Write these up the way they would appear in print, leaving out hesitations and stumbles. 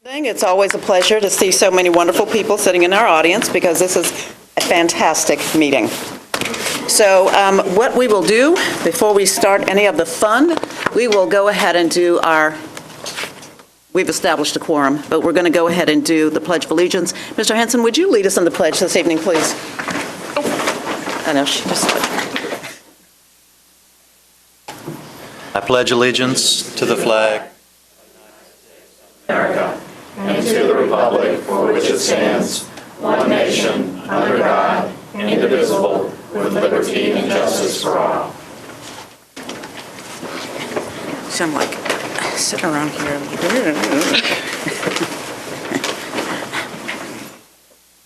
It's always a pleasure to see so many wonderful people sitting in our audience because this is a fantastic meeting. So what we will do before we start any of the fun, we will go ahead and do we've established a quorum, but we're going to go ahead and do the Pledge of Allegiance. Mr. Henson, would you lead us in the pledge this evening, please? I know, she just... I pledge allegiance to the flag of America and to the republic for which it stands, one nation, under God, indivisible, with liberty and justice for all. So I'm like, sit around here.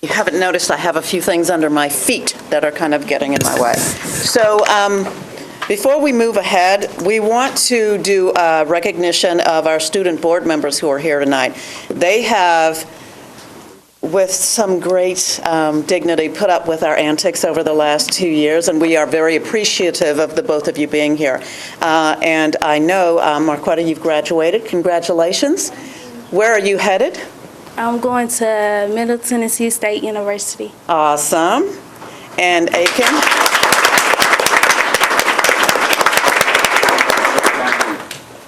You haven't noticed I have a few things under my feet that are kind of getting in my way. So before we move ahead, we want to do a recognition of our student board members who are here tonight. They have, with some great dignity, put up with our antics over the last 2 years, and we are very appreciative of the both of you being here. And I know, Marquetta, you've graduated. Congratulations. Where are you headed? I'm going to Middle Tennessee State University. Awesome. And Aiken?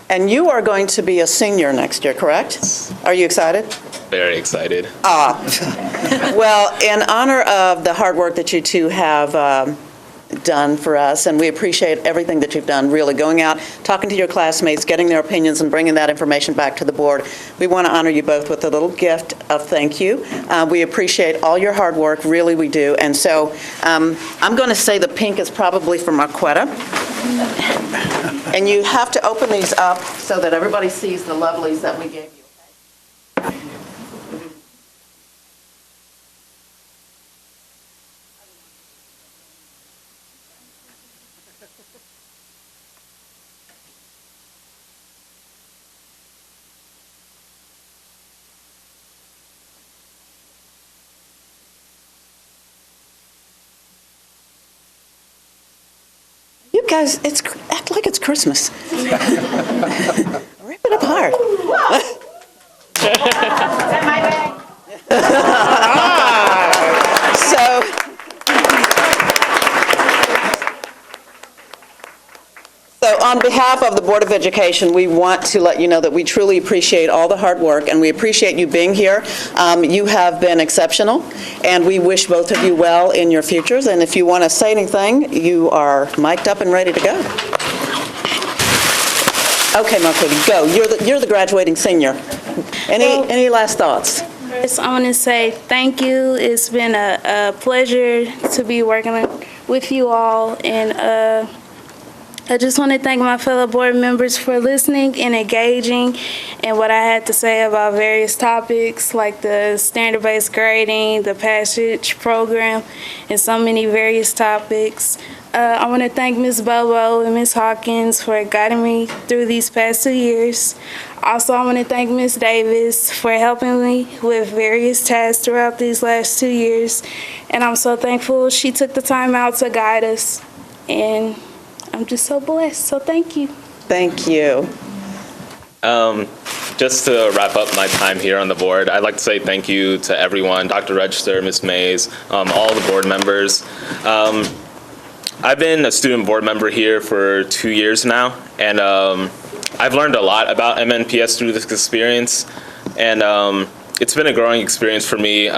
And you are going to be a senior next year, correct? Are you excited? Very excited. Well, in honor of the hard work that you two have done for us, and we appreciate everything that you've done, really going out, talking to your classmates, getting their opinions, and bringing that information back to the board. We want to honor you both with a little gift of thank you. We appreciate all your hard work, really we do. And so I'm going to say the pink is probably for Marquetta. And you have to open these up so that everybody sees the lovelies that we gave you. You guys, act like it's Christmas. Rip it apart. So on behalf of the Board of Education, we want to let you know that we truly appreciate all the hard work, and we appreciate you being here. You have been exceptional, and we wish both of you well in your futures. And if you want to say anything, you are mic'd up and ready to go. Okay, Marquita, go. You're the graduating senior. Any last thoughts? First, I want to say thank you. It's been a pleasure to be working with you all, and I just want to thank my fellow board members for listening and engaging in what I had to say about various topics like the standard-based grading, the passage program, and so many various topics. I want to thank Ms. Bobo and Ms. Hawkins for guiding me through these past 2 years. Also, I want to thank Ms. Davis for helping me with various tasks throughout these last 2 years. And I'm so thankful she took the time out to guide us. And I'm just so blessed, so thank you. Thank you. Just to wrap up my time here on the board, I'd like to say thank you to everyone, Dr. Register, Ms. Mays, all the board members. I've been a student board member here for 2 years now, and I've learned a lot about MNPS through this experience, and it's been a growing experience for me in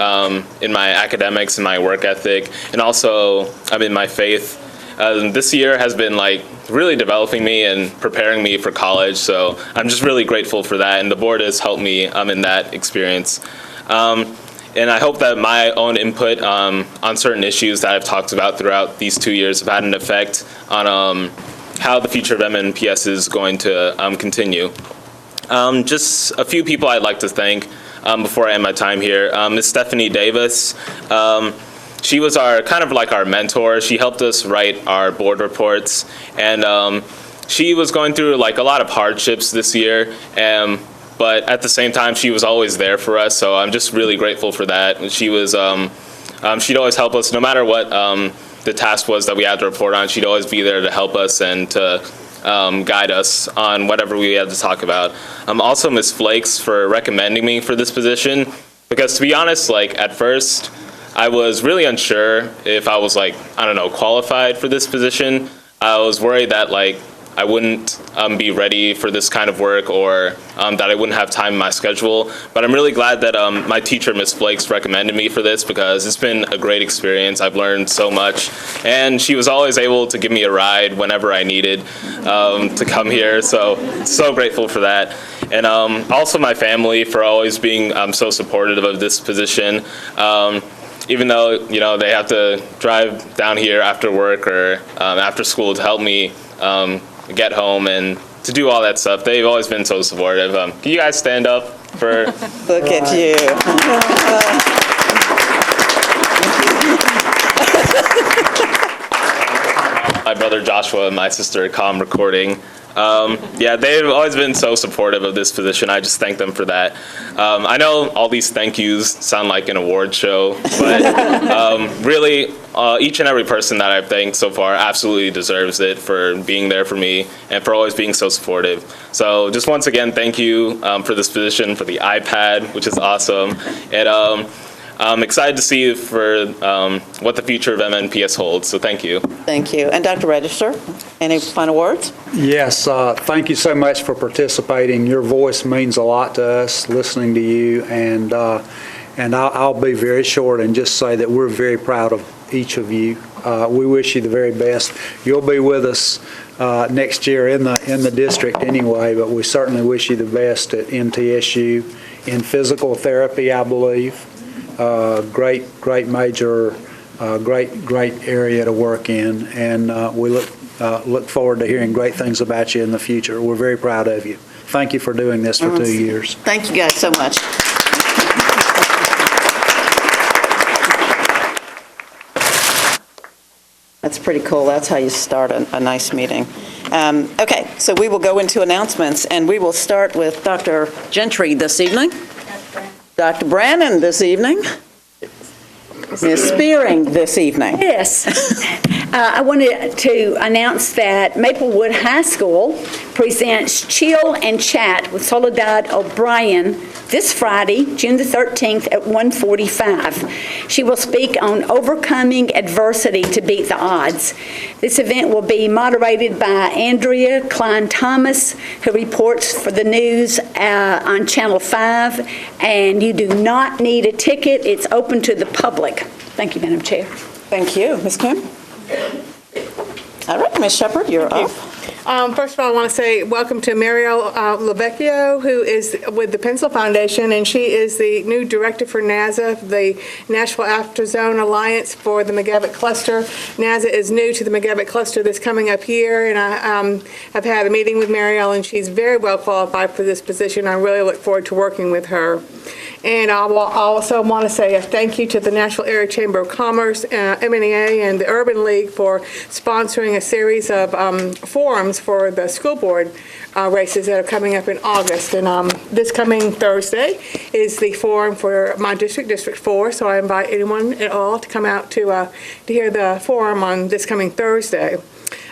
my academics and my work ethic, and also in my faith. This year has been really developing me and preparing me for college, so I'm just really grateful for that, and the board has helped me in that experience. And I hope that my own input on certain issues that I've talked about throughout these 2 years have had an effect on how the future of MNPS is going to continue. Just a few people I'd like to thank before I end my time here. Ms. Stephanie Davis. She was our mentor. She helped us write our board reports, and she was going through a lot of hardships this year, but at the same time she was always there for us, so I'm just really grateful for that. She was she'd always help us no matter what the task was that we had to report on. She'd always be there to help us and to guide us on whatever we have to talk about. Also, Ms. Flakes for recommending me for this position, because to be honest, like at first, I was really unsure if I was qualified for this position. I was worried that I wouldn't be ready for this kind of work, or that I wouldn't have time in my schedule. But I'm really glad that my teacher, Ms. Flakes, recommended me for this, because it's been a great experience. I've learned so much. And she was always able to give me a ride whenever I needed to come here. So grateful for that. And also my family for always being so supportive of this position. Even though, they have to drive down here after work or after school to help me get home and to do all that stuff. They've always been so supportive. Can you guys stand up for... Look at you. My brother Joshua and my sister Com recording. They've always been so supportive of this position. I just thank them for that. I know all these thank yous sound like an award show, but really, each and every person that I've thanked so far absolutely deserves it for being there for me and for always being so supportive. So just once again, thank you for this position, for the iPad, which is awesome. And I'm excited to see for what the future of MNPS holds. So thank you. Thank you. And Dr. Register, any final words? Yes, thank you so much for participating. Your voice means a lot to us, listening to you, and I'll be very short and just say that we're very proud of each of you. We wish you the very best. You'll be with us next year in the district anyway, but we certainly wish you the best at MTSU in physical therapy, I believe. Great major, great area to work in, and we look forward to hearing great things about you in the future. We're very proud of you. Thank you for doing this for 2 years. Thank you guys so much. That's pretty cool. That's how you start a nice meeting. Okay, so we will go into announcements, and we will start with Dr. Gentry this evening. Dr. Brannon this evening. Ms. Spearing this evening. Yes. I wanted to announce that Maplewood High School presents Chill and Chat with Soledad O'Brien this Friday, June the 13th at 1:45. She will speak on overcoming adversity to beat the odds. This event will be moderated by Andrea Klein-Thomas, who reports for the news on Channel 5, and you do not need a ticket. It's open to the public. Thank you, Madam Chair. Thank you. Ms. Kim? All right, Ms. Shepherd, you're up. First of all, I want to say welcome to Mariel Lavecchio, who is with the Pencil Foundation, and she is the new director for NASA, the Nashville After-Zone Alliance for the McGavitt Cluster. NASA is new to the McGavitt Cluster this coming up year, and I have had a meeting with Mariel, and she's very well qualified for this position. I really look forward to working with her. And I also want to say a thank you to the Nashville Area Chamber of Commerce, MNEA, and the Urban League for sponsoring a series of forums for the school board races that are coming up in August. And this coming Thursday is the forum for my district, District 4, so I invite anyone at all to come out to hear the forum on this coming Thursday.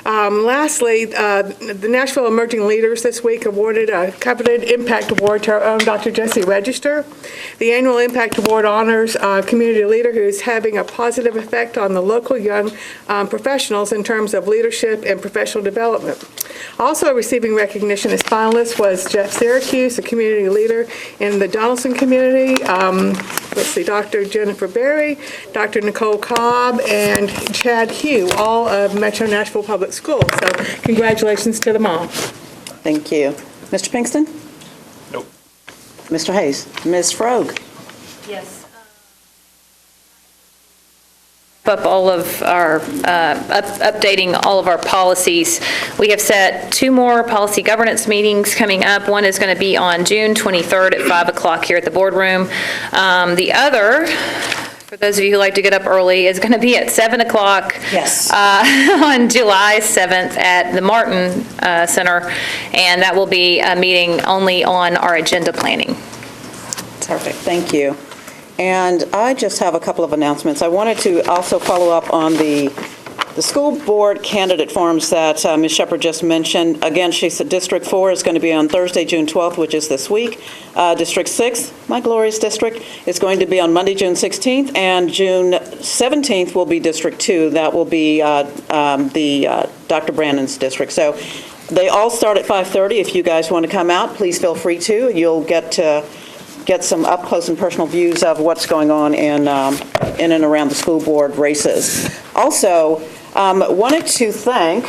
Lastly, the Nashville Emerging Leaders this week awarded a coveted Impact Award to our own Dr. Jesse Register. The annual Impact Award honors a community leader who is having a positive effect on the local young professionals in terms of leadership and professional development. Also receiving recognition as finalists was Jeff Syracuse, a community leader in the Donaldson community. Let's see, Dr. Jennifer Berry, Dr. Nicole Cobb, and Chad Hugh, all of Metro Nashville Public Schools. So congratulations to them all. Thank you. Mr. Pinkston? Nope. Mr. Hayes? Ms. Frogue? Yes. Up all of our, updating all of our policies. We have set 2 more policy governance meetings coming up. One is going to be on June 23rd at 5 o'clock here at the boardroom. The other, for those of you who like to get up early, is going to be at 7 o'clock Yes. On July 7th at the Martin Center, and that will be a meeting only on our agenda planning. Perfect. Thank you. And I just have a couple of announcements. I wanted to also follow up on the The school board candidate forums that Ms. Shepherd just mentioned, again, she said District 4 is going to be on Thursday, June 12th, which is this week. District 6, my glorious district, is going to be on Monday, June 16th, and June 17th will be District 2. That will be Dr. Brandon's district. So they all start at 5:30. If you guys want to come out, please feel free to. You'll get some up-close and personal views of what's going on in and around the school board races. Also, wanted to thank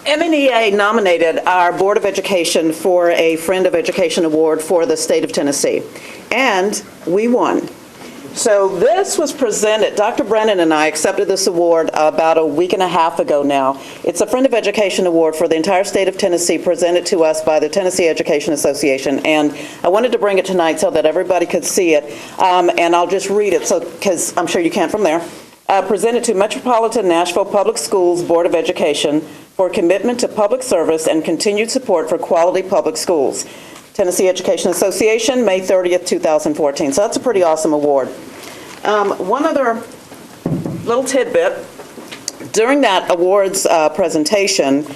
MNEA nominated our Board of Education for a Friend of Education Award for the state of Tennessee, and we won. So this was presented, Dr. Brennan and I accepted this award about a week and a half ago now. It's a Friend of Education Award for the entire state of Tennessee, presented to us by the Tennessee Education Association. And I wanted to bring it tonight so that everybody could see it. And I'll just read it, because I'm sure you can't from there. Presented to Metropolitan Nashville Public Schools Board of Education for commitment to public service and continued support for quality public schools. Tennessee Education Association, May 30th, 2014. So that's a pretty awesome award. One other little tidbit. During that awards presentation,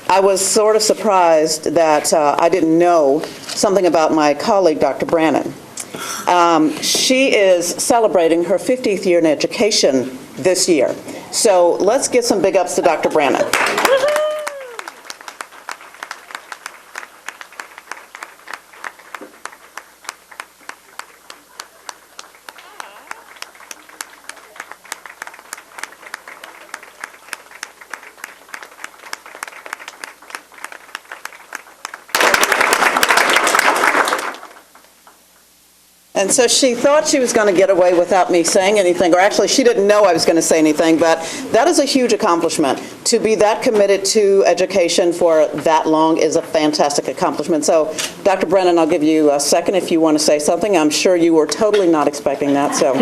I was sort of surprised that I didn't know something about my colleague, Dr. Brannon. She is celebrating her 50th year in education this year. So let's give some big ups to Dr. Brannon. And so she thought she was going to get away without me saying anything, or actually she didn't know I was going to say anything, but that is a huge accomplishment. To be that committed to education for that long is a fantastic accomplishment. So, Dr. Brennan, I'll give you a second if you want to say something. I'm sure you were totally not expecting that, so.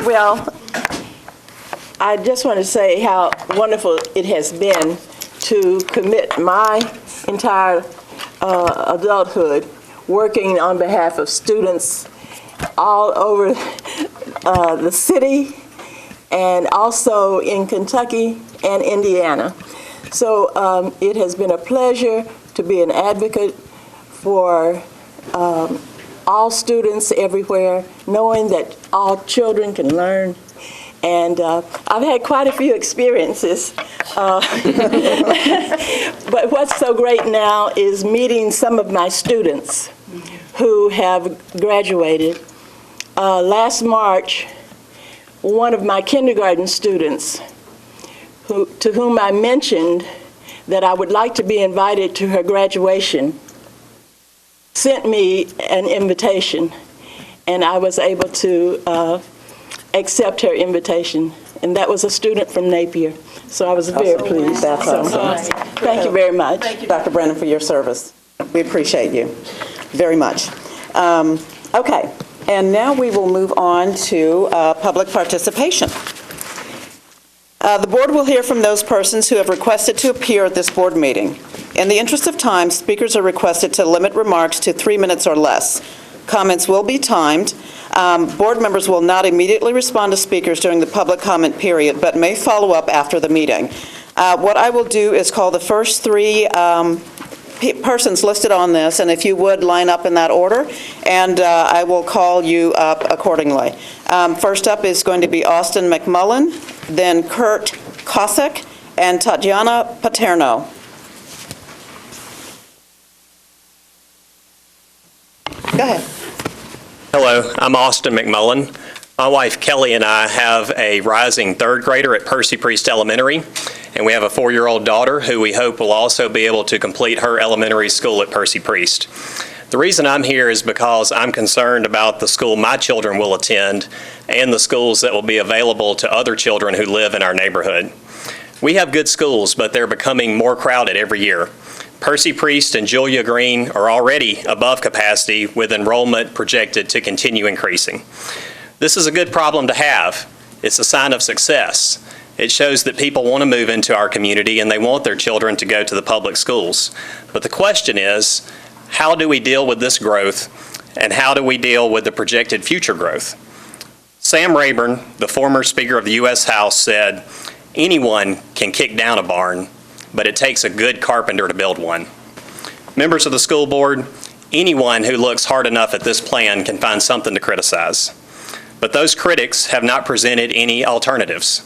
Well, I just want to say how wonderful it has been to commit my entire adulthood working on behalf of students all over the city and also in Kentucky and Indiana. So it has been a pleasure to be an advocate for all students everywhere, knowing that all children can learn. And I've had quite a few experiences. But what's so great now is meeting some of my students who have graduated. Last March, one of my kindergarten students, to whom I mentioned that I would like to be invited to her graduation, sent me an invitation, and I was able to accept her invitation. And that was a student from Napier. So I was very pleased. That's awesome. Thank you very much. Thank you, Dr. Brennan, for your service. We appreciate you very much. Okay, and now we will move on to public participation. The board will hear from those persons who have requested to appear at this board meeting. In the interest of time, speakers are requested to limit remarks to 3 minutes or less. Comments will be timed. Board members will not immediately respond to speakers during the public comment period, but may follow up after the meeting. What I will do is call the first 3 persons listed on this, and if you would line up in that order, and I will call you up accordingly. First up is going to be Austin McMullen, then Kurt Kosek, and Tatiana Paterno. Go ahead. Hello, I'm Austin McMullen. My wife Kelly and I have a rising 3rd grader at Percy Priest Elementary, and we have a 4-year-old daughter who we hope will also be able to complete her elementary school at Percy Priest. The reason I'm here is because I'm concerned about the school my children will attend and the schools that will be available to other children who live in our neighborhood. We have good schools, but they're becoming more crowded every year. Percy Priest and Julia Green are already above capacity, with enrollment projected to continue increasing. This is a good problem to have. It's a sign of success. It shows that people want to move into our community and they want their children to go to the public schools. But the question is, how do we deal with this growth, and how do we deal with the projected future growth? Sam Rayburn, the former Speaker of the U.S. House, said, "Anyone can kick down a barn, but it takes a good carpenter to build one." Members of the school board, anyone who looks hard enough at this plan can find something to criticize. But those critics have not presented any alternatives.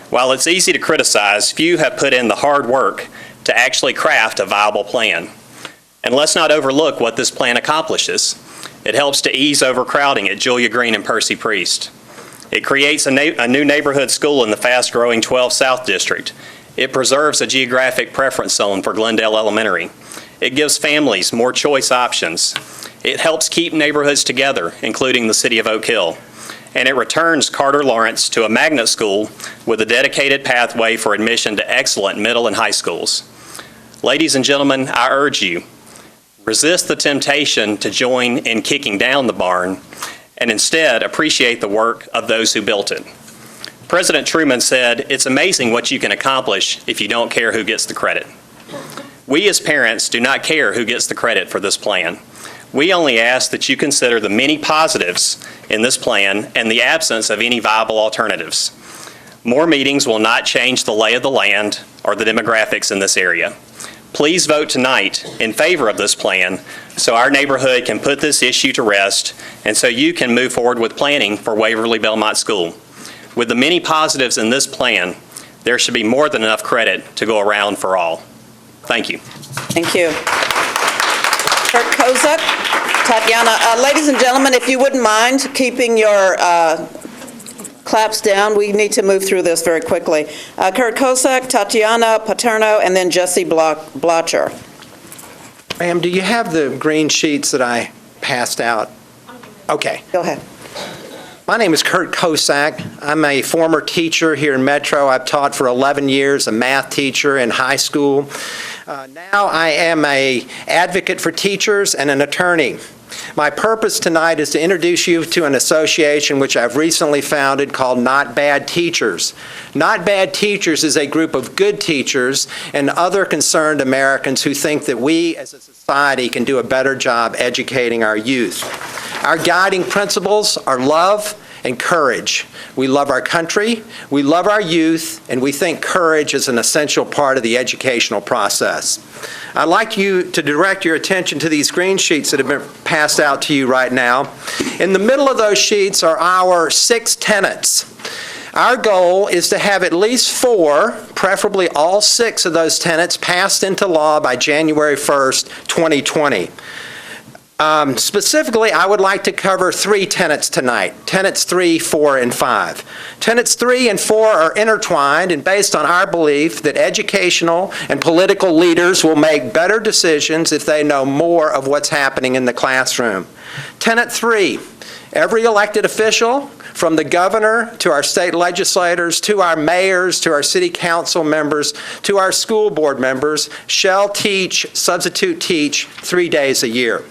While it's easy to criticize, few have put in the hard work to actually craft a viable plan. And let's not overlook what this plan accomplishes. It helps to ease overcrowding at Julia Green and Percy Priest. It creates a new neighborhood school in the fast-growing 12 South District. It preserves a geographic preference zone for Glendale Elementary. It gives families more choice options. It helps keep neighborhoods together, including the city of Oak Hill. And it returns Carter Lawrence to a magnet school with a dedicated pathway for admission to excellent middle and high schools. Ladies and gentlemen, I urge you, resist the temptation to join in kicking down the barn and instead appreciate the work of those who built it. President Truman said, "It's amazing what you can accomplish if you don't care who gets the credit." We as parents do not care who gets the credit for this plan. We only ask that you consider the many positives in this plan and the absence of any viable alternatives. More meetings will not change the lay of the land or the demographics in this area. Please vote tonight in favor of this plan so our neighborhood can put this issue to rest and so you can move forward with planning for Waverly Belmont School. With the many positives in this plan, there should be more than enough credit to go around for all. Thank you. Thank you. Kurt Kozak, Tatiana, ladies and gentlemen, if you wouldn't mind keeping your claps down, we need to move through this very quickly. Kurt Kozak, Tatiana Paterno, and then Jesse Blocher. Ma'am, do you have the green sheets that I passed out? Okay. Go ahead. My name is Kurt Kozak. I'm a former teacher here in Metro. I've taught for 11 years, a math teacher in high school. Now I am an advocate for teachers and an attorney. My purpose tonight is to introduce you to an association which I've recently founded called Not Bad Teachers. Not Bad Teachers is a group of good teachers and other concerned Americans who think that we as a society can do a better job educating our youth. Our guiding principles are love and courage. We love our country, we love our youth, and we think courage is an essential part of the educational process. I'd like you to direct your attention to these green sheets that have been passed out to you right now. In the middle of those sheets are our 6 tenets. Our goal is to have at least 4, preferably all 6 of those tenets passed into law by January 1st, 2020. Specifically, I would like to cover 3 tenets tonight, tenets 3, 4, and 5. Tenets 3 and 4 are intertwined and based on our belief that educational and political leaders will make better decisions if they know more of what's happening in the classroom. Tenet 3, every elected official, from the governor to our state legislators, to our mayors, to our city council members, to our school board members, shall substitute teach 3 days a year.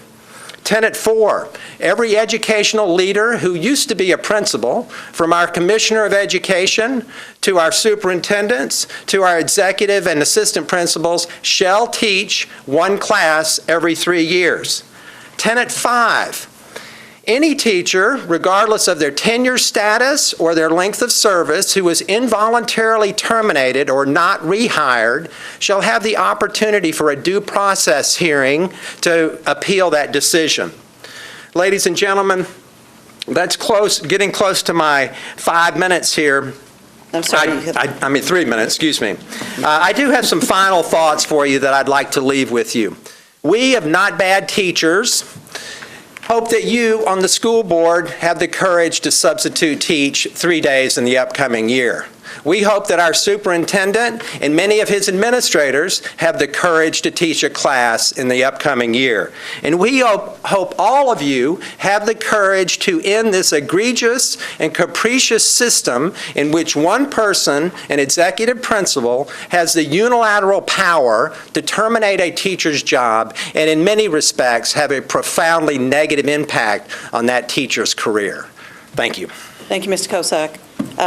Tenet 4, every educational leader who used to be a principal, from our Commissioner of Education to our superintendents to our executive and assistant principals, shall teach 1 class every 3 years. Tenet 5, any teacher, regardless of their tenure status or their length of service, who is involuntarily terminated or not rehired, shall have the opportunity for a due process hearing to appeal that decision. Ladies and gentlemen, that's getting close to my 5 minutes here. I'm sorry. 3 minutes, excuse me. I do have some final thoughts for you that I'd like to leave with you. We of Not Bad Teachers hope that you on the school board have the courage to substitute teach 3 days in the upcoming year. We hope that our superintendent and many of his administrators have the courage to teach a class in the upcoming year. And we hope all of you have the courage to end this egregious and capricious system in which one person, an executive principal, has the unilateral power to terminate a teacher's job and in many respects have a profoundly negative impact on that teacher's career. Thank you. Thank you, Mr. Kosak.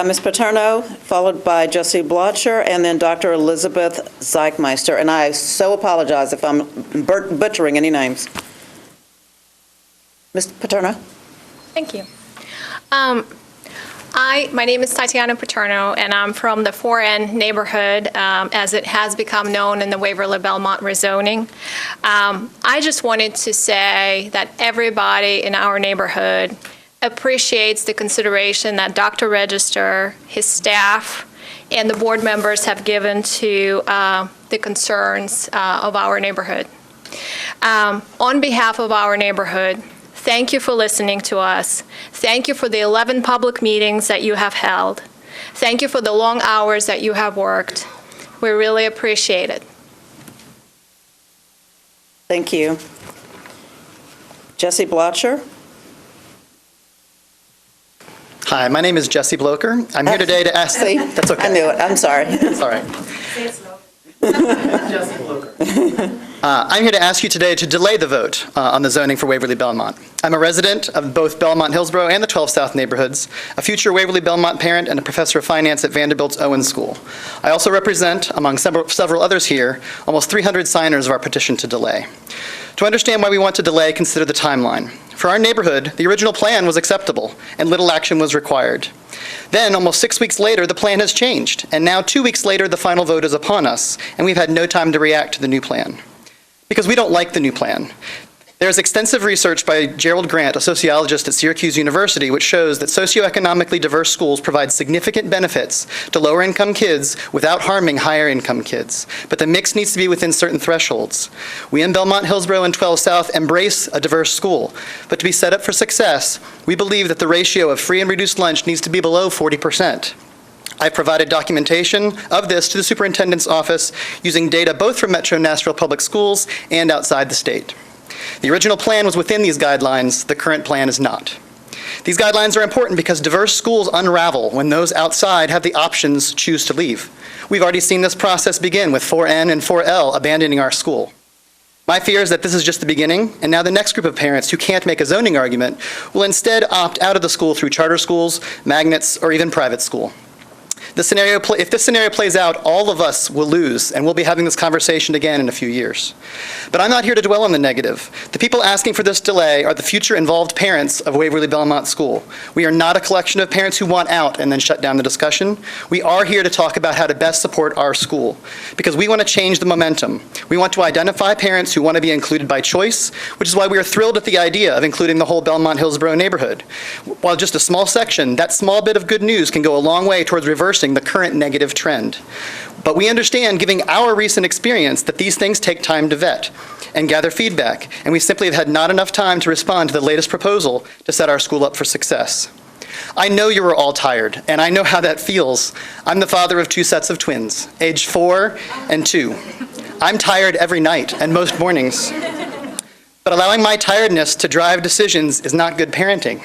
Ms. Paterno, followed by Jesse Blocher, and then Dr. Elizabeth Zeichmeister. And I so apologize if I'm butchering any names. Ms. Paterno? Thank you. Hi, my name is Tatiana Paterno, and I'm from the 4N neighborhood, as it has become known in the Waverly-Belmont rezoning. I just wanted to say that everybody in our neighborhood appreciates the consideration that Dr. Register, his staff, and the board members have given to the concerns of our neighborhood. On behalf of our neighborhood, thank you for listening to us. Thank you for the 11 public meetings that you have held. Thank you for the long hours that you have worked. We really appreciate it. Thank you. Jesse Blotcher? Hi, my name is Jesse Bloker. I'm here today to ask... See? That's okay. I knew it. I'm sorry. It's all right. I'm here to ask you today to delay the vote on the zoning for Waverly Belmont. I'm a resident of both Belmont Hillsborough and the 12 South neighborhoods, a future Waverly Belmont parent, and a professor of finance at Vanderbilt's Owen School. I also represent, among several others here, almost 300 signers of our petition to delay. To understand why we want to delay, consider the timeline. For our neighborhood, the original plan was acceptable, and little action was required. Then, almost 6 weeks later, the plan has changed, and now 2 weeks later, the final vote is upon us, and we've had no time to react to the new plan. Because we don't like the new plan. There's extensive research by Gerald Grant, a sociologist at Syracuse University, which shows that socioeconomically diverse schools provide significant benefits to lower-income kids without harming higher-income kids. But the mix needs to be within certain thresholds. We in Belmont, Hillsborough, and 12 South embrace a diverse school. But to be set up for success, we believe that the ratio of free and reduced lunch needs to be below 40%. I've provided documentation of this to the superintendent's office using data both from Metro Nashville Public Schools and outside the state. The original plan was within these guidelines. The current plan is not. These guidelines are important because diverse schools unravel when those outside have the options choose to leave. We've already seen this process begin with 4N and 4L abandoning our school. My fear is that this is just the beginning, and now the next group of parents who can't make a zoning argument will instead opt out of the school through charter schools, magnets, or even private school. If this scenario plays out, all of us will lose, and we'll be having this conversation again in a few years. But I'm not here to dwell on the negative. The people asking for this delay are the future involved parents of Waverly Belmont School. We are not a collection of parents who want out and then shut down the discussion. We are here to talk about how to best support our school, because we want to change the momentum. We want to identify parents who want to be included by choice, which is why we are thrilled at the idea of including the whole Belmont Hillsborough neighborhood. While just a small section, that small bit of good news can go a long way towards reversing the current negative trend. But we understand, given our recent experience, that these things take time to vet and gather feedback, and we simply have had not enough time to respond to the latest proposal to set our school up for success. I know you are all tired, and I know how that feels. I'm the father of 2 sets of twins, age 4 and 2. I'm tired every night and most mornings. But allowing my tiredness to drive decisions is not good parenting.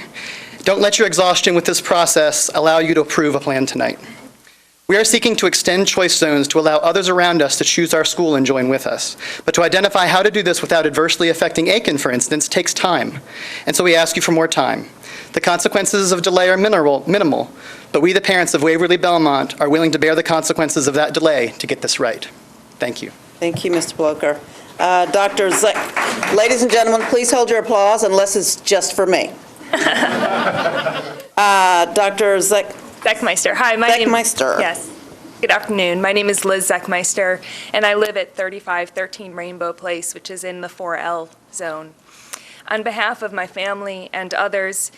Don't let your exhaustion with this process allow you to approve a plan tonight. We are seeking to extend choice zones to allow others around us to choose our school and join with us. But to identify how to do this without adversely affecting Aiken, for instance, takes time. And so we ask you for more time. The consequences of delay are minimal, but we, the parents of Waverly Belmont, are willing to bear the consequences of that delay to get this right. Thank you. Thank you, Mr. Bloker. Dr. Zeck, ladies and gentlemen, please hold your applause unless it's just for me. Dr. Zeckmeister. Hi, my name is... Zeckmeister. Yes. Good afternoon. My name is Liz Zeckmeister, and I live at 3513 Rainbow Place, which is in the 4L zone. On behalf of my family and others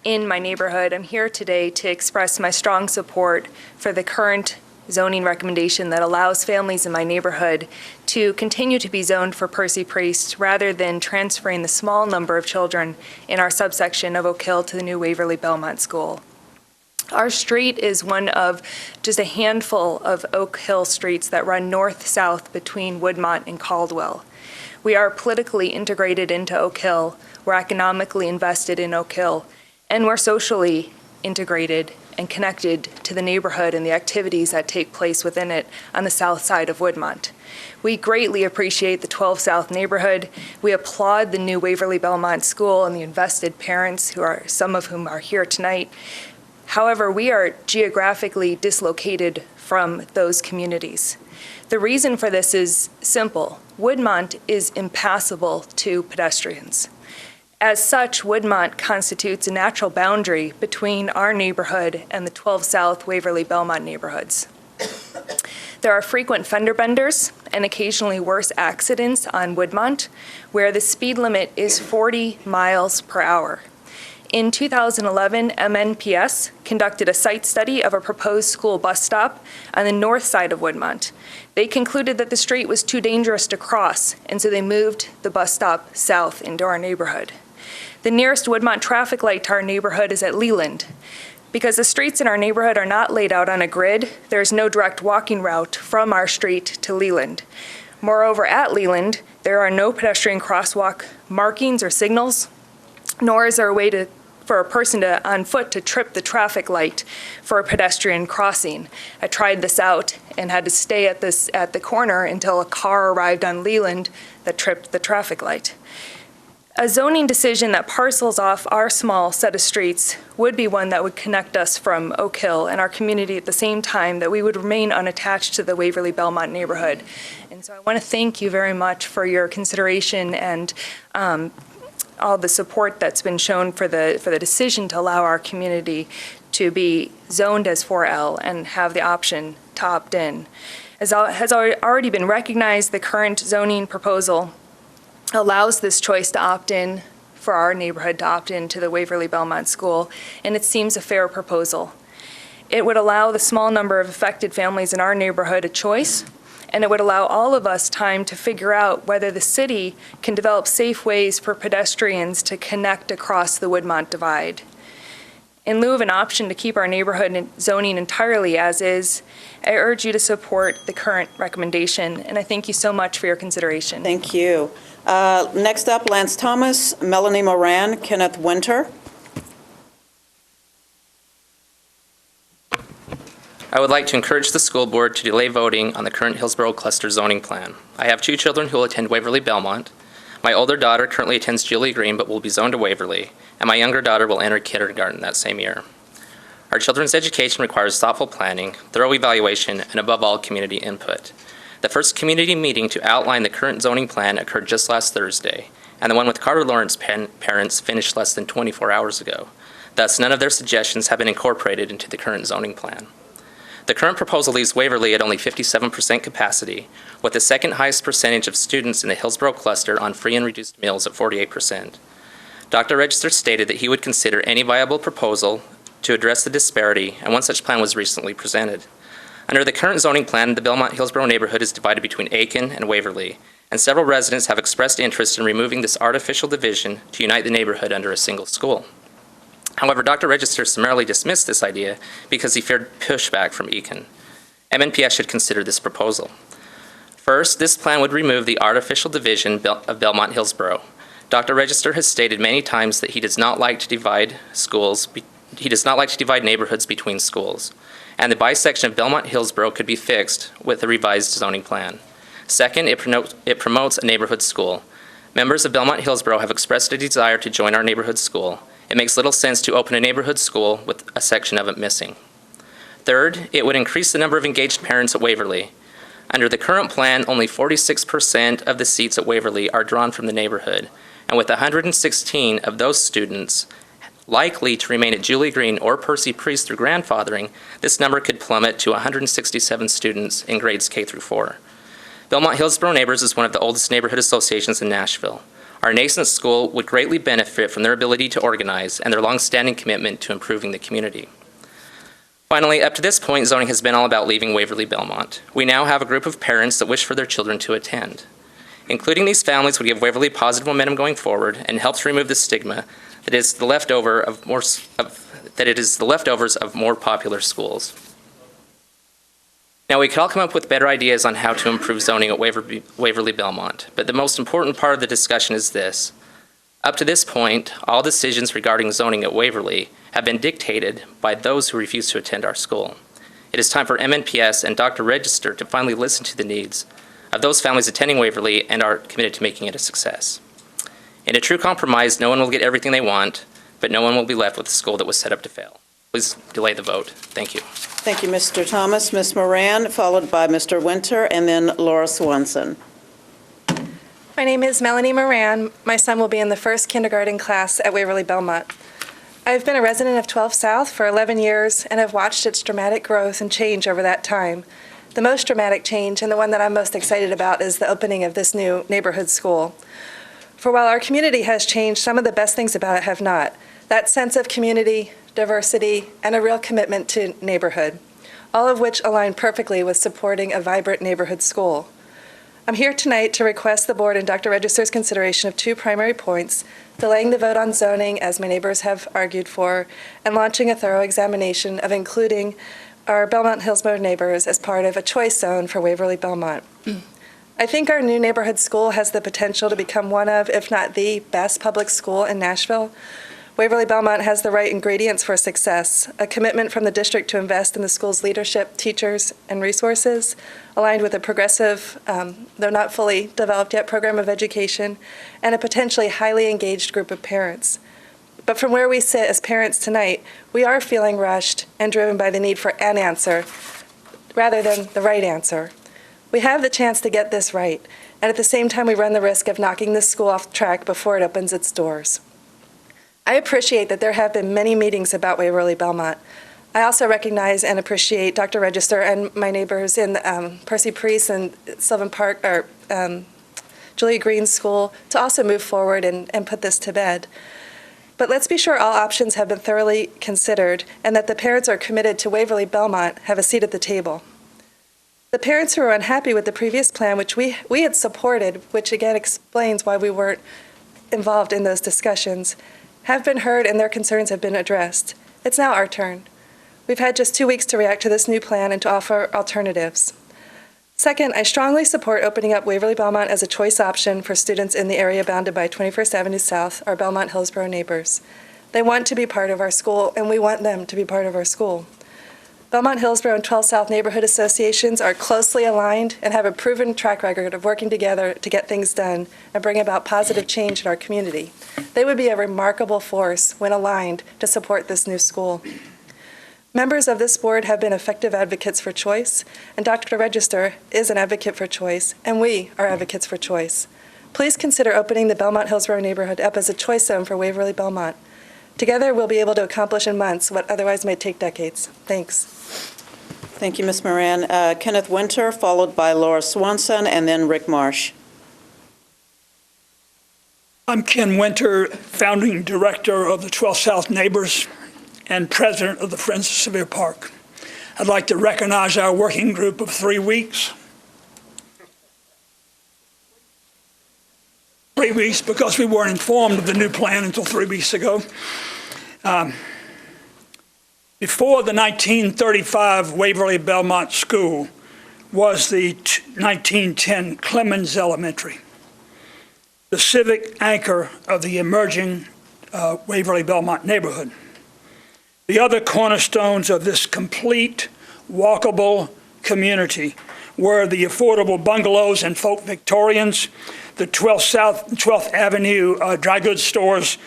in my neighborhood, I'm here today to express my strong support for the current zoning recommendation that allows families in my neighborhood to continue to be zoned for Percy Priest rather than transferring the small number of children in our subsection of Oak Hill to the new Waverly Belmont School. Our street is one of just a handful of Oak Hill streets that run north-south between Woodmont and Caldwell. We are politically integrated into Oak Hill, we're economically invested in Oak Hill, and we're socially integrated and connected to the neighborhood and the activities that take place within it on the south side of Woodmont. We greatly appreciate the 12 South neighborhood. We applaud the new Waverly Belmont School and the invested parents, some of whom are here tonight. However, we are geographically dislocated from those communities. The reason for this is simple. Woodmont is impassable to pedestrians. As such, Woodmont constitutes a natural boundary between our neighborhood and the 12 South Waverly Belmont neighborhoods. There are frequent fender benders and occasionally worse accidents on Woodmont, where the speed limit is 40 miles per hour. In 2011, MNPS conducted a site study of a proposed school bus stop on the north side of Woodmont. They concluded that the street was too dangerous to cross, and so they moved the bus stop south into our neighborhood. The nearest Woodmont traffic light to our neighborhood is at Leland. Because the streets in our neighborhood are not laid out on a grid, there is no direct walking route from our street to Leland. Moreover, at Leland, there are no pedestrian crosswalk markings or signals, nor is there a way for a person on foot to trip the traffic light for a pedestrian crossing. I tried this out and had to stay at the corner until a car arrived on Leland that tripped the traffic light. A zoning decision that parcels off our small set of streets would be one that would connect us from Oak Hill and our community at the same time that we would remain unattached to the Waverly Belmont neighborhood. And so I want to thank you very much for your consideration and all the support that's been shown for the decision to allow our community to be zoned as 4L and have the option to opt in. As has already been recognized, the current zoning proposal allows this choice to opt in for our neighborhood to opt in to the Waverly Belmont School, and it seems a fair proposal. It would allow the small number of affected families in our neighborhood a choice, and it would allow all of us time to figure out whether the city can develop safe ways for pedestrians to connect across the Woodmont Divide. In lieu of an option to keep our neighborhood zoning entirely as is, I urge you to support the current recommendation, and I thank you so much for your consideration. Thank you. Next up, Lance Thomas, Melanie Moran, Kenneth Winter. I would like to encourage the school board to delay voting on the current Hillsborough Cluster zoning plan. I have 2 children who will attend Waverly Belmont. My older daughter currently attends Julie Green but will be zoned to Waverly, and my younger daughter will enter kindergarten that same year. Our children's education requires thoughtful planning, thorough evaluation, and above all, community input. The first community meeting to outline the current zoning plan occurred just last Thursday, and the one with Carter Lawrence parents finished less than 24 hours ago. Thus, none of their suggestions have been incorporated into the current zoning plan. The current proposal leaves Waverly at only 57% capacity, with the second highest percentage of students in the Hillsborough cluster on free and reduced meals at 48%. Dr. Register stated that he would consider any viable proposal to address the disparity, and one such plan was recently presented. Under the current zoning plan, the Belmont-Hillsborough neighborhood is divided between Aiken and Waverly, and several residents have expressed interest in removing this artificial division to unite the neighborhood under a single school. However, Dr. Register summarily dismissed this idea because he feared pushback from Aiken. MNPS should consider this proposal. First, this plan would remove the artificial division of Belmont-Hillsborough. Dr. Register has stated many times that he does not like to divide neighborhoods between schools, and the bisection of Belmont-Hillsborough could be fixed with a revised zoning plan. Second, it promotes a neighborhood school. Members of Belmont-Hillsborough have expressed a desire to join our neighborhood school. It makes little sense to open a neighborhood school with a section of it missing. Third, it would increase the number of engaged parents at Waverly. Under the current plan, only 46% of the seats at Waverly are drawn from the neighborhood, and with 116 of those students likely to remain at Julie Green or Percy Priest through grandfathering, this number could plummet to 167 students in grades K through 4. Belmont-Hillsborough Neighbors is one of the oldest neighborhood associations in Nashville. Our nascent school would greatly benefit from their ability to organize and their long-standing commitment to improving the community. Finally, up to this point, zoning has been all about leaving Waverly Belmont. We now have a group of parents that wish for their children to attend. Including these families would give Waverly positive momentum going forward and helps remove the stigma that it is the leftovers of more popular schools. Now, we could all come up with better ideas on how to improve zoning at Waverly Belmont, but the most important part of the discussion is this. Up to this point, all decisions regarding zoning at Waverly have been dictated by those who refuse to attend our school. It is time for MNPS and Dr. Register to finally listen to the needs of those families attending Waverly and are committed to making it a success. In a true compromise, no one will get everything they want, but no one will be left with a school that was set up to fail. Please delay the vote. Thank you. Thank you, Mr. Thomas. Ms. Moran, followed by Mr. Winter, and then Laura Swanson. My name is Melanie Moran. My son will be in the first kindergarten class at Waverly Belmont. I've been a resident of 12 South for 11 years and have watched its dramatic growth and change over that time. The most dramatic change, and the one that I'm most excited about, is the opening of this new neighborhood school. For while our community has changed, some of the best things about it have not. That sense of community, diversity, and a real commitment to neighborhood, all of which align perfectly with supporting a vibrant neighborhood school. I'm here tonight to request the board and Dr. Register's consideration of two primary points: delaying the vote on zoning, as my neighbors have argued for, and launching a thorough examination of including our Belmont Hillsborough neighbors as part of a choice zone for Waverly Belmont. I think our new neighborhood school has the potential to become one of, if not the best public school in Nashville. Waverly Belmont has the right ingredients for success: a commitment from the district to invest in the school's leadership, teachers, and resources, aligned with a progressive, though not fully developed yet, program of education, and a potentially highly engaged group of parents. But from where we sit as parents tonight, we are feeling rushed and driven by the need for an answer rather than the right answer. We have the chance to get this right, and at the same time we run the risk of knocking this school off track before it opens its doors. I appreciate that there have been many meetings about Waverly Belmont. I also recognize and appreciate Dr. Register and my neighbors in Percy Priest and Sylvan Park, or Julia Green's school, to also move forward and put this to bed. But let's be sure all options have been thoroughly considered and that the parents are committed to Waverly Belmont have a seat at the table. The parents who are unhappy with the previous plan, which we had supported, which again explains why we weren't involved in those discussions, have been heard and their concerns have been addressed. It's now our turn. We've had just 2 weeks to react to this new plan and to offer alternatives. Second, I strongly support opening up Waverly Belmont as a choice option for students in the area bounded by 21st Avenue South, our Belmont Hillsborough neighbors. They want to be part of our school, and we want them to be part of our school. Belmont Hillsborough and 12 South neighborhood associations are closely aligned and have a proven track record of working together to get things done and bring about positive change in our community. They would be a remarkable force when aligned to support this new school. Members of this board have been effective advocates for choice, and Dr. Register is an advocate for choice, and we are advocates for choice. Please consider opening the Belmont Hillsborough neighborhood up as a choice zone for Waverly Belmont. Together, we'll be able to accomplish in months what otherwise may take decades. Thanks. Thank you, Ms. Moran. Kenneth Winter, followed by Laura Swanson, and then Rick Marsh. I'm Ken Winter, founding director of the 12 South Neighbors and president of the Friends of Sevier Park. I'd like to recognize our working group of 3 weeks. 3 weeks because we weren't informed of the new plan until 3 weeks ago. Before the 1935 Waverly Belmont School was the 1910 Clemens Elementary, the civic anchor of the emerging Waverly Belmont neighborhood. The other cornerstones of this complete, walkable community were the affordable bungalows and folk Victorians, the 12th Avenue dry goods stores,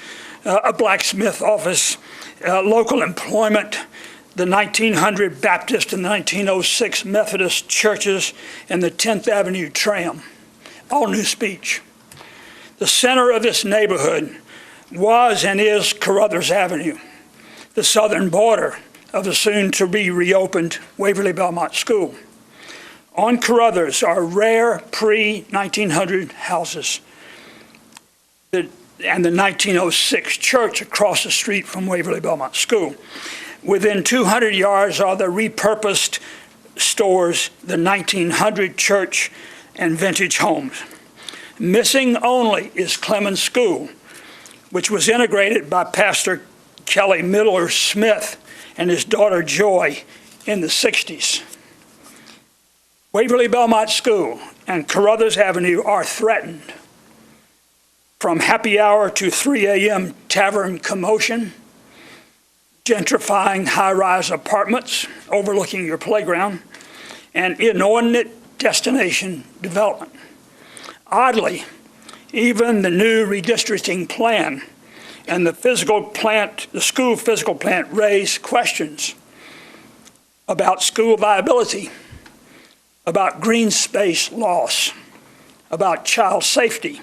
a blacksmith office, local employment, the 1900 Baptist and 1906 Methodist churches, and the 10th Avenue tram, all new speech. The center of this neighborhood was and is Carruthers Avenue, the southern border of the soon-to-be reopened Waverly Belmont School. On Carruthers are rare pre-1900 houses and the 1906 church across the street from Waverly Belmont School. Within 200 yards are the repurposed stores, the 1900 church, and vintage homes. Missing only is Clemens School, which was integrated by Pastor Kelly Miller Smith and his daughter Joy in the 60s. Waverly Belmont School and Carruthers Avenue are threatened. From happy hour to 3 a.m. tavern commotion, gentrifying high-rise apartments overlooking your playground, and inordinate destination development. Oddly, even the new redistricting plan and the school physical plant raise questions about school viability, about green space loss, about child safety,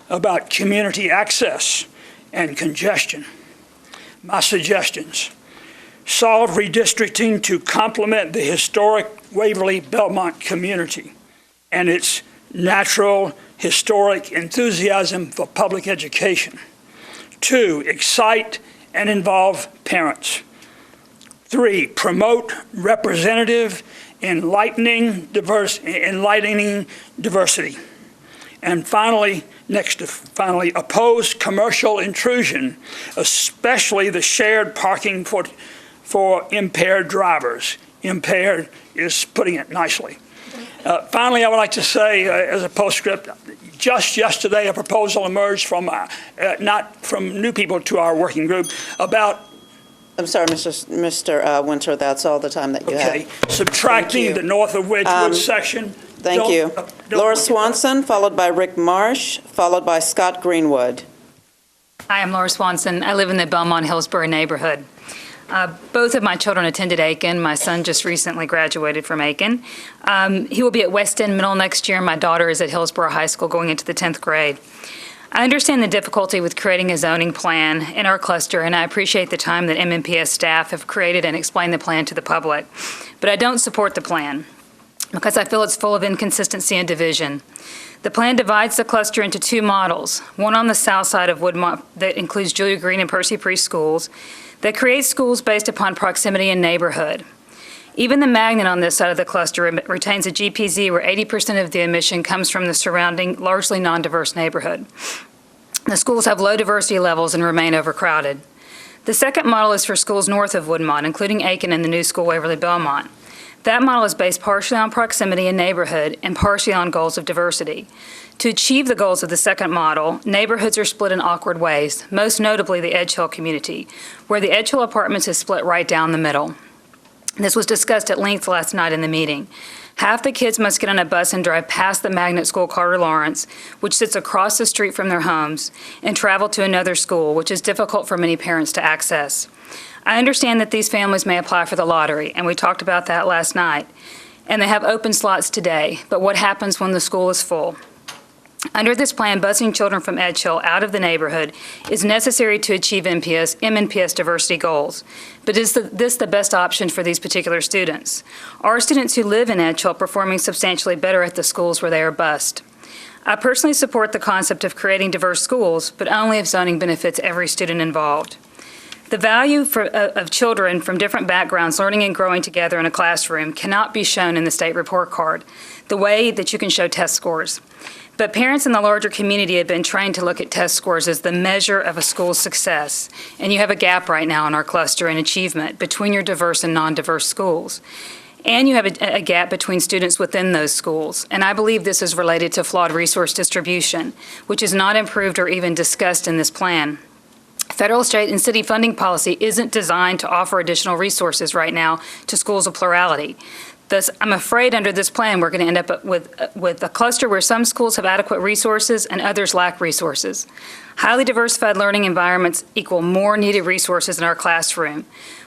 about community access and congestion. My suggestions: solve redistricting to complement the historic Waverly-Belmont community and its natural historic enthusiasm for public education. 2, excite and involve parents. 3, promote representative, enlightening diversity. And finally, oppose commercial intrusion, especially the shared parking for impaired drivers. Impaired is putting it nicely. Finally, I would like to say, as a postscript, just yesterday a proposal emerged from, not from new people to our working group, about. I'm sorry, Mr. Winter, that's all the time that you have. Okay, subtracting the north of Wedgewood section. Thank you. Laura Swanson, followed by Rick Marsh, followed by Scott Greenwood. Hi, I'm Laura Swanson. I live in the Belmont-Hillsborough neighborhood. Both of my children attended Aiken. My son just recently graduated from Aiken. He will be at West End Middle next year. My daughter is at Hillsborough High School going into the 10th grade. I understand the difficulty with creating a zoning plan in our cluster, and I appreciate the time that MNPS staff have created and explained the plan to the public. But I don't support the plan because I feel it's full of inconsistency and division. The plan divides the cluster into 2 models, one on the south side of Woodmont that includes Julia Green and Percy Priest schools, that creates schools based upon proximity and neighborhood. Even the magnet on this side of the cluster retains a GPZ where 80% of the emission comes from the surrounding, largely non-diverse neighborhood. The schools have low diversity levels and remain overcrowded. The second model is for schools north of Woodmont, including Aiken and the new school Waverly-Belmont. That model is based partially on proximity and neighborhood and partially on goals of diversity. To achieve the goals of the second model, neighborhoods are split in awkward ways, most notably the Edge Hill community, where the Edge Hill Apartments is split right down the middle. This was discussed at length last night in the meeting. Half the kids must get on a bus and drive past the magnet school Carter Lawrence, which sits across the street from their homes, and travel to another school, which is difficult for many parents to access. I understand that these families may apply for the lottery, and we talked about that last night, and they have open slots today, but what happens when the school is full? Under this plan, busing children from Edge Hill out of the neighborhood is necessary to achieve MNPS diversity goals. But is this the best option for these particular students? Are students who live in Edge Hill performing substantially better at the schools where they are bused? I personally support the concept of creating diverse schools, but only if zoning benefits every student involved. The value of children from different backgrounds learning and growing together in a classroom cannot be shown in the state report card, the way that you can show test scores. But parents in the larger community have been trained to look at test scores as the measure of a school's success. And you have a gap right now in our cluster in achievement between your diverse and non-diverse schools. And you have a gap between students within those schools. And I believe this is related to flawed resource distribution, which is not improved or even discussed in this plan. Federal, state, and city funding policy isn't designed to offer additional resources right now to schools of plurality. Thus, I'm afraid under this plan, we're going to end up with a cluster where some schools have adequate resources and others lack resources. Highly diversified learning environments equal more needed resources in our classroom.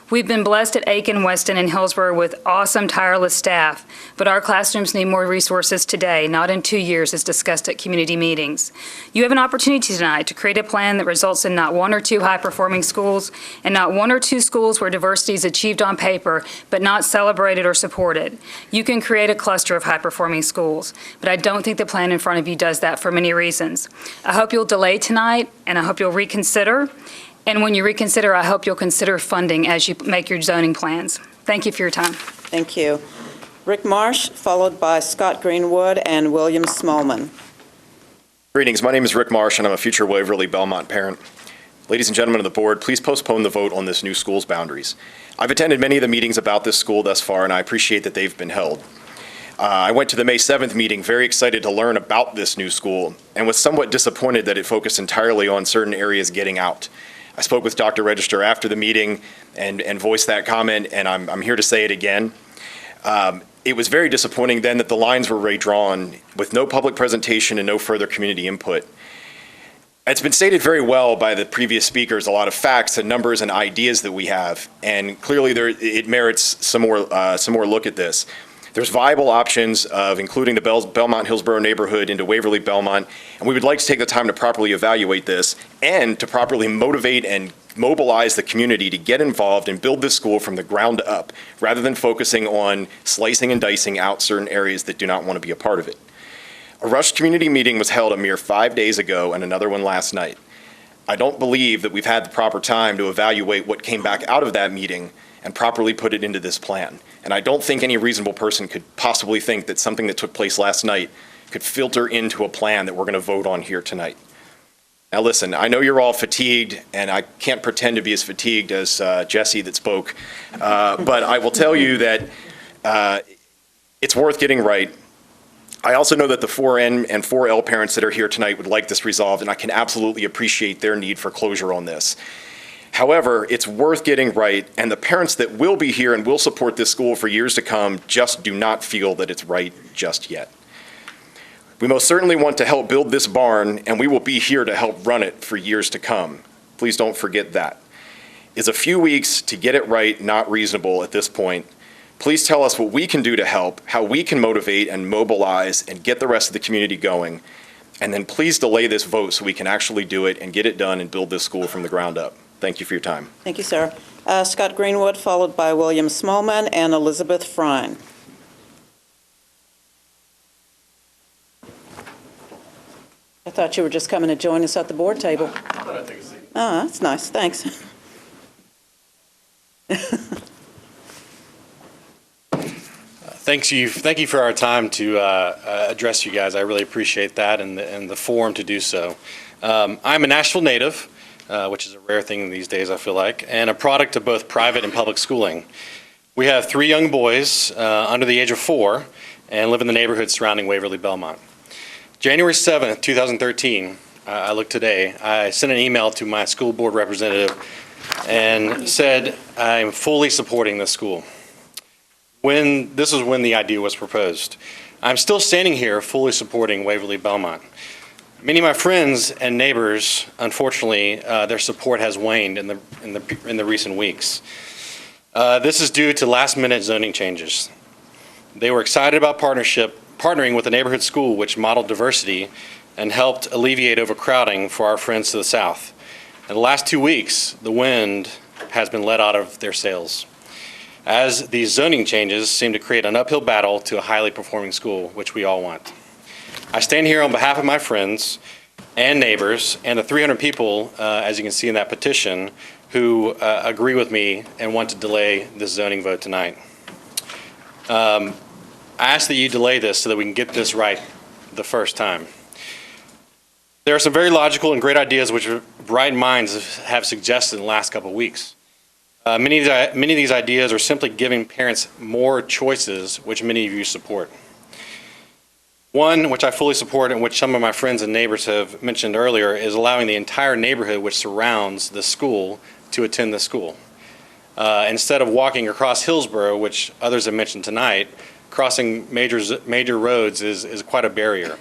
We've been blessed at Aiken, Weston, and Hillsborough with awesome, tireless staff, but our classrooms need more resources today, not in 2 years as discussed at community meetings. You have an opportunity tonight to create a plan that results in not 1 or 2 high-performing schools and not 1 or 2 schools where diversity is achieved on paper but not celebrated or supported. You can create a cluster of high-performing schools, but I don't think the plan in front of you does that for many reasons. I hope you'll delay tonight, and I hope you'll reconsider. And when you reconsider, I hope you'll consider funding as you make your zoning plans. Thank you for your time. Thank you. Rick Marsh, followed by Scott Greenwood and William Smallman. Greetings. My name is Rick Marsh, and I'm a future Waverly Belmont parent. Ladies and gentlemen of the board, please postpone the vote on this new school's boundaries. I've attended many of the meetings about this school thus far, and I appreciate that they've been held. I went to the May 7th meeting very excited to learn about this new school and was somewhat disappointed that it focused entirely on certain areas getting out. I spoke with Dr. Register after the meeting and voiced that comment, and I'm here to say it again. It was very disappointing then that the lines were redrawn with no public presentation and no further community input. It's been stated very well by the previous speakers, a lot of facts and numbers and ideas that we have, and clearly it merits some more look at this. There's viable options of including the Belmont-Hillsborough neighborhood into Waverly Belmont, and we would like to take the time to properly evaluate this and to properly motivate and mobilize the community to get involved and build this school from the ground up, rather than focusing on slicing and dicing out certain areas that do not want to be a part of it. A rushed community meeting was held a mere 5 days ago and another one last night. I don't believe that we've had the proper time to evaluate what came back out of that meeting and properly put it into this plan. And I don't think any reasonable person could possibly think that something that took place last night could filter into a plan that we're going to vote on here tonight. Now listen, I know you're all fatigued, and I can't pretend to be as fatigued as Jesse that spoke, but I will tell you that it's worth getting right. I also know that the 4N and 4L parents that are here tonight would like this resolved, and I can absolutely appreciate their need for closure on this. However, it's worth getting right, and the parents that will be here and will support this school for years to come just do not feel that it's right just yet. We most certainly want to help build this barn, and we will be here to help run it for years to come. Please don't forget that. Is a few weeks to get it right not reasonable at this point? Please tell us what we can do to help, how we can motivate and mobilize and get the rest of the community going, and then please delay this vote so we can actually do it and get it done and build this school from the ground up. Thank you for your time. Thank you, sir. Scott Greenwood, followed by William Smallman and Elizabeth Frine. I thought you were just coming to join us at the board table. Oh, that's nice. Thanks. Thank you for our time to address you guys. I really appreciate that and the forum to do so. I'm a Nashville native, which is a rare thing these days, I feel like, and a product of both private and public schooling. We have 3 young boys under the age of 4 and live in the neighborhood surrounding Waverly Belmont. January 7th, 2013, I looked today, I sent an email to my school board representative and said I'm fully supporting this school. This was when the idea was proposed. I'm still standing here fully supporting Waverly Belmont. Many of my friends and neighbors, unfortunately, their support has waned in the recent weeks. This is due to last-minute zoning changes. They were excited about partnering with a neighborhood school which modeled diversity and helped alleviate overcrowding for our friends to the south. In the last 2 weeks, the wind has been let out of their sails, as these zoning changes seem to create an uphill battle to a highly performing school, which we all want. I stand here on behalf of my friends and neighbors and the 300 people, as you can see in that petition, who agree with me and want to delay this zoning vote tonight. I ask that you delay this so that we can get this right the first time. There are some very logical and great ideas which bright minds have suggested in the last couple of weeks. Many of these ideas are simply giving parents more choices, which many of you support. One, which I fully support and which some of my friends and neighbors have mentioned earlier, is allowing the entire neighborhood which surrounds the school to attend the school. Instead of walking across Hillsborough, which others have mentioned tonight, crossing major roads is quite a barrier.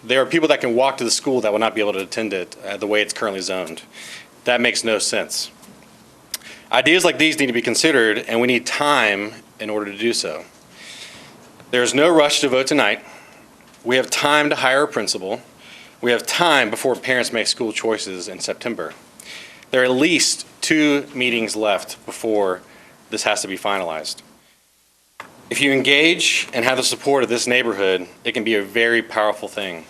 There are people that can walk to the school that will not be able to attend it the way it's currently zoned. That makes no sense. Ideas like these need to be considered, and we need time in order to do so. There's no rush to vote tonight. We have time to hire a principal. We have time before parents make school choices in September. There are at least 2 meetings left before this has to be finalized. If you engage and have the support of this neighborhood, it can be a very powerful thing.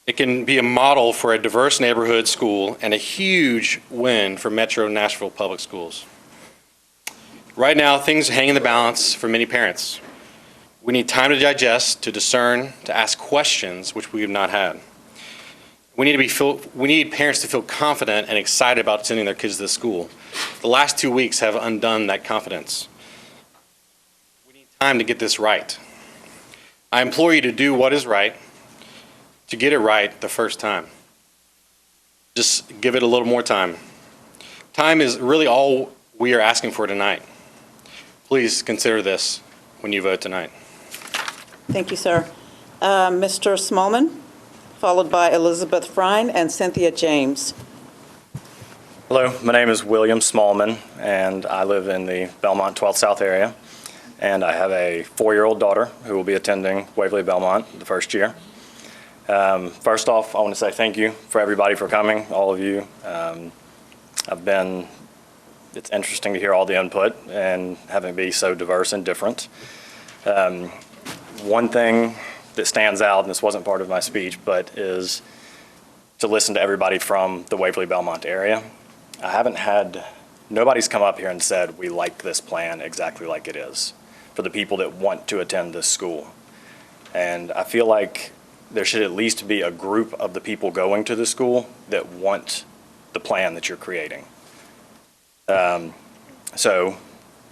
It can be a model for a diverse neighborhood school and a huge win for Metro Nashville Public Schools. Right now, things hang in the balance for many parents. We need time to digest, to discern, to ask questions, which we have not had. We need parents to feel confident and excited about sending their kids to school. The last 2 weeks have undone that confidence. We need time to get this right. I implore you to do what is right, to get it right the first time. Just give it a little more time. Time is really all we are asking for tonight. Please consider this when you vote tonight. Thank you, sir. Mr. Smallman, followed by Elizabeth Frine and Cynthia James. Hello, my name is William Smallman, and I live in the Belmont 12th South area. and I have a 4-year-old daughter who will be attending Waverly Belmont the first year. First off, I want to say thank you for everybody for coming, all of you. It's interesting to hear all the input and having it be so diverse and different. One thing that stands out, and this wasn't part of my speech, but is to listen to everybody from the Waverly Belmont area. Nobody's come up here and said, we like this plan exactly like it is, for the people that want to attend this school. And I feel like there should at least be a group of the people going to the school that want the plan that you're creating. So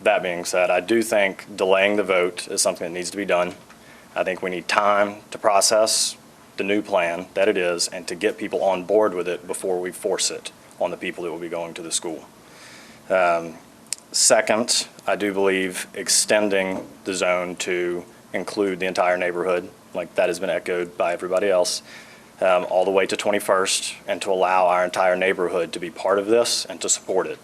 that being said, I do think delaying the vote is something that needs to be done. I think we need time to process the new plan that it is and to get people on board with it before we force it on the people that will be going to the school. Second, I do believe extending the zone to include the entire neighborhood, like that has been echoed by everybody else, all the way to 21st, and to allow our entire neighborhood to be part of this and to support it.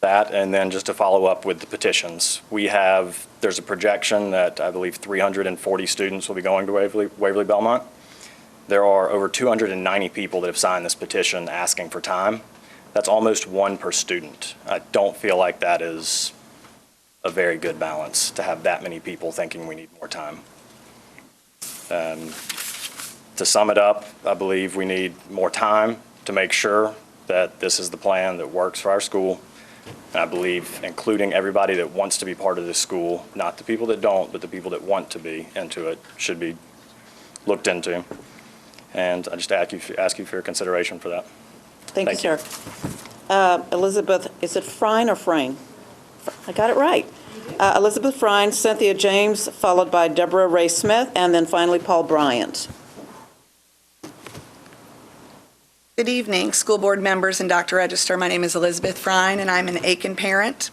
That, and then just to follow up with the petitions, there's a projection that I believe 340 students will be going to Waverly Belmont. There are over 290 people that have signed this petition asking for time. That's almost one per student. I don't feel like that is a very good balance to have that many people thinking we need more time. To sum it up, I believe we need more time to make sure that this is the plan that works for our school. And I believe including everybody that wants to be part of this school, not the people that don't, but the people that want to be into it, should be looked into. And I just ask you for your consideration for that. Thank you, sir. Elizabeth, is it Frine or Frayne? I got it right. Elizabeth Frine, Cynthia James, followed by Deborah Ray Smith, and then finally Paul Bryant. Good evening, school board members and Dr. Register. My name is Elizabeth Frine, and I'm an Aiken parent.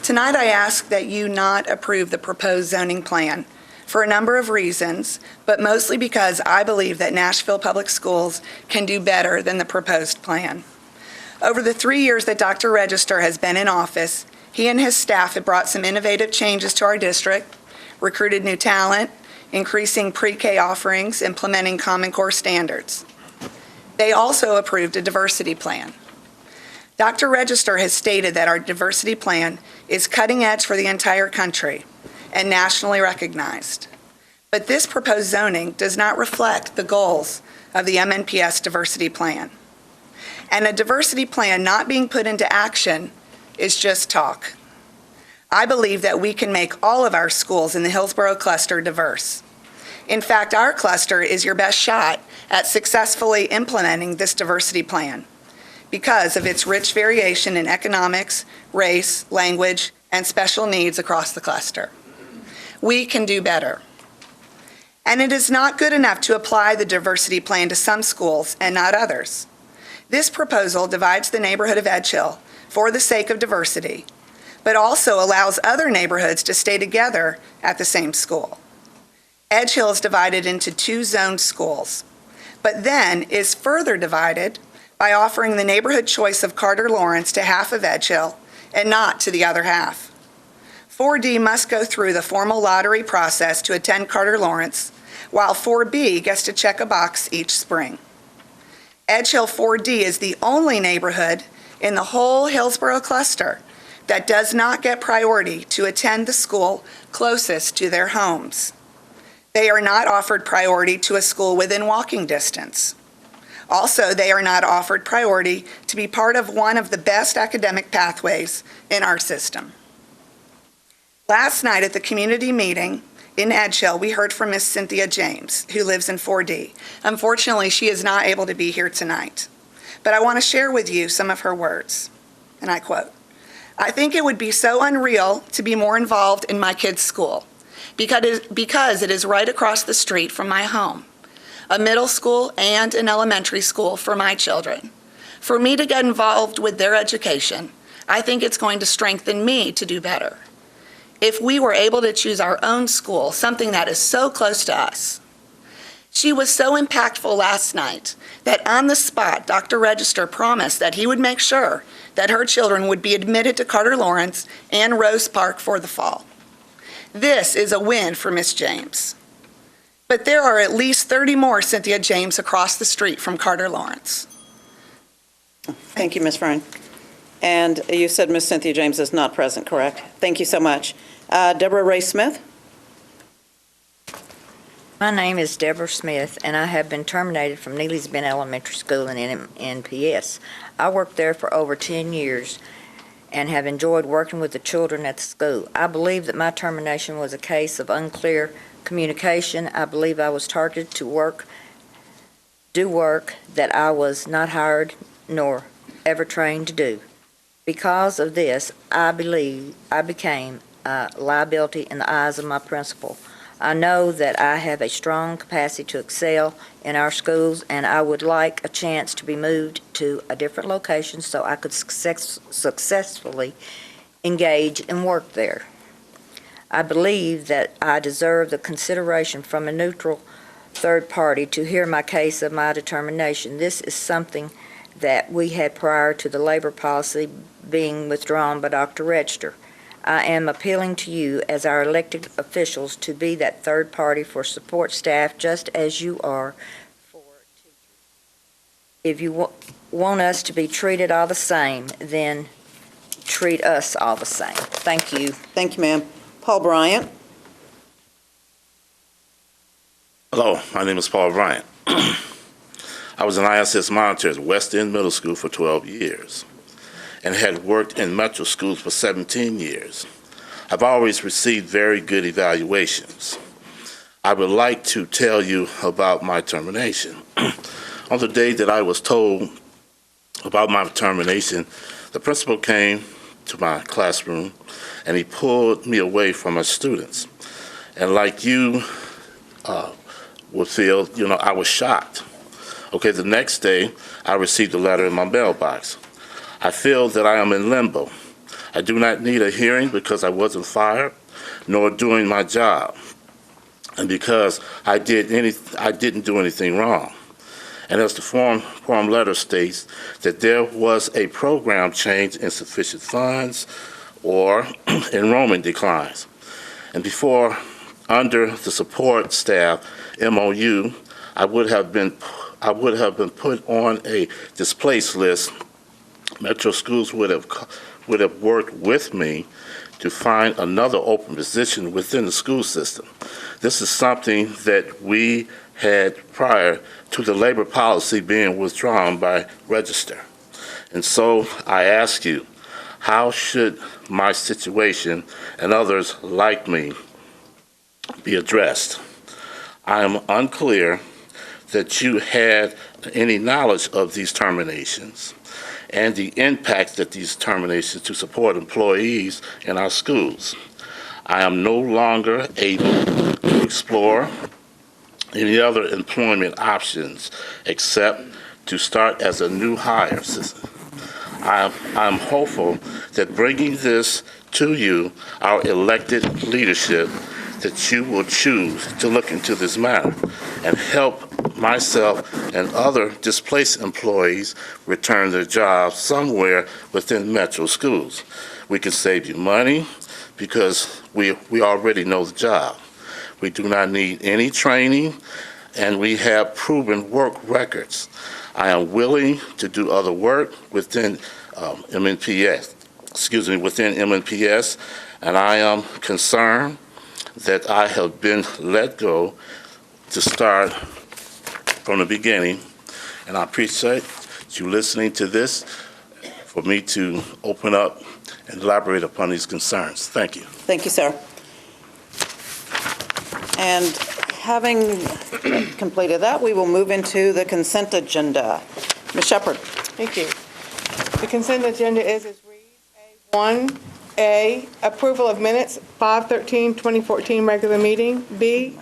Tonight I ask that you not approve the proposed zoning plan for a number of reasons, but mostly because I believe that Nashville Public Schools can do better than the proposed plan. Over the 3 years that Dr. Register has been in office, he and his staff have brought some innovative changes to our district, recruited new talent, increasing pre-K offerings, implementing Common Core standards. They also approved a diversity plan. Dr. Register has stated that our diversity plan is cutting edge for the entire country and nationally recognized. But this proposed zoning does not reflect the goals of the MNPS diversity plan. And a diversity plan not being put into action is just talk. I believe that we can make all of our schools in the Hillsborough cluster diverse. In fact, our cluster is your best shot at successfully implementing this diversity plan because of its rich variation in economics, race, language, and special needs across the cluster. We can do better. And it is not good enough to apply the diversity plan to some schools and not others. This proposal divides the neighborhood of Edge Hill for the sake of diversity, but also allows other neighborhoods to stay together at the same school. Edge Hill is divided into 2 zoned schools, but then is further divided by offering the neighborhood choice of Carter Lawrence to half of Edge Hill and not to the other half. 4D must go through the formal lottery process to attend Carter Lawrence, while 4B gets to check a box each spring. Edge Hill 4D is the only neighborhood in the whole Hillsborough cluster that does not get priority to attend the school closest to their homes. They are not offered priority to a school within walking distance. Also, they are not offered priority to be part of one of the best academic pathways in our system. Last night at the community meeting in Edge Hill, we heard from Miss Cynthia James, who lives in 4D. Unfortunately, she is not able to be here tonight. But I want to share with you some of her words, and I quote, "I think it would be so unreal to be more involved in my kids' school because it is right across the street from my home, a middle school and an elementary school for my children. For me to get involved with their education, I think it's going to strengthen me to do better. If we were able to choose our own school, something that is so close to us, She was so impactful last night that on the spot, Dr. Register promised that he would make sure that her children would be admitted to Carter Lawrence and Rose Park for the fall. This is a win for Miss James. But there are at least 30 more Cynthia James across the street from Carter Lawrence. Thank you, Ms. Frine. And you said Ms. Cynthia James is not present, correct? Thank you so much. Deborah Ray Smith? My name is Deborah Smith, and I have been terminated from Neely's Bend Elementary School in MNPS. I worked there for over 10 years and have enjoyed working with the children at the school. I believe that my termination was a case of unclear communication. I believe I was targeted to do work that I was not hired nor ever trained to do. Because of this, I believe I became a liability in the eyes of my principal. I know that I have a strong capacity to excel in our schools, and I would like a chance to be moved to a different location so I could successfully engage and work there. I believe that I deserve the consideration from a neutral third party to hear my case of my determination. This is something that we had prior to the labor policy being withdrawn by Dr. Register. I am appealing to you as our elected officials to be that third party for support staff just as you are for teachers. If you want us to be treated all the same, then treat us all the same. Thank you. Thank you, ma'am. Paul Bryant? Hello, my name is Paul Bryant. I was an ISS monitor at West End Middle School for 12 years and had worked in metro schools for 17 years. I've always received very good evaluations. I would like to tell you about my termination. On the day that I was told about my termination, the principal came to my classroom and he pulled me away from my students. And like you would feel, I was shocked. Okay, the next day, I received a letter in my mailbox. I feel that I am in limbo. I do not need a hearing because I wasn't fired, nor doing my job, and because I didn't do anything wrong. And as the form letter states, that there was a program change, insufficient funds, or enrollment declines. And before, under the support staff MOU, I would have been put on a displaced list. Metro schools would have worked with me to find another open position within the school system. This is something that we had prior to the labor policy being withdrawn by Register. And so I ask you, how should my situation and others like me be addressed? I am unclear that you had any knowledge of these terminations and the impact that these terminations to support employees in our schools. I am no longer able to explore any other employment options except to start as a new hire. I'm hopeful that bringing this to you, our elected leadership, that you will choose to look into this matter and help myself and other displaced employees return their jobs somewhere within metro schools. We can save you money because we already know the job. We do not need any training, and we have proven work records. I am willing to do other work within MNPS, and I am concerned that I have been let go to start from the beginning, and I appreciate you listening to this for me to open up and elaborate upon these concerns. Thank you. Thank you, sir. And having completed that, we will move into the consent agenda. Ms. Shepherd. Thank you. The consent agenda is as reads. A, approval of minutes, 5/13/2014 regular meeting. B,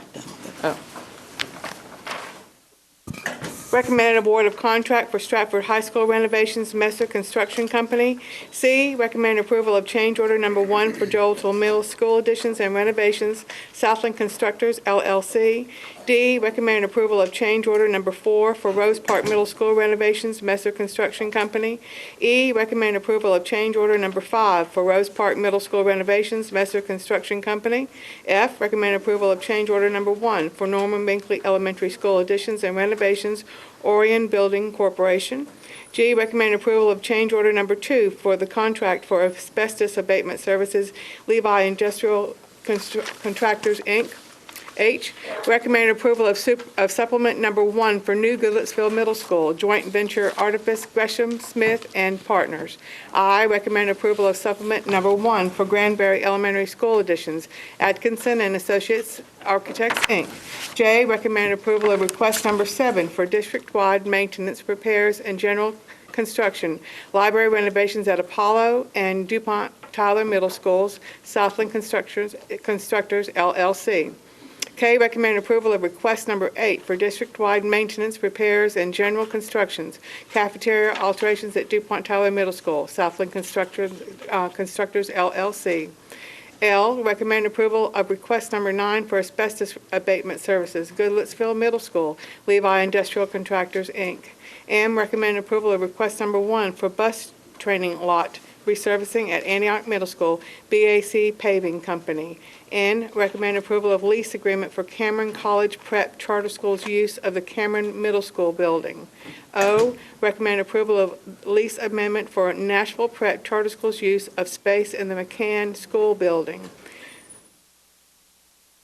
recommended award of contract for Stratford High School renovations, Messer Construction Company. C, recommend approval of change order number 1 for Joel's Middle School additions and renovations, Southland Constructors, LLC. D, recommend approval of change order number 4 for Rose Park Middle School renovations, Messer Construction Company. E, recommend approval of change order number 5 for Rose Park Middle School renovations, Messer Construction Company. F, recommend approval of change order number 1 for Norman Binkley Elementary School additions and renovations, Orion Building Corporation. G, recommend approval of change order number 2 for the contract for asbestos abatement services, Levi Industrial Contractors, Inc. H, recommend approval of supplement number 1 for New Goodlettsville Middle School, joint venture Artifice Gresham Smith and Partners. I, recommend approval of supplement number 1 for Granbury Elementary School additions, Atkinson and Associates Architects, Inc. J, recommend approval of request number 7 for district-wide maintenance, repairs, and general construction, library renovations at Apollo and DuPont Tyler Middle Schools, Southland Constructors, LLC. K, recommend approval of request number 8 for district-wide maintenance, repairs, and general constructions, cafeteria alterations at DuPont Tyler Middle School, Southland Constructors, LLC. L, recommend approval of request number 9 for asbestos abatement services, Goodlettsville Middle School, Levi Industrial Contractors, Inc. M, recommend approval of request number 1 for bus training lot resurfacing at Antioch Middle School, BAC Paving Company. N, recommend approval of lease agreement for Cameron College Prep Charter School's use of the Cameron Middle School building. O, recommend approval of lease amendment for Nashville Prep Charter School's use of space in the McCann School building.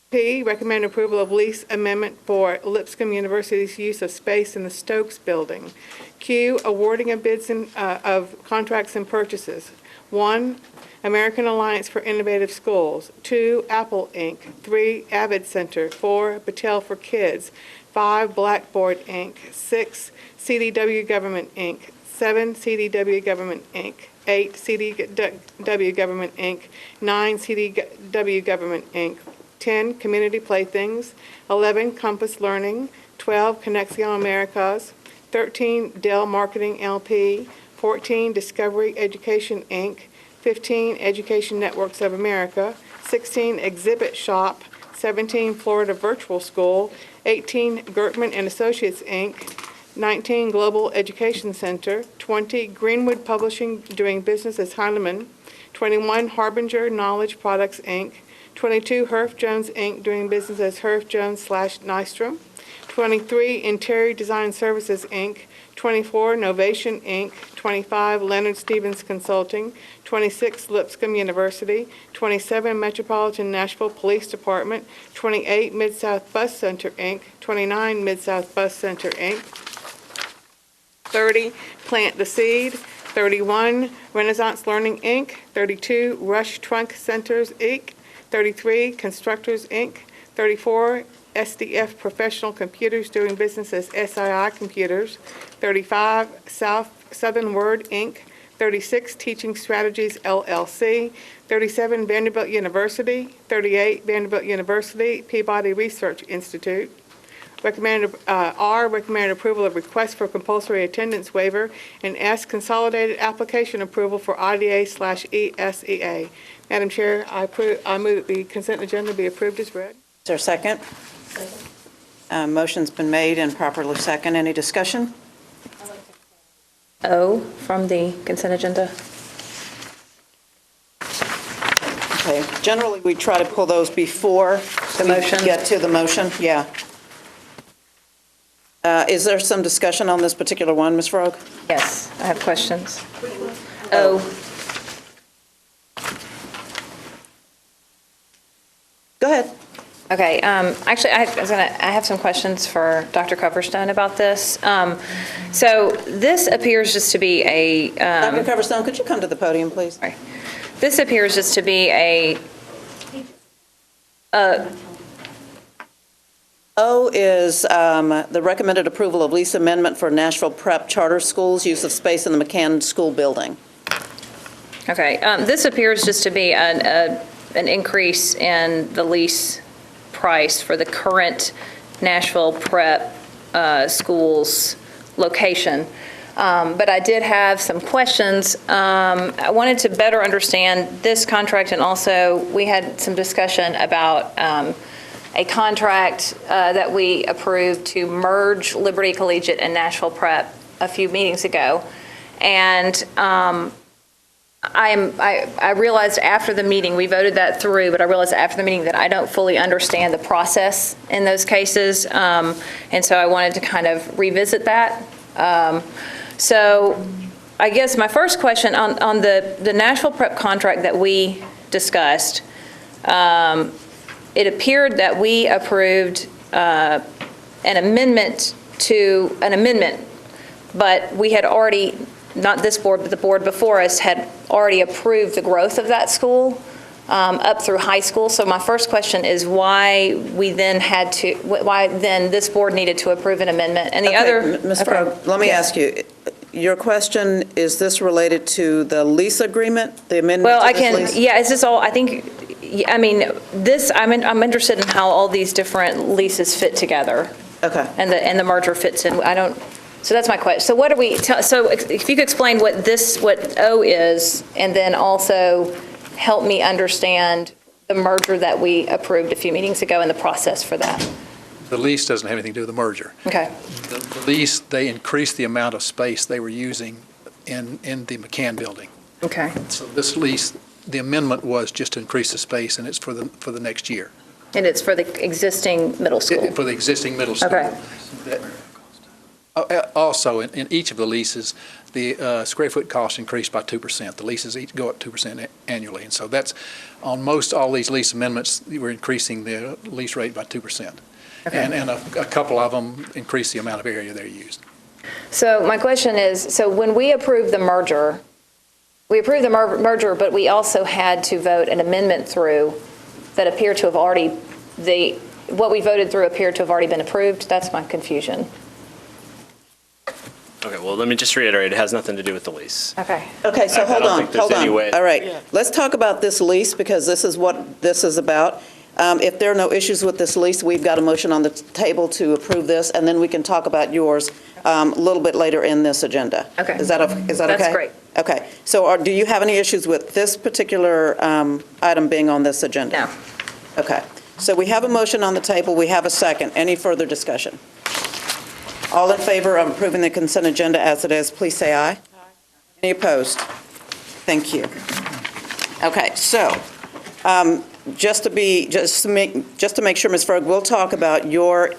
P, recommend approval of lease amendment for Lipscomb University's use of space in the Stokes building. Q, awarding of bids of contracts and purchases. 1, American Alliance for Innovative Schools. 2, Apple Inc. 3, Avid Center. 4, Battelle for Kids. 5, Blackboard Inc. 6, CDW Government Inc. 7, CDW Government Inc. 8, CDW Government Inc. 9, CDW Government Inc. 10, Community Playthings. 11, Compass Learning. 12, Conexion Americas. 13, Dell Marketing LP. 14, Discovery Education Inc. 15, Education Networks of America. 16, Exhibit Shop. 17, Florida Virtual School. 18, Gertman and Associates Inc. 19, Global Education Center. 20, Greenwood Publishing doing business as Heinemann. 21, Harbinger Knowledge Products Inc. 22, Herf Jones Inc. doing business as Herf Jones / Nystrom. 23, Interior Design Services Inc. 24, Novation Inc. 25, Leonard Stevens Consulting. 26, Lipscomb University. 27, Metropolitan Nashville Police Department. 28, Mid-South Bus Center Inc. 29, Mid-South Bus Center Inc. 30, Plant the Seed. 31, Renaissance Learning Inc. 32, Rush Trunk Centers Inc. 33, Constructors Inc. 34, SDF Professional Computers doing business as SII Computers. 35, Southern Word Inc. 36, Teaching Strategies LLC. 37, Vanderbilt University. 38, Vanderbilt University Peabody Research Institute. Recommended approval of request for compulsory attendance waiver, and S, consolidated application approval for IDA/ESEA. Madam Chair, I move that the consent agenda be approved as read. Is there a second? Motion's been made and properly second. Any discussion? O from the consent agenda. Okay. Generally, we try to pull those before The motion. we get to the motion. Yeah. Is there some discussion on this particular one, Ms. Rogue? Yes, I have questions. O. Go ahead. Okay, actually, I have some questions for Dr. Coverstone about this. So this appears just to be a... Dr. Coverstone, could you come to the podium, please? Sorry. This appears just to be a... O is the recommended approval of lease amendment for Nashville Prep Charter Schools, use of space in the McCann School building. Okay, this appears just to be an increase in the lease price for the current Nashville Prep school's location. But I did have some questions. I wanted to better understand this contract, and also we had some discussion about a contract that we approved to merge Liberty Collegiate and Nashville Prep a few meetings ago. And I realized after the meeting, we voted that through, but I realized after the meeting that I don't fully understand the process in those cases. And so I wanted to kind of revisit that. So I guess my first question on the Nashville Prep contract that we discussed, it appeared that we approved an amendment, but we had already, not this board, but the board before us had already approved the growth of that school up through high school. So my first question is why then this board needed to approve an amendment? And the other, Ms. Frog, let me ask you, your question, is this related to the lease agreement, the amendment to this lease? Yeah, is this all, I think, I mean, I'm interested in how all these different leases fit together. Okay. And the merger fits in. So that's my question. So what do we, so if you could explain what O is, and then also help me understand the merger that we approved a few meetings ago and the process for that. The lease doesn't have anything to do with the merger. Okay. The lease, they increased the amount of space they were using in the McCann building. Okay. So this lease, the amendment was just to increase the space, and it's for the next year. And it's for the existing middle school? For the existing middle school. Okay. Also, in each of the leases, the square foot cost increased by 2%. The leases each go up 2% annually. And so that's, on most all these lease amendments, we're increasing the lease rate by 2%. Okay. And a couple of them increase the amount of area they're used. So my question is, so when we approved the merger, but we also had to vote an amendment through that appeared to have already, what we voted through appeared to have already been approved? That's my confusion. Okay, well, let me just reiterate, it has nothing to do with the lease. Okay. Okay, so hold on. Way. All right, let's talk about this lease, because this is what this is about. If there are no issues with this lease, we've got a motion on the table to approve this, and then we can talk about yours a little bit later in this agenda. Okay. Is that okay? That's great. Okay, so do you have any issues with this particular item being on this agenda? No. Okay, so we have a motion on the table, we have a second. Any further discussion? All in favor of approving the consent agenda as it is, please say aye. Aye. Any opposed? Thank you. Okay, so just to make sure, Ms. Ferg, we'll talk about your.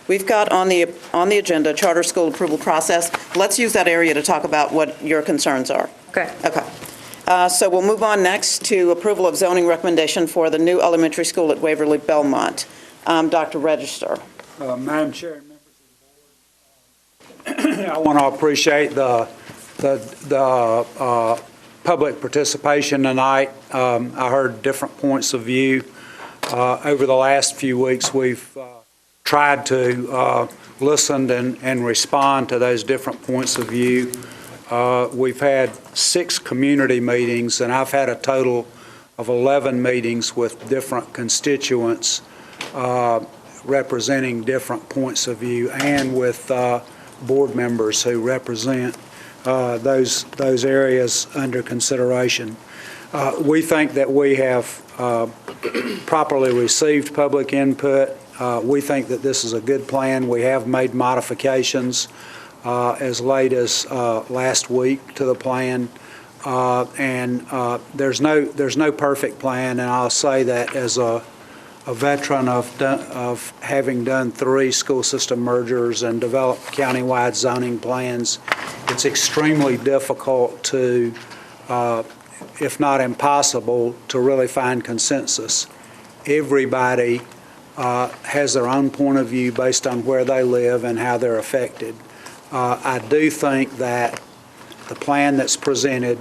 We've got on the agenda charter school approval process. Let's use that area to talk about what your concerns are. Okay. Okay. So we'll move on next to approval of zoning recommendation for the new elementary school at Waverly Belmont. Dr. Register. Madam Chair, I want to appreciate the public participation tonight. I heard different points of view. Over the last few weeks, we've tried to listen and respond to those different points of view. We've had 6 community meetings, and I've had a total of 11 meetings with different constituents representing different points of view, and with board members who represent those areas under consideration. We think that we have properly received public input. We think that this is a good plan. We have made modifications as late as last week to the plan, and there's no perfect plan. And I'll say that as a veteran of having done 3 school system mergers and developed countywide zoning plans, it's extremely difficult to, if not impossible, to really find consensus. Everybody has their own point of view based on where they live and how they're affected. I do think that the plan that's presented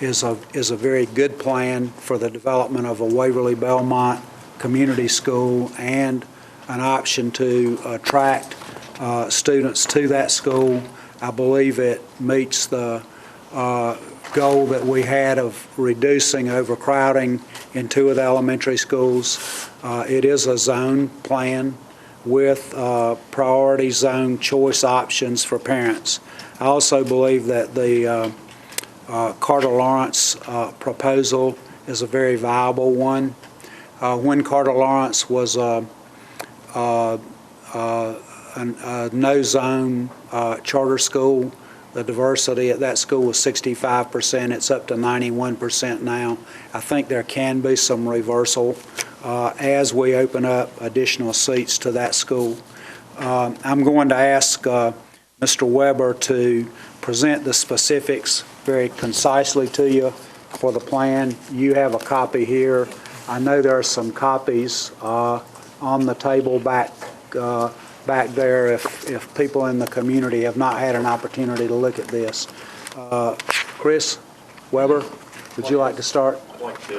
is a very good plan for the development of a Waverly Belmont community school and an option to attract students to that school. I believe it meets the goal that we had of reducing overcrowding in 2 of the elementary schools. It is a zone plan with priority zone choice options for parents. I also believe that the Carter Lawrence proposal is a very viable one. When Carter Lawrence was a no-zone charter school, the diversity at that school was 65%. It's up to 91% now. I think there can be some reversal as we open up additional seats to that school. I'm going to ask Mr. Weber to present the specifics very concisely to you for the plan. You have a copy here. I know there are some copies on the table back there if people in the community have not had an opportunity to look at this. Chris Weber, would you like to start?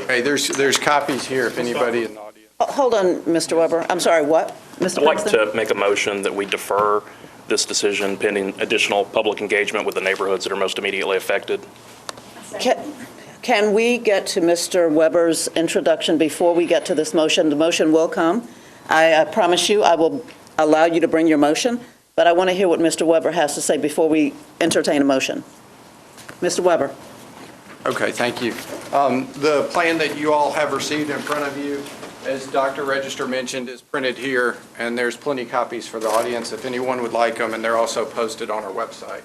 Hey, there's copies here if anybody in the audience. Hold on, Mr. Weber. I'm sorry, what? Mr. I'd like President? to make a motion that we defer this decision pending additional public engagement with the neighborhoods that are most immediately affected. Can we get to Mr. Weber's introduction before we get to this motion? The motion will come. I promise you I will allow you to bring your motion, but I want to hear what Mr. Weber has to say before we entertain a motion. Mr. Weber. Okay, thank you. The plan that you all have received in front of you, as Dr. Register mentioned, is printed here, and there's plenty of copies for the audience if anyone would like them, and they're also posted on our website.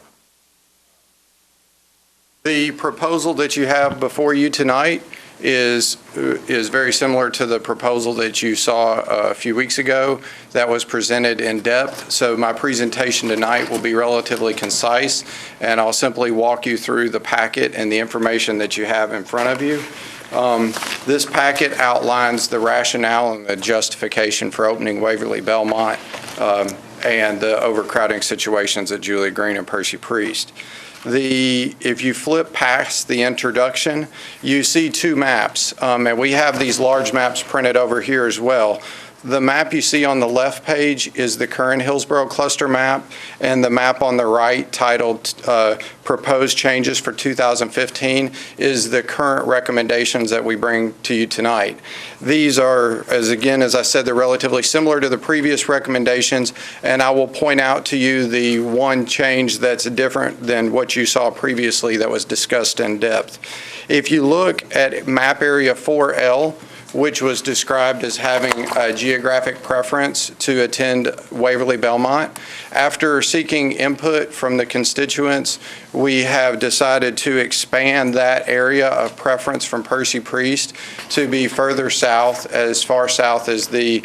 The proposal that you have before you tonight is very similar to the proposal that you saw a few weeks ago that was presented in depth. So my presentation tonight will be relatively concise, and I'll simply walk you through the packet and the information that you have in front of you. This packet outlines the rationale and the justification for opening Waverly Belmont and the overcrowding situations at Julia Green and Percy Priest. If you flip past the introduction, you see two maps, and we have these large maps printed over here as well. The map you see on the left page is the current Hillsborough cluster map, and the map on the right titled Proposed Changes for 2015 is the current recommendations that we bring to you tonight. These are, as I said, they're relatively similar to the previous recommendations, and I will point out to you the one change that's different than what you saw previously that was discussed in depth. If you look at map area 4L, which was described as having a geographic preference to attend Waverly Belmont. After seeking input from the constituents, we have decided to expand that area of preference from Percy Priest to be further south, as far south as the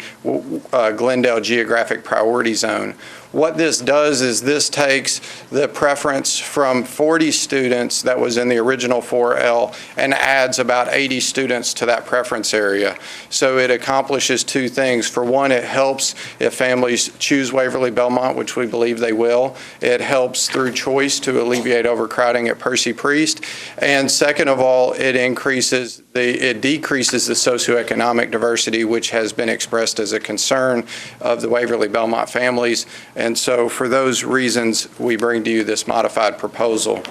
Glendale geographic priority zone. What this does is this takes the preference from 40 students that was in the original 4L and adds about 80 students to that preference area. So it accomplishes two things. For one, it helps if families choose Waverly Belmont, which we believe they will. It helps through choice to alleviate overcrowding at Percy Priest. And second of all, it decreases the socioeconomic diversity, which has been expressed as a concern of the Waverly Belmont families. And so for those reasons, we bring to you this modified proposal.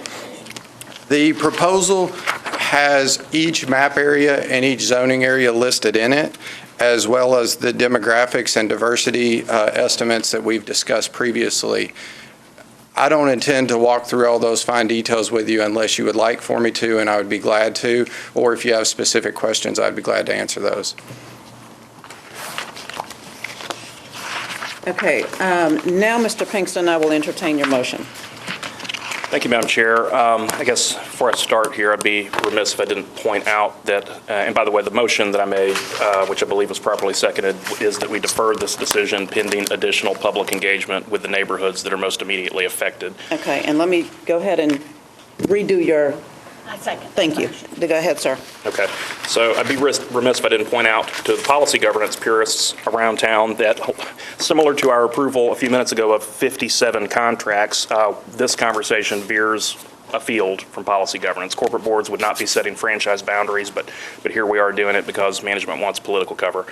The proposal has each map area and each zoning area listed in it, as well as the demographics and diversity estimates that we've discussed previously. I don't intend to walk through all those fine details with you unless you would like for me to, and I would be glad to, or if you have specific questions, I'd be glad to answer those. Okay, now, Mr. Pinkston, I will entertain your motion. Thank you, Madam Chair. I guess before I start here, I'd be remiss if I didn't point out that, and by the way, the motion that I made, which I believe was properly seconded, is that we defer this decision pending additional public engagement with the neighborhoods that are most immediately affected. Okay, and let me go ahead and redo your. I second. Thank you. Go ahead, sir. Okay, so I'd be remiss if I didn't point out to the policy governance purists around town that, similar to our approval a few minutes ago of 57 contracts, this conversation veers afield from policy governance. Corporate boards would not be setting franchise boundaries, but here we are doing it because management wants political cover.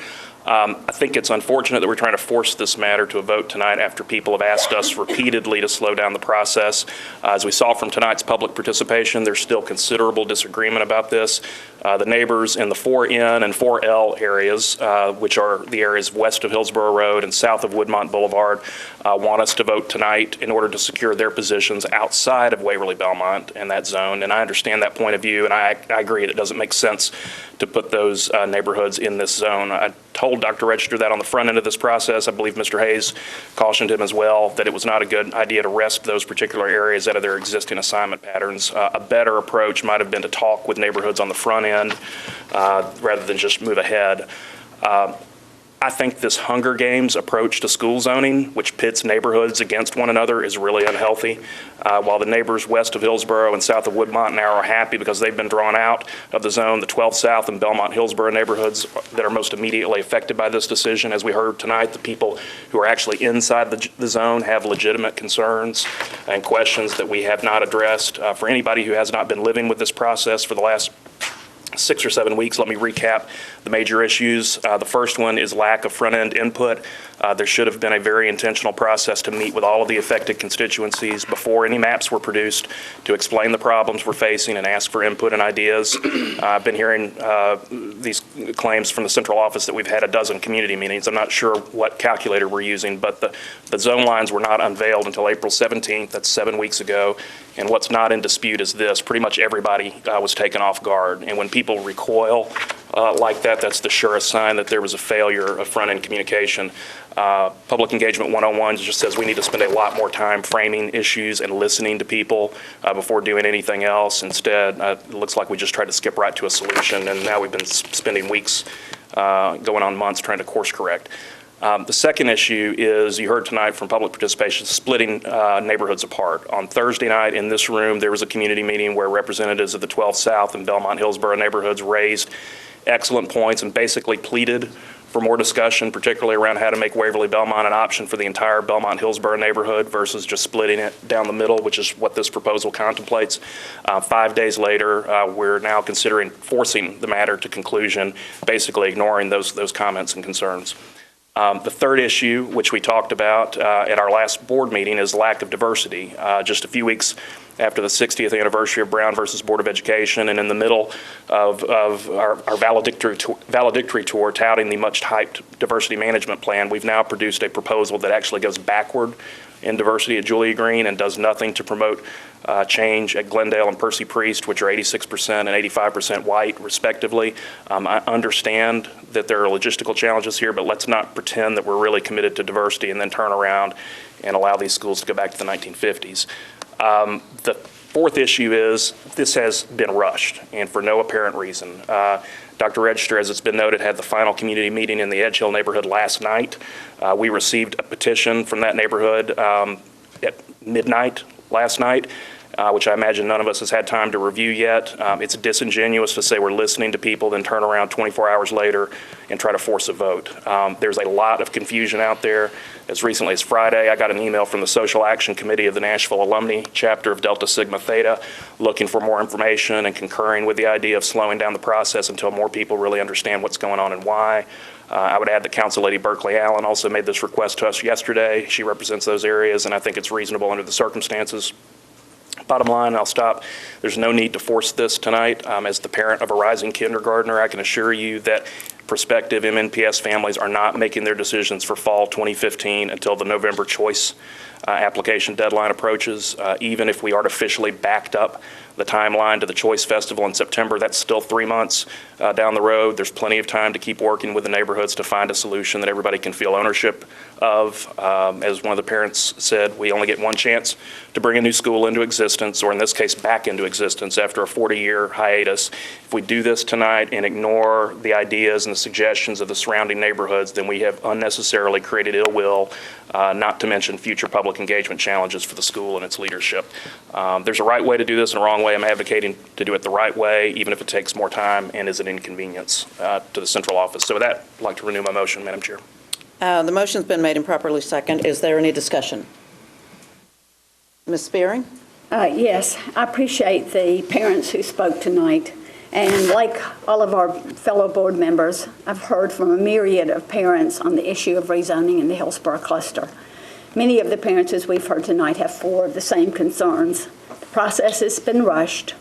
I think it's unfortunate that we're trying to force this matter to a vote tonight after people have asked us repeatedly to slow down the process. As we saw from tonight's public participation, there's still considerable disagreement about this. The neighbors in the 4N and 4L areas, which are the areas west of Hillsborough Road and south of Woodmont Boulevard, want us to vote tonight in order to secure their positions outside of Waverly Belmont and that zone. And I understand that point of view, and I agree it doesn't make sense to put those neighborhoods in this zone. I told Dr. Register that on the front end of this process. I believe Mr. Hayes cautioned him as well that it was not a good idea to wrest those particular areas out of their existing assignment patterns. A better approach might have been to talk with neighborhoods on the front end rather than just move ahead. I think this Hunger Games approach to school zoning, which pits neighborhoods against one another, is really unhealthy. While the neighbors west of Hillsborough and south of Woodmont now are happy because they've been drawn out of the zone, the 12 South and Belmont Hillsborough neighborhoods that are most immediately affected by this decision. As we heard tonight, the people who are actually inside the zone have legitimate concerns and questions that we have not addressed. For anybody who has not been living with this process for the last 6 or 7 weeks, let me recap the major issues. The first one is lack of front-end input. There should have been a very intentional process to meet with all of the affected constituencies before any maps were produced to explain the problems we're facing and ask for input and ideas. I've been hearing these claims from the central office that we've had a dozen community meetings. I'm not sure what calculator we're using, but the zone lines were not unveiled until April 17th. That's 7 weeks ago. And what's not in dispute is this: pretty much everybody was taken off guard. And when people recoil like that, that's the surest sign that there was a failure of front-end communication. Public Engagement 101 just says we need to spend a lot more time framing issues and listening to people before doing anything else. Instead, it looks like we just tried to skip right to a solution, and now we've been spending weeks, going on months, trying to course correct. The second issue is, you heard tonight from public participation, splitting neighborhoods apart. On Thursday night in this room, there was a community meeting where representatives of the 12 South and Belmont Hillsborough neighborhoods raised excellent points and basically pleaded for more discussion, particularly around how to make Waverly Belmont an option for the entire Belmont Hillsborough neighborhood versus just splitting it down the middle, which is what this proposal contemplates. 5 days later, we're now considering forcing the matter to conclusion, basically ignoring those comments and concerns. The third issue, which we talked about at our last board meeting, is lack of diversity. Just a few weeks after the 60th anniversary of Brown versus Board of Education, and in the middle of our valedictory tour touting the much-hyped diversity management plan, we've now produced a proposal that actually goes backward in diversity at Julia Green and does nothing to promote change at Glendale and Percy Priest, which are 86% and 85% white, respectively. I understand that there are logistical challenges here, but let's not pretend that we're really committed to diversity and then turn around and allow these schools to go back to the 1950s. The fourth issue is this has been rushed, and for no apparent reason. Dr. Register, as it's been noted, had the final community meeting in the Edge Hill neighborhood last night. We received a petition from that neighborhood at midnight last night, which I imagine none of us has had time to review yet. It's disingenuous to say we're listening to people, then turn around 24 hours later and try to force a vote. There's a lot of confusion out there. As recently as Friday, I got an email from the Social Action Committee of the Nashville Alumni Chapter of Delta Sigma Theta looking for more information and concurring with the idea of slowing down the process until more people really understand what's going on and why. I would add that Council Lady Berkeley Allen also made this request to us yesterday. She represents those areas, and I think it's reasonable under the circumstances. Bottom line, I'll stop. There's no need to force this tonight. As the parent of a rising kindergartner, I can assure you that prospective MNPS families are not making their decisions for fall 2015 until the November choice application deadline approaches. Even if we artificially backed up the timeline to the Choice Festival in September, that's still 3 months down the road. There's plenty of time to keep working with the neighborhoods to find a solution that everybody can feel ownership of. As one of the parents said, we only get one chance to bring a new school into existence, or in this case, back into existence after a 40-year hiatus. If we do this tonight and ignore the ideas and the suggestions of the surrounding neighborhoods, then we have unnecessarily created ill will, not to mention future public engagement challenges for the school and its leadership. There's a right way to do this and a wrong way. I'm advocating to do it the right way, even if it takes more time and is an inconvenience to the central office. So with that, I'd like to renew my motion, Madam Chair. The motion's been made and properly seconded. Is there any discussion? Ms. Spearing? Yes, I appreciate the parents who spoke tonight. And like all of our fellow board members, I've heard from a myriad of parents on the issue of rezoning in the Hillsborough cluster. Many of the parents, as we've heard tonight, have four of the same concerns. The process has been rushed,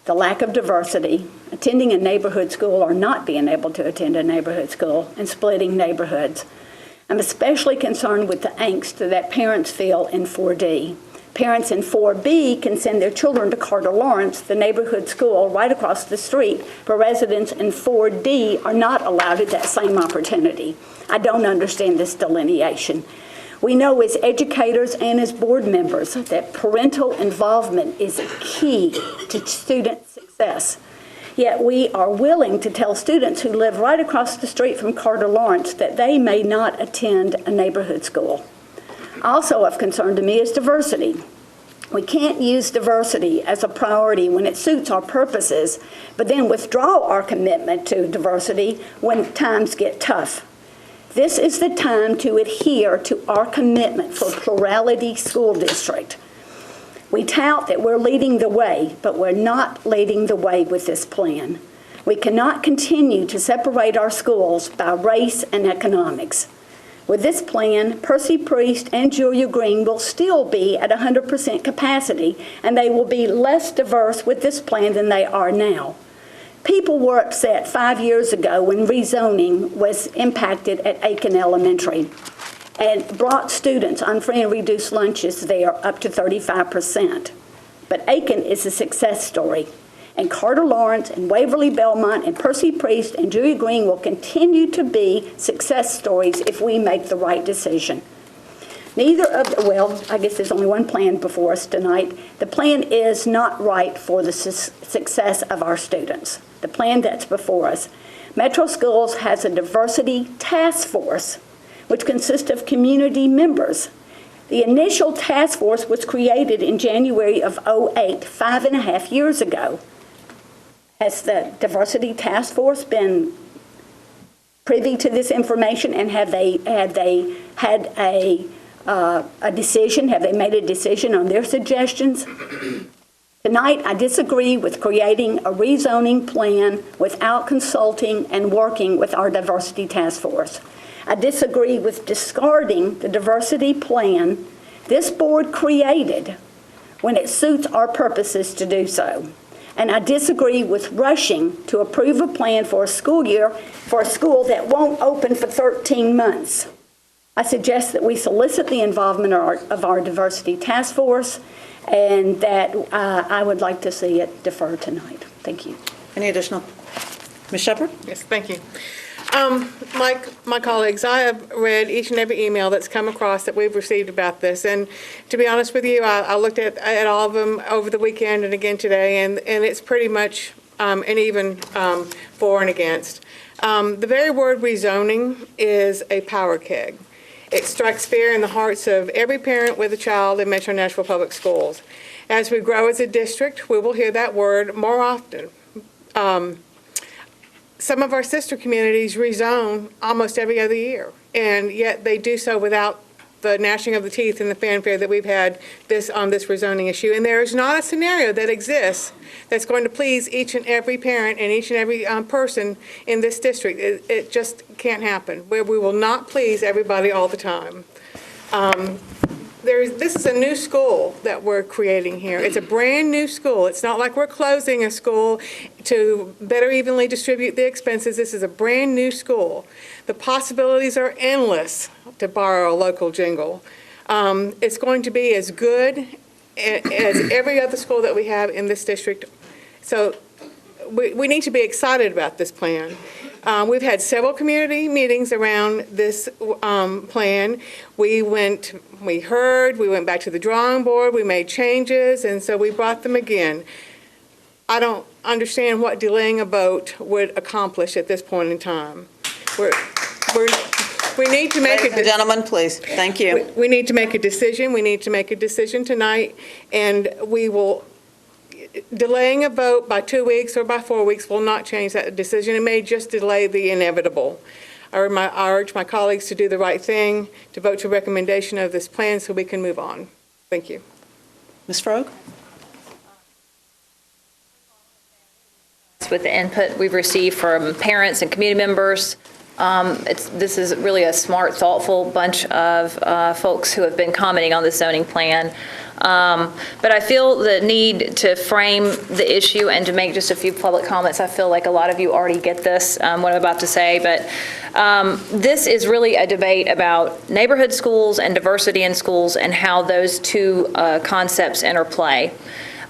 the lack of diversity, attending a neighborhood school or not being able to attend a neighborhood school, and splitting neighborhoods. I'm especially concerned with the angst that parents feel in 4D. Parents in 4B can send their children to Carter Lawrence, the neighborhood school right across the street, but residents in 4D are not allowed that same opportunity. I don't understand this delineation. We know as educators and as board members that parental involvement is key to student success. Yet we are willing to tell students who live right across the street from Carter Lawrence that they may not attend a neighborhood school. Also of concern to me is diversity. We can't use diversity as a priority when it suits our purposes, but then withdraw our commitment to diversity when times get tough. This is the time to adhere to our commitment for plurality school district. We tout that we're leading the way, but we're not leading the way with this plan. We cannot continue to separate our schools by race and economics. With this plan, Percy Priest and Julia Green will still be at 100% capacity, and they will be less diverse with this plan than they are now. People were upset 5 years ago when rezoning was impacted at Aiken Elementary and brought students on free and reduced lunches there up to 35%. But Aiken is a success story. And Carter Lawrence and Waverly Belmont and Percy Priest and Julia Green will continue to be success stories if we make the right decision. I guess there's only one plan before us tonight. The plan is not right for the success of our students. The plan that's before us. Metro Schools has a diversity task force, which consists of community members. The initial task force was created in January of 2008, 5.5 years ago. Has the diversity task force been privy to this information, and have they had a decision? Have they made a decision on their suggestions? Tonight, I disagree with creating a rezoning plan without consulting and working with our diversity task force. I disagree with discarding the diversity plan this board created when it suits our purposes to do so. And I disagree with rushing to approve a plan for a school year for a school that won't open for 13 months. I suggest that we solicit the involvement of our diversity task force, and that I would like to see it deferred tonight. Thank you. Any additional? Ms. Shepherd? Yes, thank you. My colleagues, I have read each and every email that's come across that we've received about this, and to be honest with you, I looked at all of them over the weekend and again today, and it's pretty much an even for and against. The very word rezoning is a power keg. It strikes fear in the hearts of every parent with a child in Metro Nashville Public Schools. As we grow as a district, we will hear that word more often. Some of our sister communities rezone almost every other year, and yet they do so without the gnashing of the teeth and the fanfare that we've had on this rezoning issue. And there is not a scenario that exists that's going to please each and every parent and each and every person in this district. It just can't happen. We will not please everybody all the time. This is a new school that we're creating here. It's a brand new school. It's not like we're closing a school to better evenly distribute the expenses. This is a brand new school. The possibilities are endless, to borrow a local jingle. It's going to be as good as every other school that we have in this district. So we need to be excited about this plan. We've had several community meetings around this plan. We went back to the drawing board, we made changes, and so we brought them again. I don't understand what delaying a vote would accomplish at this point in time. We need to make Ladies and gentlemen, please. Thank you. We need to make a decision. We need to make a decision tonight, and we will. Delaying a vote by 2 weeks or by 4 weeks will not change that decision. It may just delay the inevitable. I urge my colleagues to do the right thing, to vote to recommendation of this plan so we can move on. Thank you. Ms. Froeg? with the input we've received from parents and community members. This is really a smart, thoughtful bunch of folks who have been commenting on the zoning plan. But I feel the need to frame the issue and to make just a few public comments. I feel like a lot of you already get this, what I'm about to say, but this is really a debate about neighborhood schools and diversity in schools and how those two concepts interplay.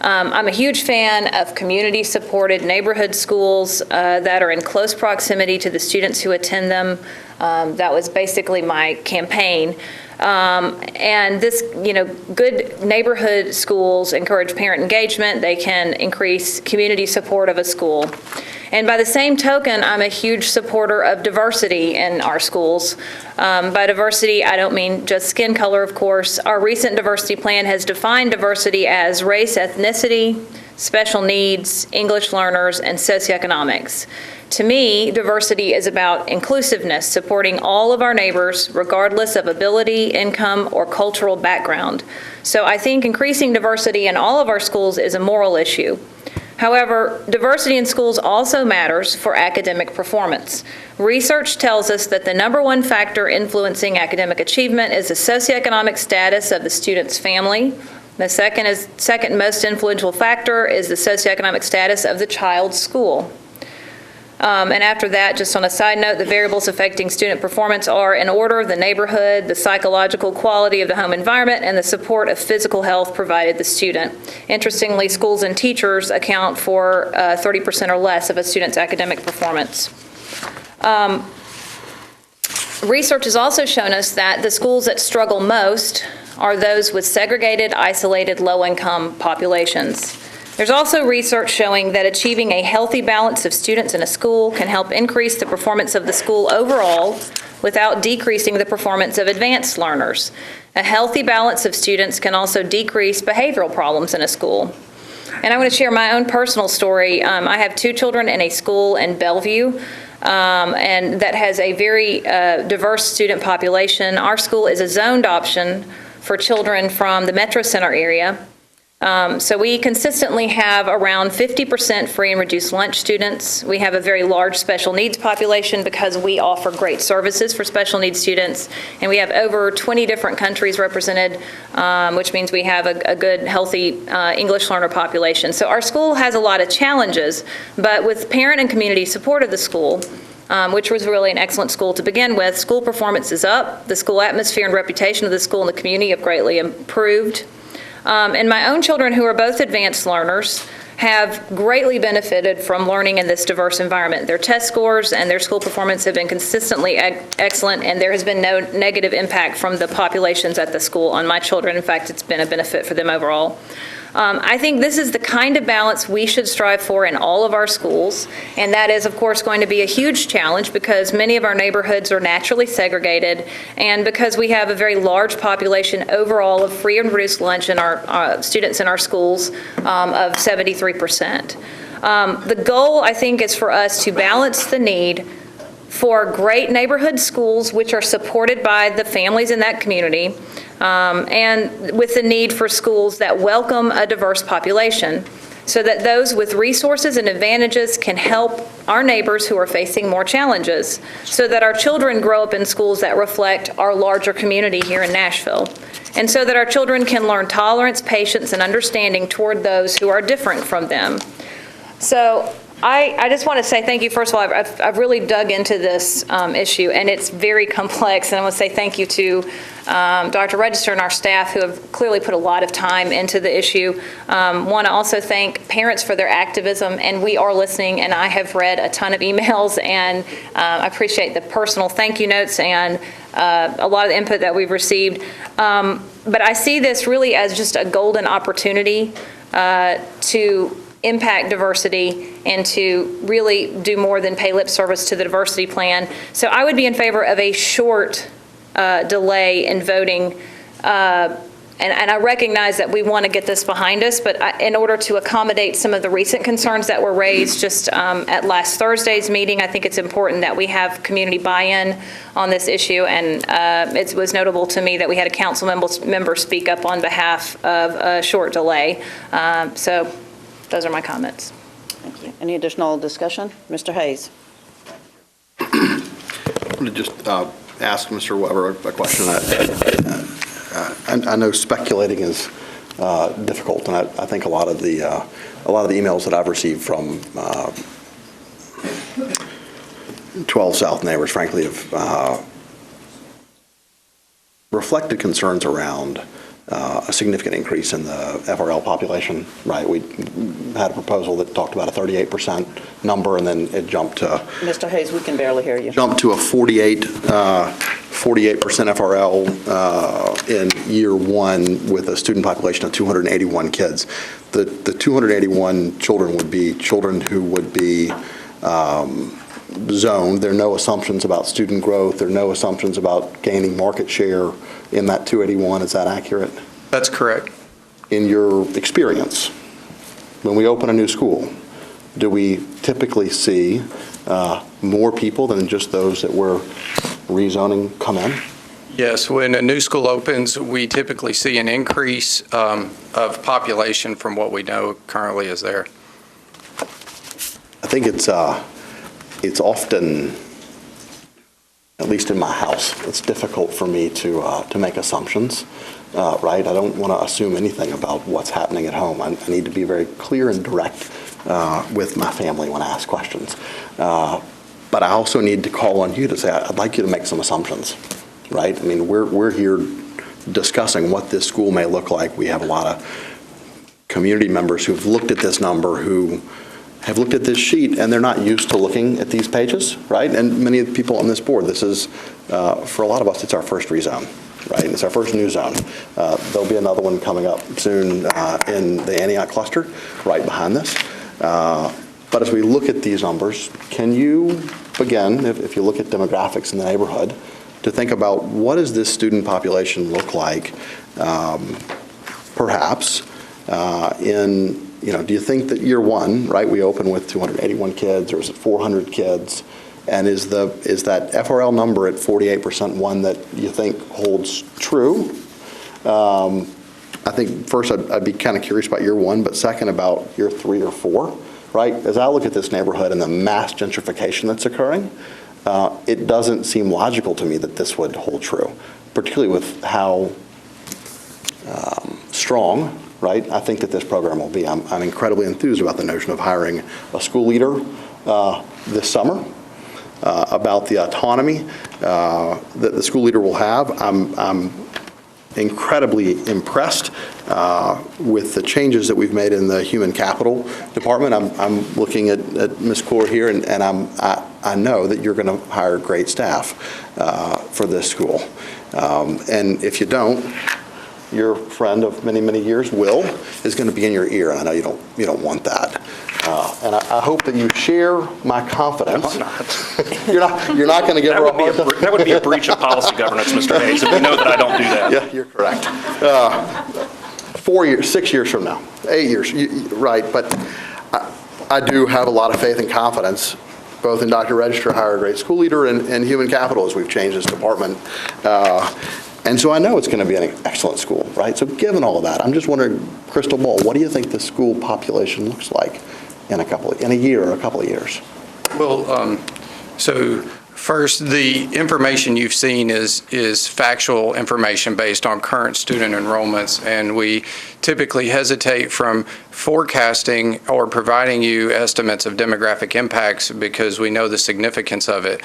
I'm a huge fan of community-supported neighborhood schools that are in close proximity to the students who attend them. That was basically my campaign. And this, good neighborhood schools encourage parent engagement. They can increase community support of a school. And by the same token, I'm a huge supporter of diversity in our schools. By diversity, I don't mean just skin color, of course. Our recent diversity plan has defined diversity as race, ethnicity, special needs, English learners, and socioeconomics. To me, diversity is about inclusiveness, supporting all of our neighbors, regardless of ability, income, or cultural background. So I think increasing diversity in all of our schools is a moral issue. However, diversity in schools also matters for academic performance. Research tells us that the number one factor influencing academic achievement is the socioeconomic status of the student's family. The second most influential factor is the socioeconomic status of the child's school. And after that, just on a side note, the variables affecting student performance are, in order, the neighborhood, the psychological quality of the home environment, and the support of physical health provided the student. Interestingly, schools and teachers account for 30% or less of a student's academic performance. Research has also shown us that the schools that struggle most are those with segregated, isolated, low-income populations. There's also research showing that achieving a healthy balance of students in a school can help increase the performance of the school overall without decreasing the performance of advanced learners. A healthy balance of students can also decrease behavioral problems in a school. And I want to share my own personal story. I have two children in a school in Bellevue, and that has a very diverse student population. Our school is a zoned option for children from the Metro Center area. So we consistently have around 50% free and reduced lunch students. We have a very large special needs population because we offer great services for special needs students. And we have over 20 different countries represented, which means we have a good, healthy English learner population. So our school has a lot of challenges, but with parent and community support of the school, which was really an excellent school to begin with, school performance is up. The school atmosphere and reputation of the school and the community have greatly improved. And my own children, who are both advanced learners, have greatly benefited from learning in this diverse environment. Their test scores and their school performance have been consistently excellent, and there has been no negative impact from the populations at the school on my children. In fact, it's been a benefit for them overall. I think this is the kind of balance we should strive for in all of our schools, and that is, of course, going to be a huge challenge because many of our neighborhoods are naturally segregated, and because we have a very large population overall of free and reduced lunch in our students in our schools of 73%. The goal, I think, is for us to balance the need for great neighborhood schools, which are supported by the families in that community, and with the need for schools that welcome a diverse population so that those with resources and advantages can help our neighbors who are facing more challenges, so that our children grow up in schools that reflect our larger community here in Nashville, and so that our children can learn tolerance, patience, and understanding toward those who are different from them. So I just want to say thank you. First of all, I've really dug into this issue, and it's very complex. And I want to say thank you to Dr. Register and our staff who have clearly put a lot of time into the issue. Want to also thank parents for their activism, and we are listening, and I have read a ton of emails, and I appreciate the personal thank you notes and a lot of the input that we've received. But I see this really as just a golden opportunity to impact diversity and to really do more than pay lip service to the diversity plan. So I would be in favor of a short delay in voting. And I recognize that we want to get this behind us, but in order to accommodate some of the recent concerns that were raised just at last Thursday's meeting, I think it's important that we have community buy-in on this issue. And it was notable to me that we had a council member speak up on behalf of a short delay. So those are my comments. Thank you. Any additional discussion? Mr. Hayes? I'm going to just ask Mr. Weber a question. I know speculating is difficult, and I think a lot of the emails that I've received from 12 South neighbors, frankly, have reflected concerns around a significant increase in the FRL population, right? We had a proposal that talked about a 38% number, and then it jumped to... Mr. Hayes, we can barely hear you. Jumped to a 48% FRL in year one with a student population of 281 kids. The 281 children would be children who would be zoned. There are no assumptions about student growth. There are no assumptions about gaining market share in that 281. Is that accurate? That's correct. In your experience, when we open a new school, do we typically see more people than just those that we're rezoning come in? Yes, when a new school opens, we typically see an increase of population from what we know currently is there. I think it's often, at least in my house, it's difficult for me to make assumptions, right? I don't want to assume anything about what's happening at home. I need to be very clear and direct with my family when I ask questions. But I also need to call on you to say, I'd like you to make some assumptions, right? I mean, we're here discussing what this school may look like. We have a lot of community members who've looked at this number, who have looked at this sheet, and they're not used to looking at these pages, right? And many of the people on this board, this is, for a lot of us, it's our first rezone, right? It's our first new zone. There'll be another one coming up soon in the Antioch cluster, right behind this. But as we look at these numbers, can you begin, if you look at demographics in the neighborhood, to think about what does this student population look like, perhaps, do you think that year one, right, we open with 281 kids, or is it 400 kids? And is that FRL number at 48% one that you think holds true? I think first I'd be kind of curious about year one, but second about year 3 or 4, right? As I look at this neighborhood and the mass gentrification that's occurring, it doesn't seem logical to me that this would hold true, particularly with how strong, right, I think that this program will be. I'm incredibly enthused about the notion of hiring a school leader this summer, about the autonomy that the school leader will have. I'm incredibly impressed with the changes that we've made in the human capital department. I'm looking at Ms. Core here, and I know that you're going to hire great staff for this school. And if you don't, your friend of many, many years, Will, is going to be in your ear, and I know you don't want that. And I hope that you share my confidence. No, I'm not. You're not going to give her a hard time. That would be a breach of policy governance, Mr. Hayes, and we know that I don't do that. Yeah, you're correct. 4 years, 6 years from now, 8 years, right? But I do have a lot of faith and confidence, both in Dr. Register, hire a great school leader, and human capital as we've changed this department. And so I know it's going to be an excellent school, right? So given all of that, I'm just wondering, crystal ball, what do you think the school population looks like in a year or a couple of years? Well, so first, the information you've seen is factual information based on current student enrollments, and we typically hesitate from forecasting or providing you estimates of demographic impacts because we know the significance of it.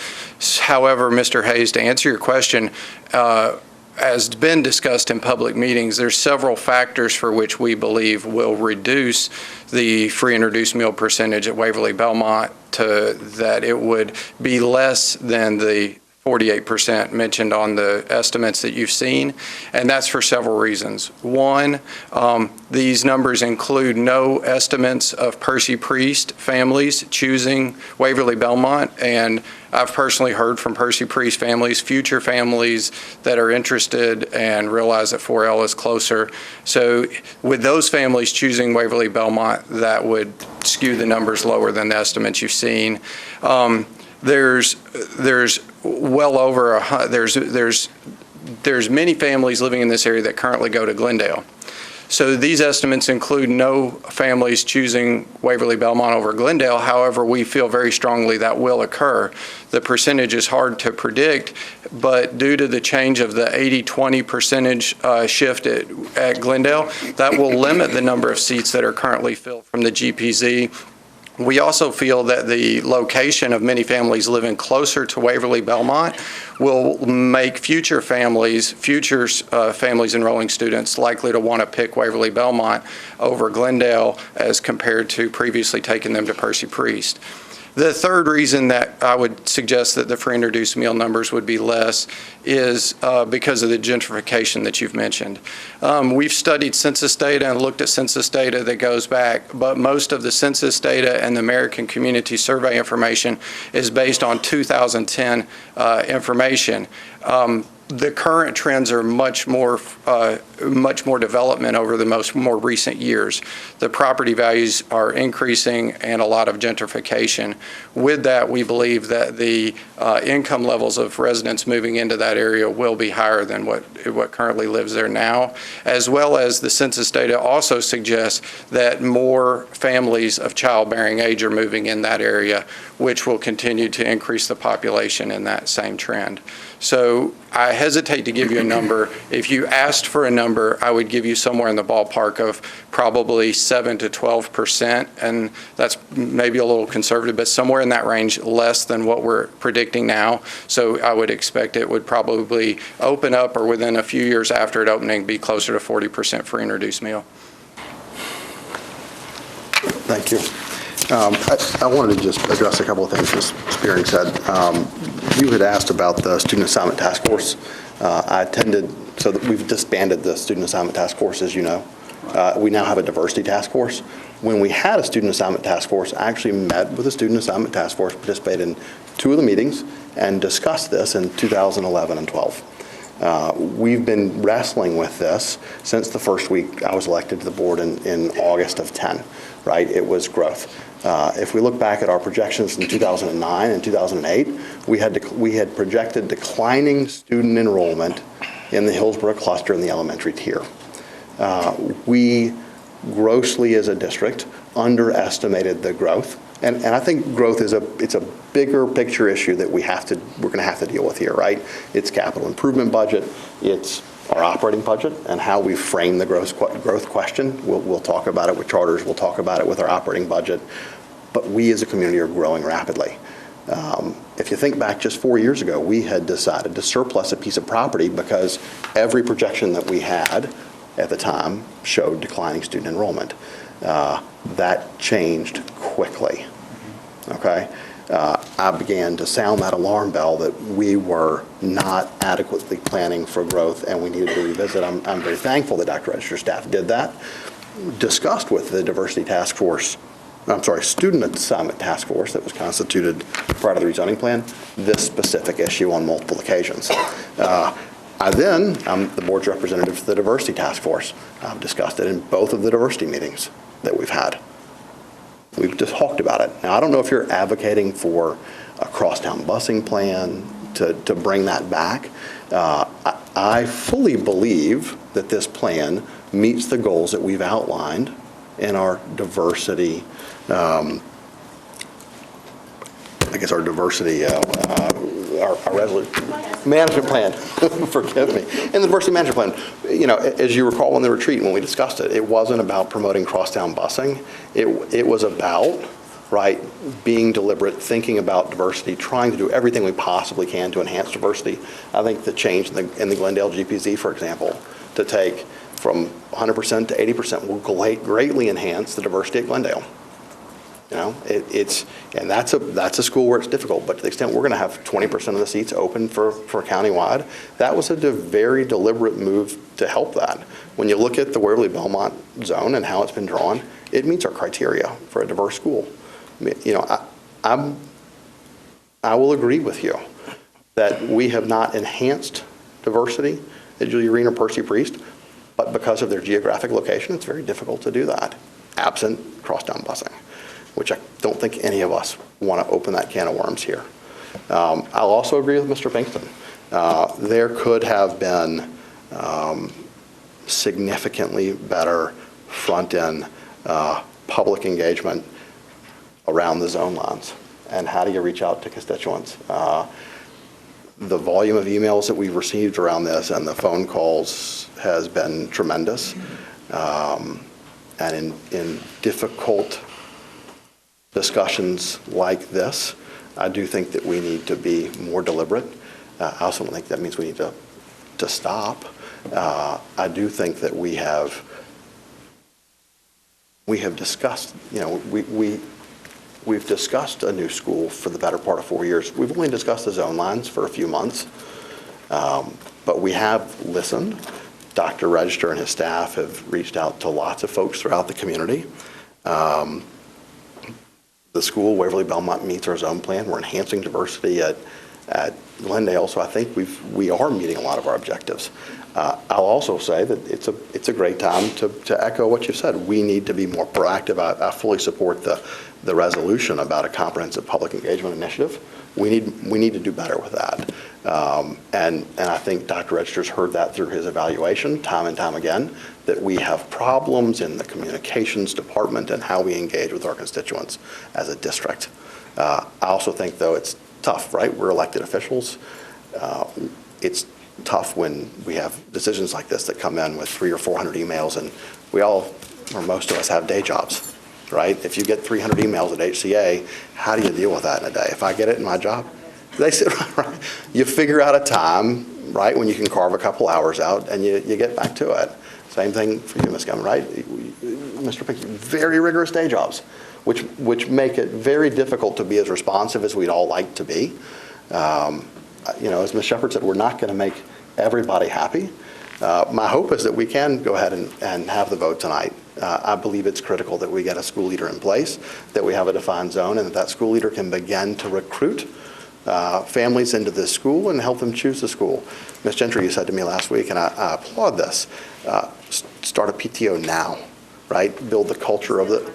However, Mr. Hayes, to answer your question, as been discussed in public meetings, there's several factors for which we believe will reduce the free and reduced meal percentage at Waverly Belmont to that it would be less than the 48% mentioned on the estimates that you've seen, and that's for several reasons. One, these numbers include no estimates of Percy Priest families choosing Waverly Belmont, and I've personally heard from Percy Priest families, future families that are interested and realize that 4L is closer. So with those families choosing Waverly Belmont, that would skew the numbers lower than the estimates you've seen. There's well over there's many families living in this area that currently go to Glendale. So these estimates include no families choosing Waverly Belmont over Glendale. However, we feel very strongly that will occur. The percentage is hard to predict, but due to the change of the 80-20 percentage shift at Glendale, that will limit the number of seats that are currently filled from the GPZ. We also feel that the location of many families living closer to Waverly Belmont will make future families enrolling students likely to want to pick Waverly Belmont over Glendale as compared to previously taking them to Percy Priest. The third reason that I would suggest that the free and reduced meal numbers would be less is because of the gentrification that you've mentioned. We've studied census data and looked at census data that goes back, but most of the census data and the American Community Survey information is based on 2010 information. The current trends are much more development over the more recent years. The property values are increasing and a lot of gentrification. With that, we believe that the income levels of residents moving into that area will be higher than what currently lives there now, as well as the census data also suggests that more families of childbearing age are moving in that area, which will continue to increase the population in that same trend. So I hesitate to give you a number. If you asked for a number, I would give you somewhere in the ballpark of probably 7 to 12%, and that's maybe a little conservative, but somewhere in that range, less than what we're predicting now. So I would expect it would probably open up, or within a few years after it opening, be closer to 40% free and reduced meal. Thank you. I wanted to just address a couple of things Ms. Spearing said. You had asked about the Student Assignment Task Force. I attended, so that we've disbanded the Student Assignment Task Force, as you know. We now have a Diversity Task Force. When we had a Student Assignment Task Force, I actually met with the Student Assignment Task Force, participated in 2 of the meetings, and discussed this in 2011 and 12. We've been wrestling with this since the first week I was elected to the board in August of 10, right? It was growth. If we look back at our projections in 2009 and 2008, we had projected declining student enrollment in the Hillsborough cluster in the elementary tier. We grossly, as a district, underestimated the growth, and I think growth is it's a bigger picture issue that we're going to have to deal with here, right? It's capital improvement budget, it's our operating budget, and how we frame the growth question. We'll talk about it with charters, we'll talk about it with our operating budget, but we as a community are growing rapidly. If you think back just 4 years ago, we had decided to surplus a piece of property because every projection that we had at the time showed declining student enrollment. That changed quickly, okay? I began to sound that alarm bell that we were not adequately planning for growth and we needed to revisit. I'm very thankful that Dr. Register's staff did that, discussed with the Diversity Task Force, Student Assignment Task Force that was constituted prior to the rezoning plan, this specific issue on multiple occasions. I'm the board's representative to the Diversity Task Force. I've discussed it in both of the diversity meetings that we've had. We've just talked about it. Now, I don't know if you're advocating for a crosstown busing plan to bring that back. I fully believe that this plan meets the goals that we've outlined in our diversity, our management plan, forgive me, in the diversity management plan. You know, as you recall in the retreat when we discussed it, it wasn't about promoting crosstown busing. It was about, right, being deliberate, thinking about diversity, trying to do everything we possibly can to enhance diversity. I think the change in the Glendale GPZ, for example, to take from 100% to 80% will greatly enhance the diversity at Glendale. You know, and that's a school where it's difficult, but to the extent we're going to have 20% of the seats open for countywide, that was a very deliberate move to help that. When you look at the Waverly Belmont zone and how it's been drawn, it meets our criteria for a diverse school. You know, I will agree with you that we have not enhanced diversity at Julia Green or Percy Priest, but because of their geographic location, it's very difficult to do that, absent crosstown busing, which I don't think any of us want to open that can of worms here. I'll also agree with Mr. Pinkston. There could have been significantly better front-end public engagement around the zone lines. And how do you reach out to constituents? The volume of emails that we've received around this and the phone calls has been tremendous. And in difficult discussions like this, I do think that we need to be more deliberate. I also don't think that means we need to stop. I do think that we have discussed, we've discussed a new school for the better part of 4 years. We've only discussed the zone lines for a few months, but we have listened. Dr. Register and his staff have reached out to lots of folks throughout the community. The school, Waverly Belmont, meets our zone plan. We're enhancing diversity at Glendale, so I think we are meeting a lot of our objectives. I'll also say that it's a great time to echo what you said. We need to be more proactive. I fully support the resolution about a comprehensive public engagement initiative. We need to do better with that. And I think Dr. Register's heard that through his evaluation time and time again, that we have problems in the communications department and how we engage with our constituents as a district. I also think, though, it's tough, right? We're elected officials. It's tough when we have decisions like this that come in with 300 or 400 emails, and we all, or most of us, have day jobs, right? If you get 300 emails at HCA, how do you deal with that in a day? If I get it in my job, they sit right. You figure out a time, right, when you can carve a couple hours out, and you get back to it. Same thing for you, Ms. Gum, right? Mr. Pickey, very rigorous day jobs, which make it very difficult to be as responsive as we'd all like to be. As Ms. Shepherd said, we're not going to make everybody happy. My hope is that we can go ahead and have the vote tonight. I believe it's critical that we get a school leader in place, that we have a defined zone, and that school leader can begin to recruit families into this school and help them choose the school. Ms. Gentry, you said to me last week, and I applaud this, start a PTO now, right? Build the culture of the,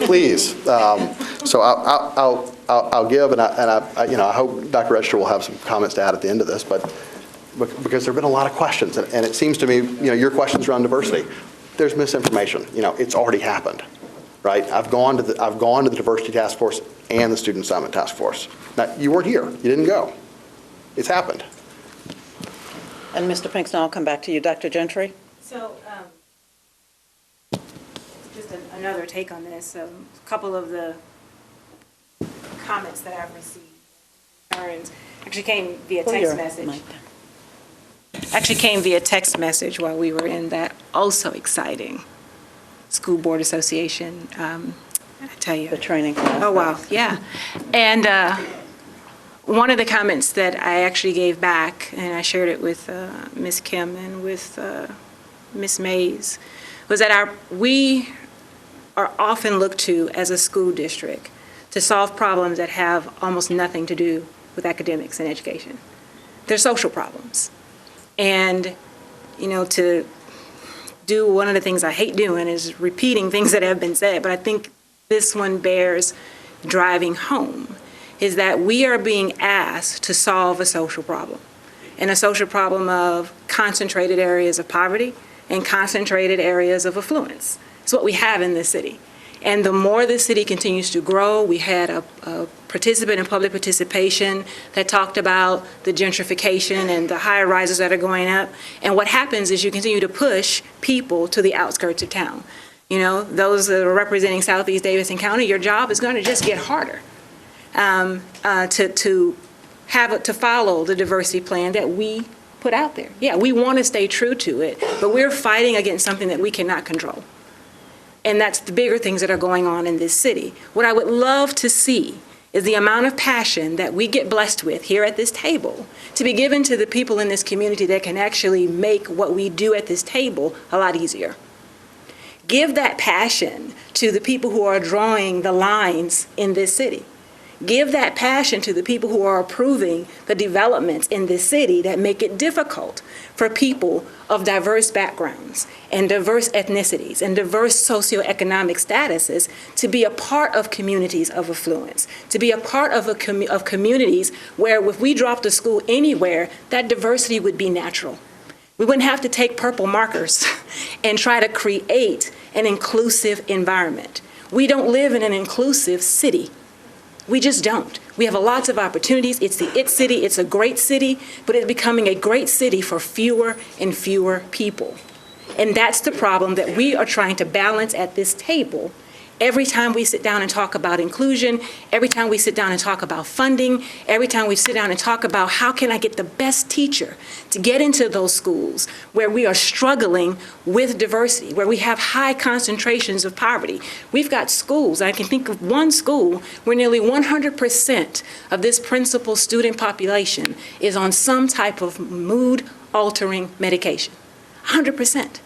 please. So I'll give, and I hope Dr. Register will have some comments to add at the end of this, but because there have been a lot of questions, and it seems to me, your questions around diversity, there's misinformation. It's already happened, right? I've gone to the Diversity Task Force and the Student Summit Task Force. Now, you weren't here. You didn't go. It's happened. And Mr. Pinkston, I'll come back to you. Dr. Gentry? So, just another take on this. A couple of the comments that I've received, concerns, actually came via text message. Actually came via text message while we were in that also exciting school board association. I tell you. The training class. Oh, wow, yeah. And one of the comments that I actually gave back, and I shared it with Ms. Kim and with Ms. Mays, was that we are often looked to as a school district to solve problems that have almost nothing to do with academics and education. They're social problems. And, to do one of the things I hate doing is repeating things that have been said, but I think this one bears driving home, is that we are being asked to solve a social problem, and a social problem of concentrated areas of poverty and concentrated areas of affluence. It's what we have in this city. And the more the city continues to grow, we had a participant in public participation that talked about the gentrification and the high rises that are going up. And what happens is you continue to push people to the outskirts of town. Those that are representing Southeast Davidson County, your job is going to just get harder to follow the diversity plan that we put out there. Yeah, we want to stay true to it, but we're fighting against something that we cannot control. And that's the bigger things that are going on in this city. What I would love to see is the amount of passion that we get blessed with here at this table to be given to the people in this community that can actually make what we do at this table a lot easier. Give that passion to the people who are drawing the lines in this city. Give that passion to the people who are approving the developments in this city that make it difficult for people of diverse backgrounds and diverse ethnicities and diverse socioeconomic statuses to be a part of communities of affluence, to be a part of communities where if we dropped a school anywhere, that diversity would be natural. We wouldn't have to take purple markers and try to create an inclusive environment. We don't live in an inclusive city. We just don't. We have lots of opportunities. It's the it city. It's a great city, but it's becoming a great city for fewer and fewer people. And that's the problem that we are trying to balance at this table. Every time we sit down and talk about inclusion, every time we sit down and talk about funding, every time we sit down and talk about how can I get the best teacher to get into those schools where we are struggling with diversity, where we have high concentrations of poverty. We've got schools, I can think of one school where nearly 100% of this principal student population is on some type of mood-altering medication. 100%.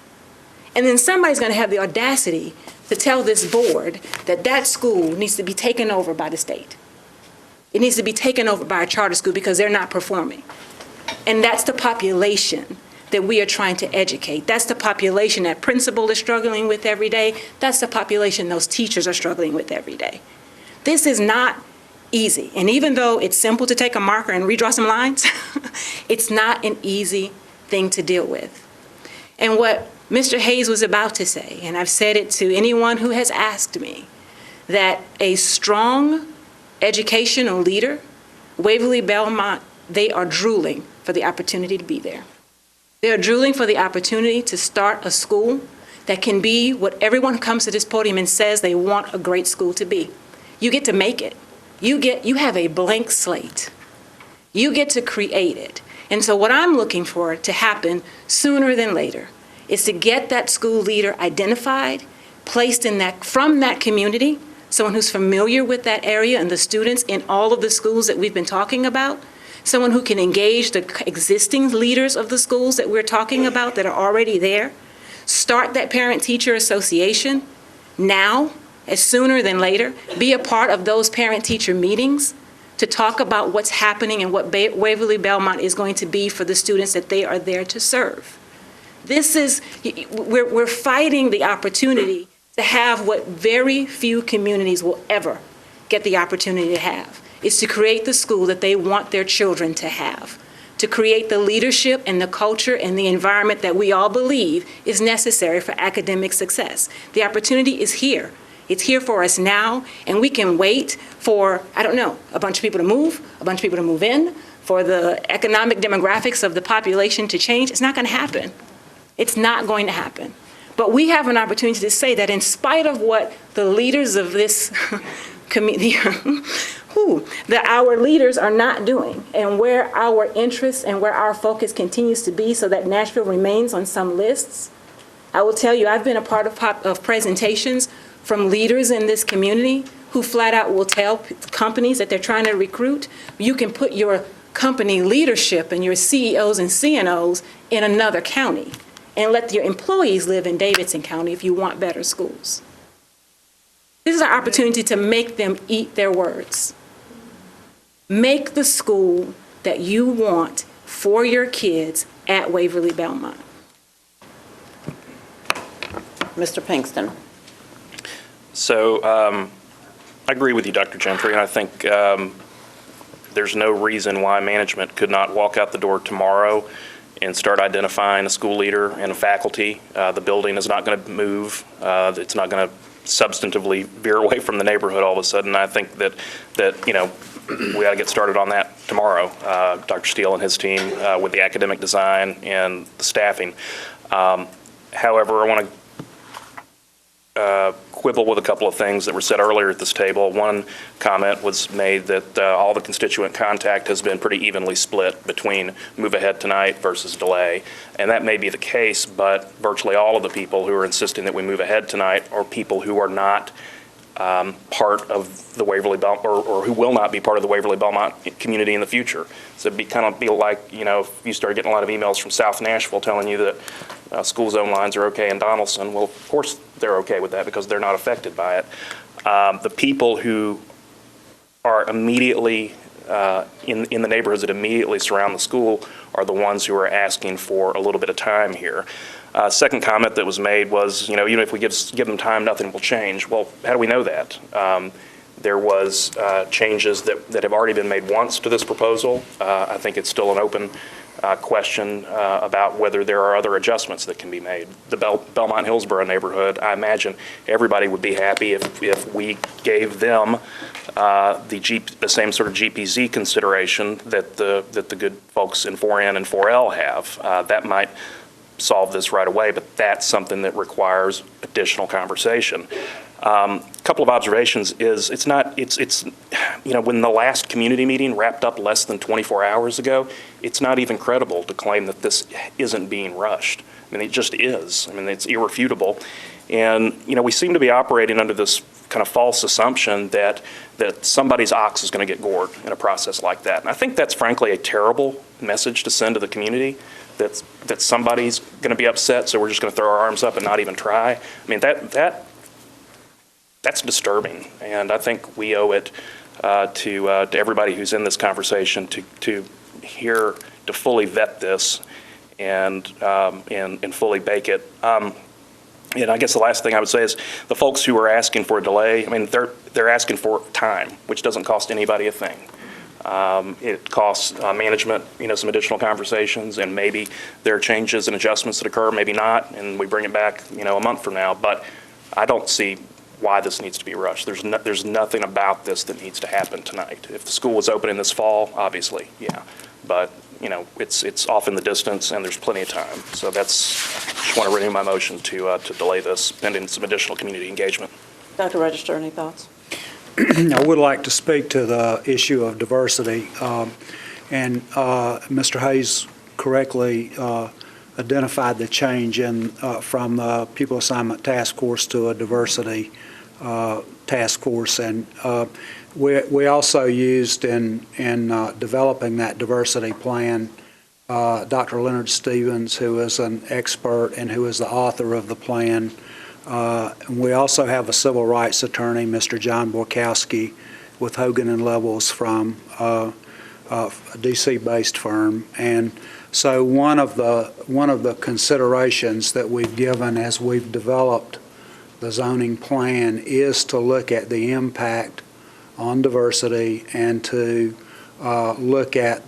And then somebody's going to have the audacity to tell this board that that school needs to be taken over by the state. It needs to be taken over by a charter school because they're not performing. And that's the population that we are trying to educate. That's the population that principal is struggling with every day. That's the population those teachers are struggling with every day. This is not easy. And even though it's simple to take a marker and redraw some lines, it's not an easy thing to deal with. And what Mr. Hayes was about to say, and I've said it to anyone who has asked me, that a strong educational leader, Waverly Belmont, they are drooling for the opportunity to be there. They are drooling for the opportunity to start a school that can be what everyone who comes to this podium and says they want a great school to be. You get to make it. You have a blank slate. You get to create it. And so what I'm looking for to happen sooner than later is to get that school leader identified, placed in that, from that community, someone who's familiar with that area and the students in all of the schools that we've been talking about, someone who can engage the existing leaders of the schools that we're talking about that are already there, start that parent-teacher association now, as sooner than later, be a part of those parent-teacher meetings to talk about what's happening and what Waverly Belmont is going to be for the students that they are there to serve. This is, we're fighting the opportunity to have what very few communities will ever get the opportunity to have, is to create the school that they want their children to have, to create the leadership and the culture and the environment that we all believe is necessary for academic success. The opportunity is here. It's here for us now, and we can wait for, I don't know, a bunch of people to move, a bunch of people to move in, for the economic demographics of the population to change. It's not going to happen. It's not going to happen. But we have an opportunity to say that in spite of what the leaders of this community, that our leaders are not doing, and where our interests and where our focus continues to be so that Nashville remains on some lists, I will tell you, I've been a part of presentations from leaders in this community who flat out will tell companies that they're trying to recruit, you can put your company leadership and your CEOs and CNOs in another county and let your employees live in Davidson County if you want better schools. This is our opportunity to make them eat their words. Make the school that you want for your kids at Waverly Belmont. Mr. Pinkston. So I agree with you, Dr. Gentry, and I think there's no reason why management could not walk out the door tomorrow and start identifying a school leader and a faculty. The building is not going to move. It's not going to substantively veer away from the neighborhood all of a sudden. I think that we got to get started on that tomorrow. Dr. Steele and his team with the academic design and the staffing. However, I want to quibble with a couple of things that were said earlier at this table. One comment was made that all the constituent contact has been pretty evenly split between move ahead tonight versus delay. And that may be the case, but virtually all of the people who are insisting that we move ahead tonight are people who are not part of the Waverly Belmont, or who will not be part of the Waverly Belmont community in the future. So it'd be like, if you start getting a lot of emails from South Nashville telling you that school zone lines are okay in Donaldson, well, of course they're okay with that because they're not affected by it. The people who are immediately in the neighborhoods that immediately surround the school are the ones who are asking for a little bit of time here. Second comment that was made was, even if we give them time, nothing will change. Well, how do we know that? There was changes that have already been made once to this proposal. I think it's still an open question about whether there are other adjustments that can be made. The Belmont-Hillsborough neighborhood, I imagine everybody would be happy if we gave them the same sort of GPZ consideration that the good folks in 4N and 4L have. That might solve this right away, but that's something that requires additional conversation. Couple of observations is when the last community meeting wrapped up less than 24 hours ago, it's not even credible to claim that this isn't being rushed. I mean, it just is. I mean, it's irrefutable. And, we seem to be operating under this kind of false assumption that somebody's ox is going to get gored in a process like that. And I think that's frankly a terrible message to send to the community, that somebody's going to be upset, so we're just going to throw our arms up and not even try. I mean, that's disturbing, and I think we owe it to everybody who's in this conversation to fully vet this and fully bake it. And I guess the last thing I would say is the folks who are asking for a delay, I mean, they're asking for time, which doesn't cost anybody a thing. It costs management, some additional conversations, and maybe there are changes and adjustments that occur, maybe not, and we bring it back, a month from now. But I don't see why this needs to be rushed. There's nothing about this that needs to happen tonight. If the school was opening this fall, obviously, yeah. But, it's off in the distance, and there's plenty of time. So just want to renew my motion to delay this pending some additional community engagement. Dr. Register, any thoughts? I would like to speak to the issue of diversity. And Mr. Hayes correctly identified the change from the Pupil Assignment Task Force to a diversity task force. And we also used in developing that diversity plan Dr. Leonard Stevens, who is an expert and who is the author of the plan. We also have a civil rights attorney, Mr. John Borkowski, with Hogan and Levels from a DC-based firm. And so one of the considerations that we've given as we've developed the zoning plan is to look at the impact on diversity and to look at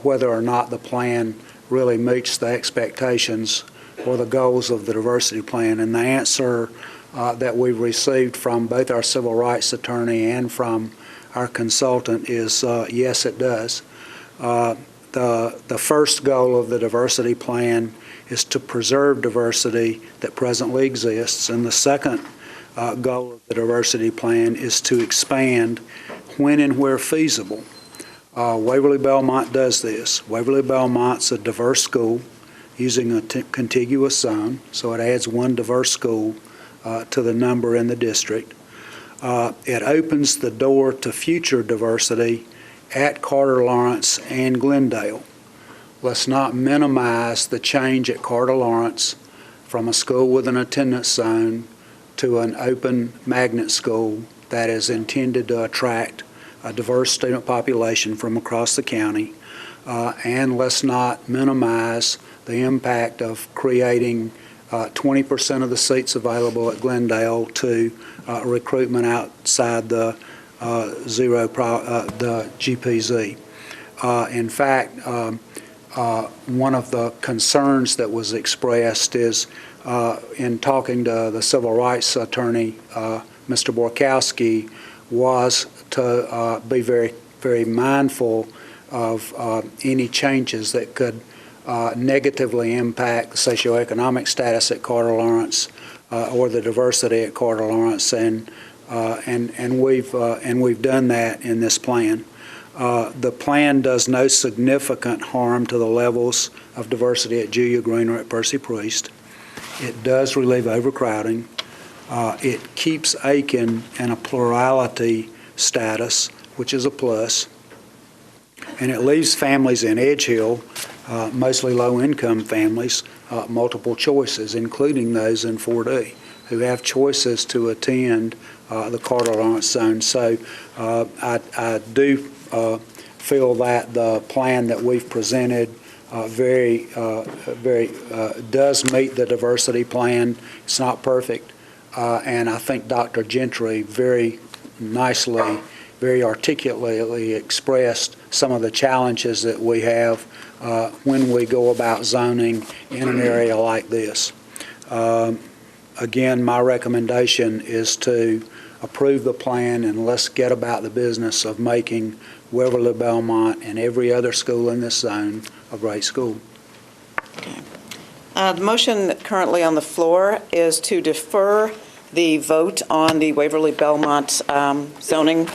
whether or not the plan really meets the expectations or the goals of the diversity plan. And the answer that we've received from both our civil rights attorney and from our consultant is yes, it does. The first goal of the diversity plan is to preserve diversity that presently exists, and the second goal of the diversity plan is to expand when and where feasible. Waverly Belmont does this. Waverly Belmont's a diverse school using a contiguous zone, so it adds one diverse school to the number in the district. It opens the door to future diversity at Carter Lawrence and Glendale. Let's not minimize the change at Carter Lawrence from a school with an attendance zone to an open magnet school that is intended to attract a diverse student population from across the county. And let's not minimize the impact of creating 20% of the seats available at Glendale to recruitment outside the the GPZ. In fact, one of the concerns that was expressed is in talking to the civil rights attorney, Mr. Borkowski, was to be very, very mindful of any changes that could negatively impact the socioeconomic status at Carter Lawrence or the diversity at Carter Lawrence, and we've done that in this plan. The plan does no significant harm to the levels of diversity at Julia Green or at Percy Priest. It does relieve overcrowding. It keeps Aiken in a plurality status, which is a plus. And it leaves families in Edge Hill, mostly low-income families, multiple choices, including those in 4D, who have choices to attend the Carter Lawrence zone. So I do feel that the plan that we've presented does meet the diversity plan. It's not perfect, and I think Dr. Gentry very nicely very articulately expressed some of the challenges that we have when we go about zoning in an area like this. Again, my recommendation is to approve the plan, and let's get about the business of making Waverly Belmont and every other school in this zone a great school. The motion currently on the floor is to defer the vote on the Waverly Belmont zoning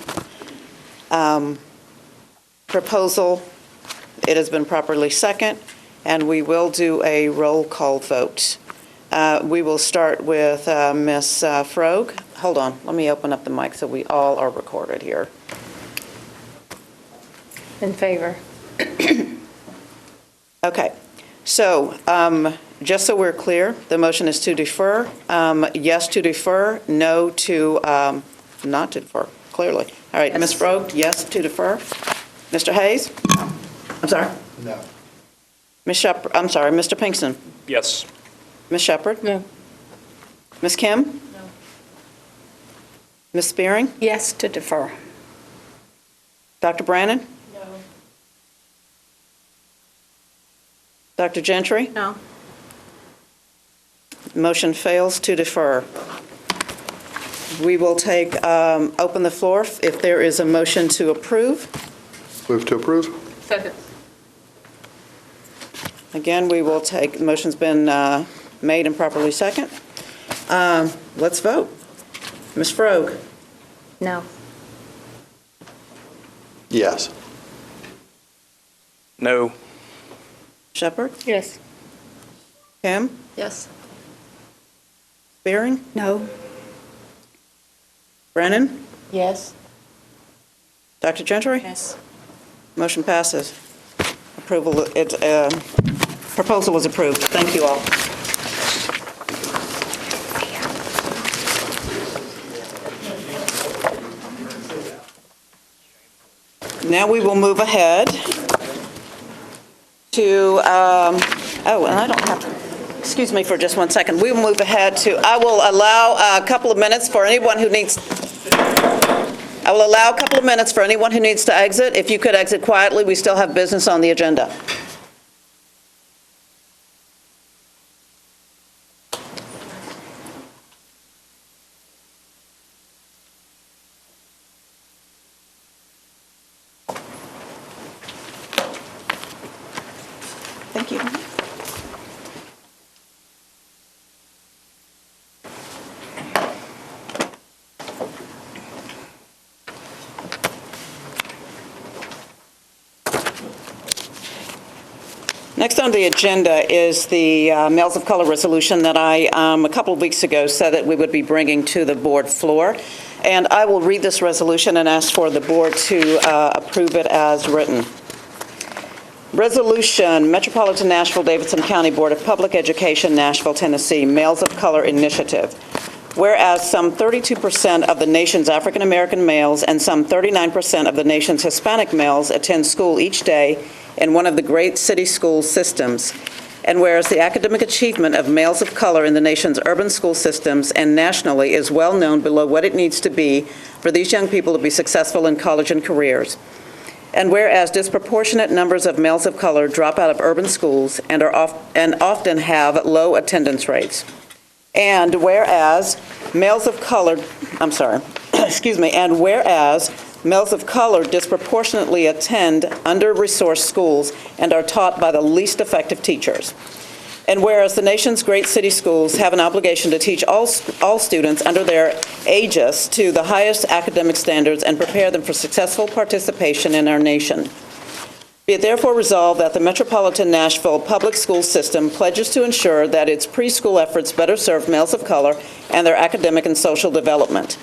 proposal. It has been properly seconded, and we will do a roll call vote. We will start with Ms. Frog. Hold on, let me open up the mic so we all are recorded here. In favor. Okay, so just so we're clear, the motion is to defer. Yes to defer, no to not to defer, clearly. All right, Ms. Frog, yes to defer. Mr. Hayes? I'm sorry? No. Ms. Shepard, I'm sorry, Mr. Pinkston? Yes. Ms. Shepard? No. Ms. Kim? No. Ms. Spearing? Yes to defer. Dr. Brannon? No. Dr. Gentry? No. Motion fails to defer. We will take, open the floor if there is a motion to approve. Move to approve. Second. Again, we will take, the motion's been made and properly second. Let's vote. Ms. Frog? No. Yes. No. Shepard? Yes. Kim? Yes. Spearing? No. Brennan? Yes. Dr. Gentry? Yes. Motion passes. Proposal is approved. Thank you all. Now we will move ahead to, and I don't have to, excuse me for just 1 second. We will move ahead to, I will allow a couple of minutes for anyone who needs, to exit. If you could exit quietly, we still have business on the agenda. Thank you. Next on the agenda is the Males of Color resolution that I, a couple of weeks ago, said that we would be bringing to the board floor. And I will read this resolution and ask for the board to approve it as written. Resolution, Metropolitan Nashville, Davidson County Board of Public Education, Nashville, Tennessee, Males of Color Initiative. Whereas some 32% of the nation's African American males and some 39% of the nation's Hispanic males attend school each day in one of the great city school systems. And whereas the academic achievement of males of color in the nation's urban school systems and nationally is well known below what it needs to be for these young people to be successful in college and careers. And whereas disproportionate numbers of males of color drop out of urban schools and often have low attendance rates. And whereas males of color, and whereas males of color disproportionately attend under-resourced schools and are taught by the least effective teachers. And whereas the nation's great city schools have an obligation to teach all students under their ages to the highest academic standards and prepare them for successful participation in our nation. Be it therefore resolved that the Metropolitan Nashville Public School System pledges to ensure that its preschool efforts better serve males of color and their academic and social development.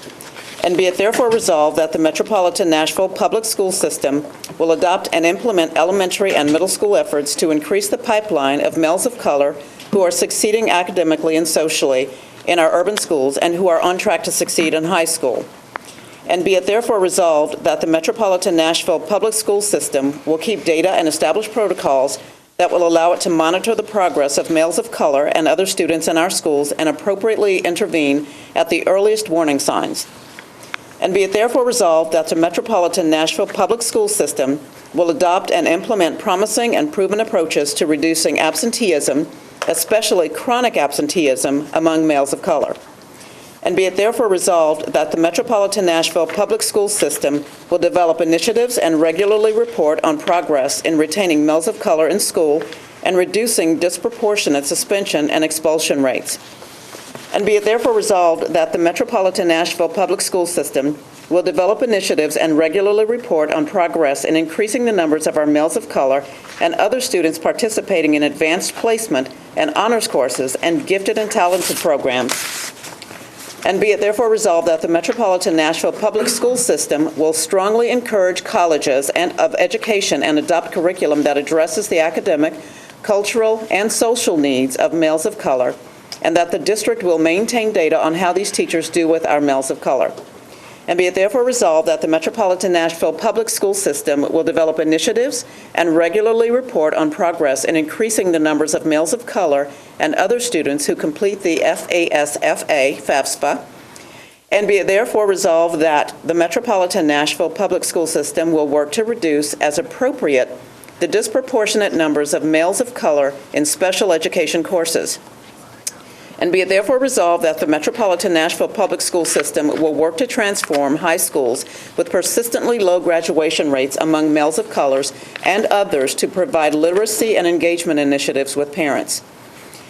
And be it therefore resolved that the Metropolitan Nashville Public School System will adopt and implement elementary and middle school efforts to increase the pipeline of males of color who are succeeding academically and socially in our urban schools and who are on track to succeed in high school. And be it therefore resolved that the Metropolitan Nashville Public School System will keep data and establish protocols that will allow it to monitor the progress of males of color and other students in our schools and appropriately intervene at the earliest warning signs. And be it therefore resolved that the Metropolitan Nashville Public School System will adopt and implement promising and proven approaches to reducing absenteeism, especially chronic absenteeism, among males of color. And be it therefore resolved that the Metropolitan Nashville Public School System will develop initiatives and regularly report on progress in retaining males of color in school and reducing disproportionate suspension and expulsion rates. And be it therefore resolved that the Metropolitan Nashville Public School System will develop initiatives and regularly report on progress in increasing the numbers of our males of color and other students participating in advanced placement and honors courses and gifted and talented programs. And be it therefore resolved that the Metropolitan Nashville Public School System will strongly encourage colleges of education and adopt curriculum that addresses the academic, cultural, and social needs of males of color, and that the district will maintain data on how these teachers do with our males of color. And be it therefore resolved that the Metropolitan Nashville Public School System will develop initiatives and regularly report on progress in increasing the numbers of males of color and other students who complete the FAFSA. And be it therefore resolved that the Metropolitan Nashville Public School System will work to reduce, as appropriate, the disproportionate numbers of males of color in special education courses. And be it therefore resolved that the Metropolitan Nashville Public School System will work to transform high schools with persistently low graduation rates among males of colors and others to provide literacy and engagement initiatives with parents.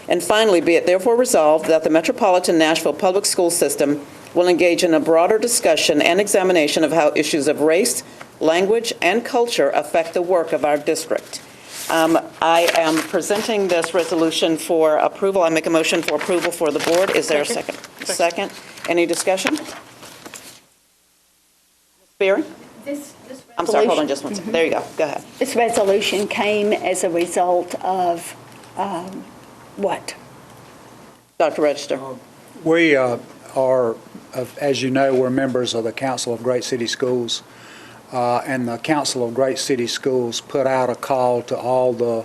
And finally, be it therefore resolved that the Metropolitan Nashville Public School System will engage in a broader discussion and examination of how issues of race, language, and culture affect the work of our district. I am presenting this resolution for approval. I make a motion for approval for the board. Is there a second? Second. Any discussion? Barry? I'm sorry, hold on just one second. There you go. Go ahead. This resolution came as a result of what? Dr. Register. We are, as you know, we're members of the Council of Great City Schools. And the Council of Great City Schools put out a call to all the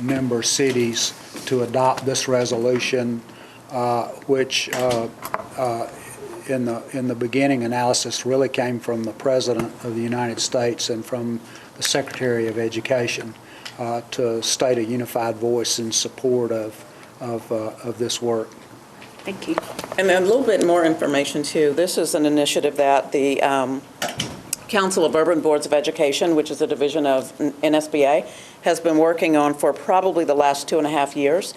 member cities to adopt this resolution, which in the beginning analysis really came from the President of the United States and from the Secretary of Education to state a unified voice in support of this work. Thank you. And a little bit more information, too. This is an initiative that the Council of Urban Boards of Education, which is a division of NSBA, has been working on for probably the last 2.5 years.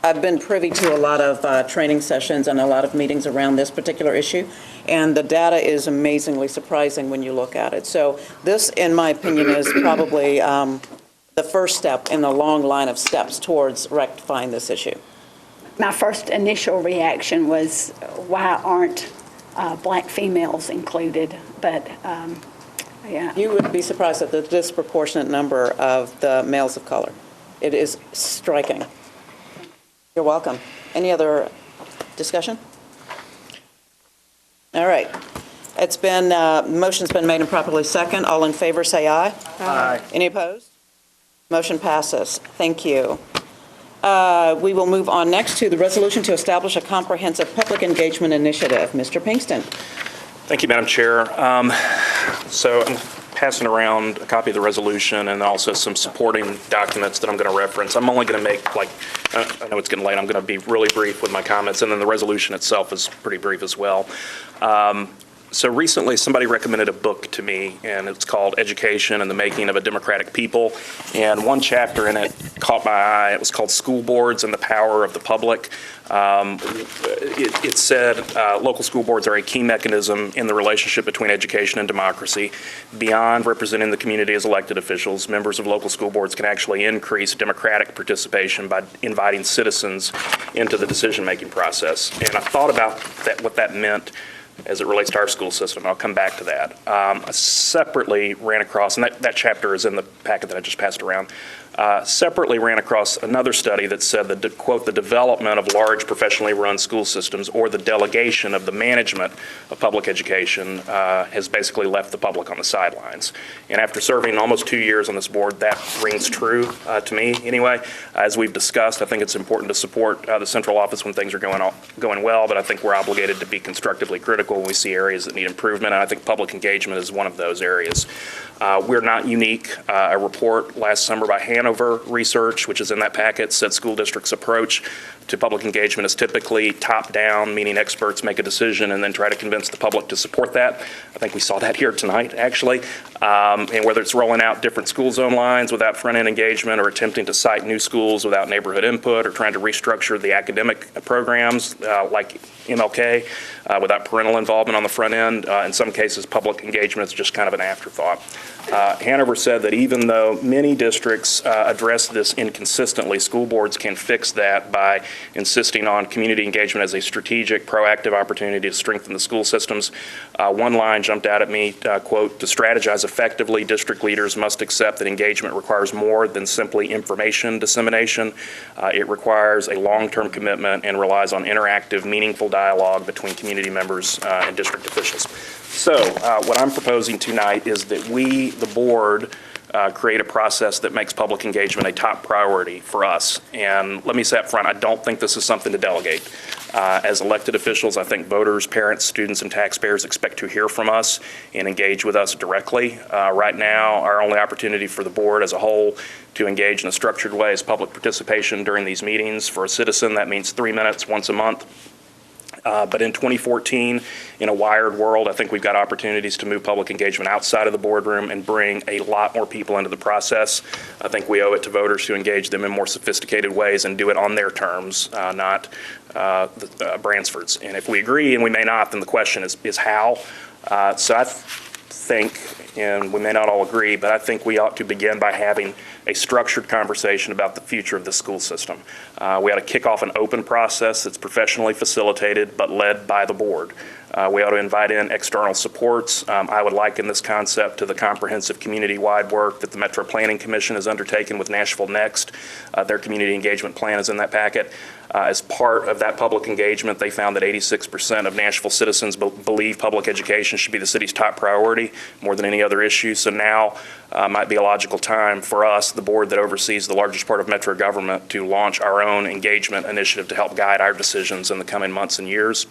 I've been privy to a lot of training sessions and a lot of meetings around this particular issue, and the data is amazingly surprising when you look at it. So this, in my opinion, is probably the first step in the long line of steps towards rectifying this issue. My first initial reaction was, why aren't black females included? But yeah. You would be surprised at the disproportionate number of the males of color. It is striking. You're welcome. Any other discussion? All right. It's been, motion's been made and properly second. All in favor, say aye. Aye. Any opposed? Motion passes. Thank you. We will move on next to the resolution to establish a comprehensive public engagement initiative. Mr. Pinkston. Thank you, Madam Chair. So I'm passing around a copy of the resolution and also some supporting documents that I'm going to reference. I'm only going to make, I know it's getting late, I'm going to be really brief with my comments, and then the resolution itself is pretty brief as well. So recently, somebody recommended a book to me, and it's called Education and the Making of a Democratic People. And one chapter in it caught my eye. It was called School Boards and the Power of the Public. It said local school boards are a key mechanism in the relationship between education and democracy. Beyond representing the community as elected officials, members of local school boards can actually increase democratic participation by inviting citizens into the decision-making process. And I thought about what that meant as it relates to our school system. I'll come back to that. I separately ran across, and that chapter is in the packet that I just passed around, separately ran across another study that said that, quote, the development of large professionally run school systems or the delegation of the management of public education has basically left the public on the sidelines. And after serving almost 2 years on this board, that rings true to me anyway. As we've discussed, I think it's important to support the central office when things are going well, but I think we're obligated to be constructively critical when we see areas that need improvement, and I think public engagement is one of those areas. We're not unique. A report last summer by Hanover Research, which is in that packet, said school districts' approach to public engagement is typically top-down, meaning experts make a decision and then try to convince the public to support that. I think we saw that here tonight, actually. And whether it's rolling out different school zone lines without front-end engagement or attempting to cite new schools without neighborhood input or trying to restructure the academic programs like MLK without parental involvement on the front end, in some cases public engagement is just kind of an afterthought. Hanover said that even though many districts address this inconsistently, school boards can fix that by insisting on community engagement as a strategic, proactive opportunity to strengthen the school systems. One line jumped out at me, quote, to strategize effectively, district leaders must accept that engagement requires more than simply information dissemination. It requires a long-term commitment and relies on interactive, meaningful dialogue between community members and district officials. So what I'm proposing tonight is that we, the board, create a process that makes public engagement a top priority for us. And let me say up front, I don't think this is something to delegate. As elected officials, I think voters, parents, students, and taxpayers expect to hear from us and engage with us directly. Right now, our only opportunity for the board as a whole to engage in a structured way is public participation during these meetings. For a citizen, that means 3 minutes once a month. But in 2014, in a wired world, I think we've got opportunities to move public engagement outside of the boardroom and bring a lot more people into the process. I think we owe it to voters to engage them in more sophisticated ways and do it on their terms, not Bransford's. And if we agree, and we may not, then the question is how. So I think, and we may not all agree, but I think we ought to begin by having a structured conversation about the future of the school system. We ought to kick off an open process that's professionally facilitated but led by the board. We ought to invite in external supports. I would liken this concept to the comprehensive community-wide work that the Metro Planning Commission has undertaken with Nashville Next. Their community engagement plan is in that packet. As part of that public engagement, they found that 86% of Nashville citizens believe public education should be the city's top priority more than any other issue. So now might be a logical time for us, the board that oversees the largest part of Metro government, to launch our own engagement initiative to help guide our decisions in the coming months and years.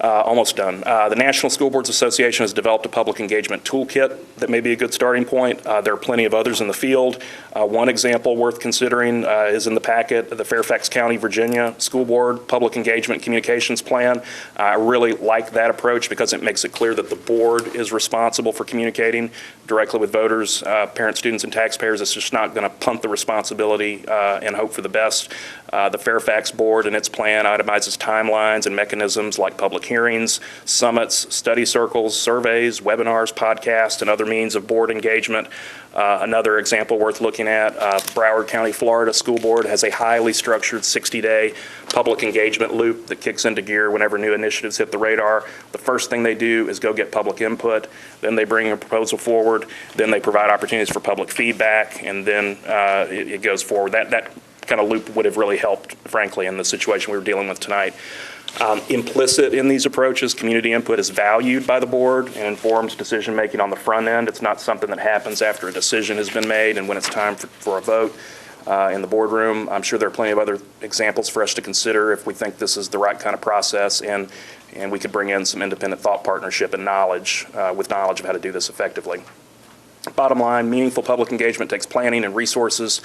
Almost done. The National School Boards Association has developed a public engagement toolkit that may be a good starting point. There are plenty of others in the field. One example worth considering is in the packet, the Fairfax County, Virginia School Board Public Engagement Communications Plan. I really like that approach because it makes it clear that the board is responsible for communicating directly with voters, parents, students, and taxpayers. It's just not going to punt the responsibility and hope for the best. The Fairfax Board and its plan itemizes timelines and mechanisms like public hearings, summits, study circles, surveys, webinars, podcasts, and other means of board engagement. Another example worth looking at, Broward County, Florida School Board has a highly structured 60-day public engagement loop that kicks into gear whenever new initiatives hit the radar. The first thing they do is go get public input, then they bring a proposal forward, then they provide opportunities for public feedback, and then it goes forward. That kind of loop would have really helped, frankly, in the situation we were dealing with tonight. Implicit in these approaches, community input is valued by the board and informs decision-making on the front end. It's not something that happens after a decision has been made and when it's time for a vote in the boardroom. I'm sure there are plenty of other examples for us to consider if we think this is the right kind of process, and we could bring in some independent thought partnership and knowledge of how to do this effectively. Bottom line, meaningful public engagement takes planning and resources.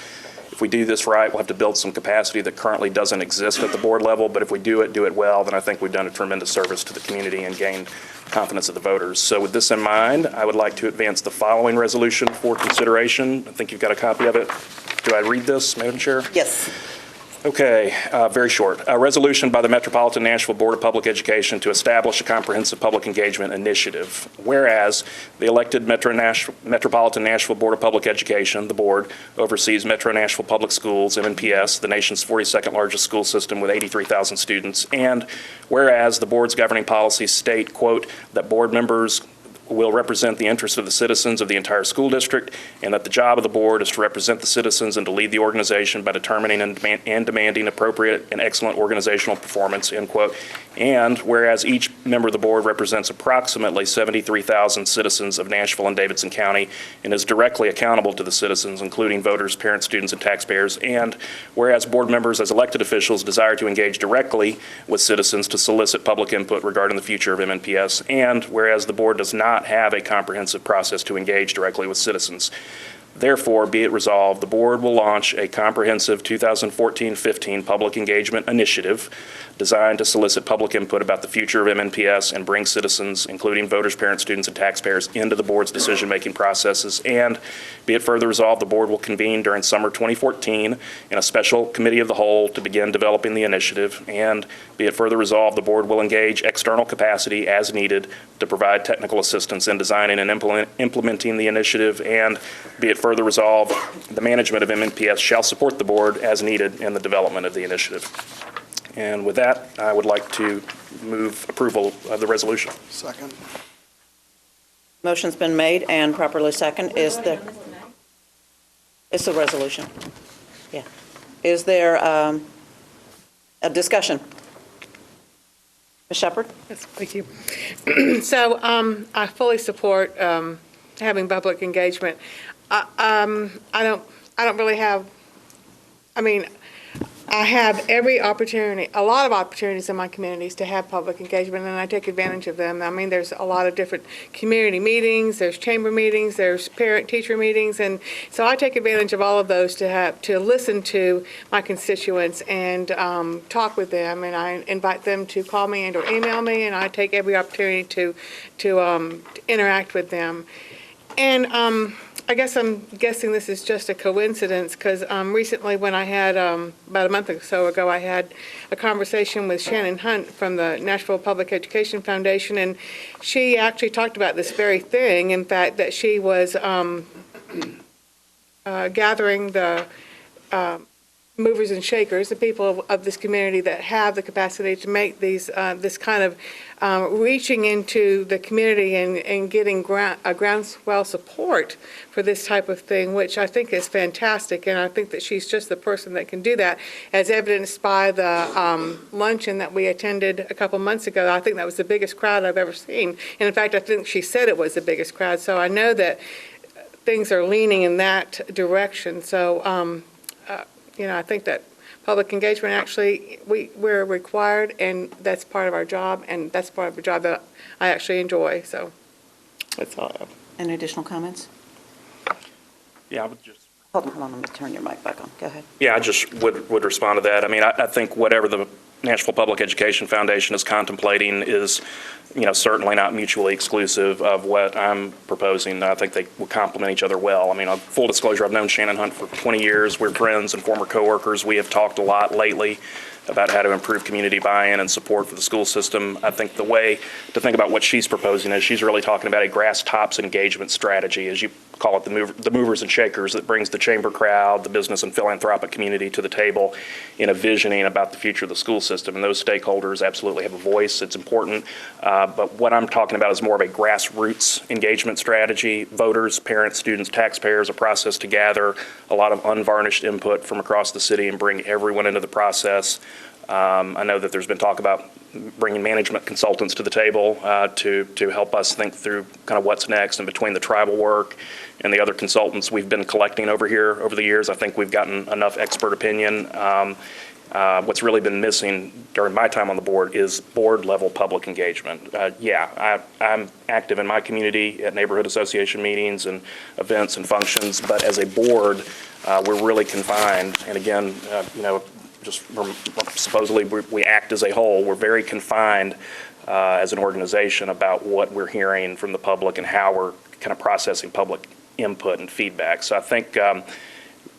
If we do this right, we'll have to build some capacity that currently doesn't exist at the board level, but if we do it well, then I think we've done a tremendous service to the community and gained confidence of the voters. So with this in mind, I would like to advance the following resolution for consideration. I think you've got a copy of it. Do I read this, Madam Chair? Yes. Okay, very short. A resolution by the Metropolitan Nashville Board of Public Education to establish a comprehensive public engagement initiative. Whereas the elected Metropolitan Nashville Board of Public Education, the board, oversees Metro Nashville Public Schools, MNPS, the nation's 42nd largest school system with 83,000 students. And whereas the board's governing policies state, quote, that board members will represent the interests of the citizens of the entire school district, and that the job of the board is to represent the citizens and to lead the organization by determining and demanding appropriate and excellent organizational performance, end quote. And whereas each member of the board represents approximately 73,000 citizens of Nashville and Davidson County and is directly accountable to the citizens, including voters, parents, students, and taxpayers. And whereas board members as elected officials desire to engage directly with citizens to solicit public input regarding the future of MNPS. And whereas the board does not have a comprehensive process to engage directly with citizens. Therefore, be it resolved, the board will launch a comprehensive 2014-15 public engagement initiative designed to solicit public input about the future of MNPS and bring citizens, including voters, parents, students, and taxpayers, into the board's decision-making processes. And be it further resolved, the board will convene during summer 2014 in a special committee of the whole to begin developing the initiative. And be it further resolved, the board will engage external capacity as needed to provide technical assistance in designing and implementing the initiative. And be it further resolved, the management of MNPS shall support the board as needed in the development of the initiative. And with that, I would like to move approval of the resolution. Second. Motion's been made and properly second. It's the resolution. Yeah. Is there a discussion? Ms. Shepherd? Yes, thank you. So I fully support having public engagement. I don't really have, I have every opportunity, a lot of opportunities in my communities to have public engagement, and I take advantage of them. I mean, there's a lot of different community meetings, there's chamber meetings, there's parent-teacher meetings, and so I take advantage of all of those to listen to my constituents and talk with them, and I invite them to call me and or email me, and I take every opportunity to interact with them. And I guess I'm guessing this is just a coincidence because recently when I had, about a month or so ago, I had a conversation with Shannon Hunt from the Nashville Public Education Foundation, and she actually talked about this very thing. In fact, that she was gathering the movers and shakers, the people of this community that have the capacity to make these, this kind of reaching into the community and getting a groundswell support for this type of thing, which I think is fantastic. And I think that she's just the person that can do that, as evidenced by the luncheon that we attended a couple months ago. I think that was the biggest crowd I've ever seen. And in fact, I think she said it was the biggest crowd. So I know that things are leaning in that direction. So, I think that public engagement, actually, we're required, and that's part of our job, and that's part of a job that I actually enjoy, so that's all I have. Any additional comments? Yeah, I would just. Hold on, let me turn your mic back on. Go ahead. Yeah, I just would respond to that. I mean, I think whatever the Nashville Public Education Foundation is contemplating is, certainly not mutually exclusive of what I'm proposing. I think they will complement each other well. I mean, full disclosure, I've known Shannon Hunt for 20 years. We're friends and former coworkers. We have talked a lot lately about how to improve community buy-in and support for the school system. I think the way to think about what she's proposing is she's really talking about a grass tops engagement strategy, as you call it, the movers and shakers that brings the chamber crowd, the business and philanthropic community to the table in a visioning about the future of the school system. And those stakeholders absolutely have a voice. It's important. But what I'm talking about is more of a grassroots engagement strategy. Voters, parents, students, taxpayers, a process to gather a lot of unvarnished input from across the city and bring everyone into the process. I know that there's been talk about bringing management consultants to the table to help us think through kind of what's next. And between the tribal work and the other consultants we've been collecting over here over the years, I think we've gotten enough expert opinion. What's really been missing during my time on the board is board-level public engagement. I'm active in my community at neighborhood association meetings and events and functions, but as a board, we're really confined. And again, just supposedly we act as a whole. We're very confined as an organization about what we're hearing from the public and how we're kind of processing public input and feedback. So I think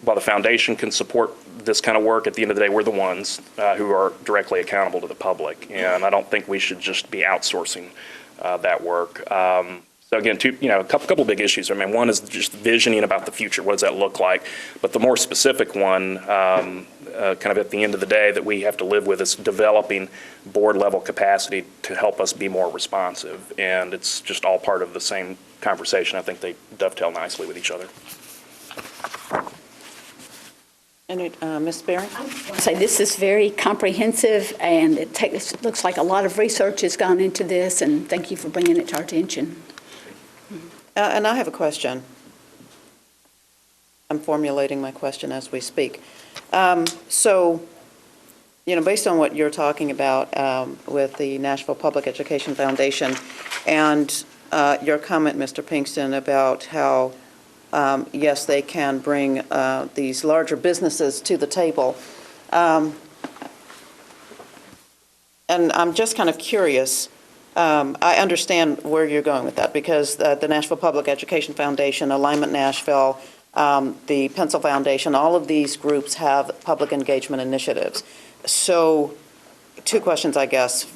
while the foundation can support this kind of work, at the end of the day, we're the ones who are directly accountable to the public. And I don't think we should just be outsourcing that work. So again, a couple big issues. I mean, one is just visioning about the future. What does that look like? But the more specific one, kind of at the end of the day, that we have to live with is developing board-level capacity to help us be more responsive. And it's just all part of the same conversation. I think they dovetail nicely with each other. And Ms. Barry? I say this is very comprehensive, and it looks like a lot of research has gone into this, and thank you for bringing it to our attention. And I have a question. I'm formulating my question as we speak. So, based on what you're talking about with the Nashville Public Education Foundation and your comment, Mr. Pinkston, about how, yes, they can bring these larger businesses to the table. And I'm just kind of curious. I understand where you're going with that, because the Nashville Public Education Foundation, Alignment Nashville, the Pencil Foundation, all of these groups have public engagement initiatives. So, two questions, I guess.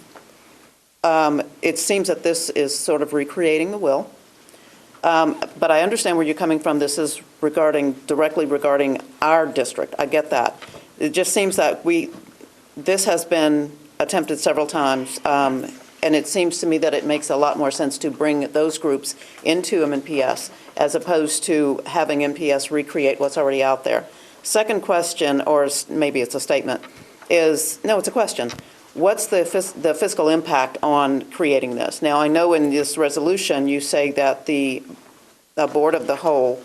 It seems that this is sort of recreating the will, but I understand where you're coming from. This is directly regarding our district. I get that. It just seems that this has been attempted several times. And it seems to me that it makes a lot more sense to bring those groups into MNPS as opposed to having MPS recreate what's already out there. Second question, or maybe it's a statement, it's a question. What's the fiscal impact on creating this? Now, I know in this resolution you say that the Board of the Whole,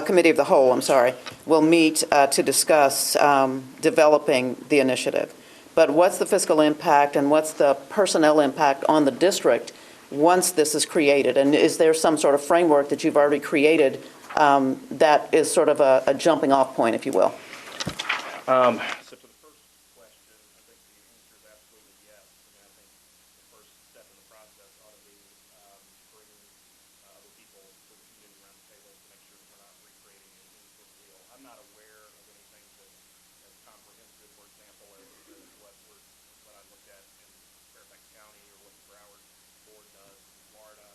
Committee of the Whole, will meet to discuss developing the initiative. But what's the fiscal impact and what's the personnel impact on the district once this is created? And is there some sort of framework that you've already created that is sort of a jumping off point, if you will? So to the first question, I think the answer is absolutely yes. I mean, I think the first step in the process ought to be bringing other people to the community around the table to make sure that we're not recreating any sort of deal. I'm not aware of anything as comprehensive, for example, as what I looked at in Fairfax County or what the Broward Board does in Florida.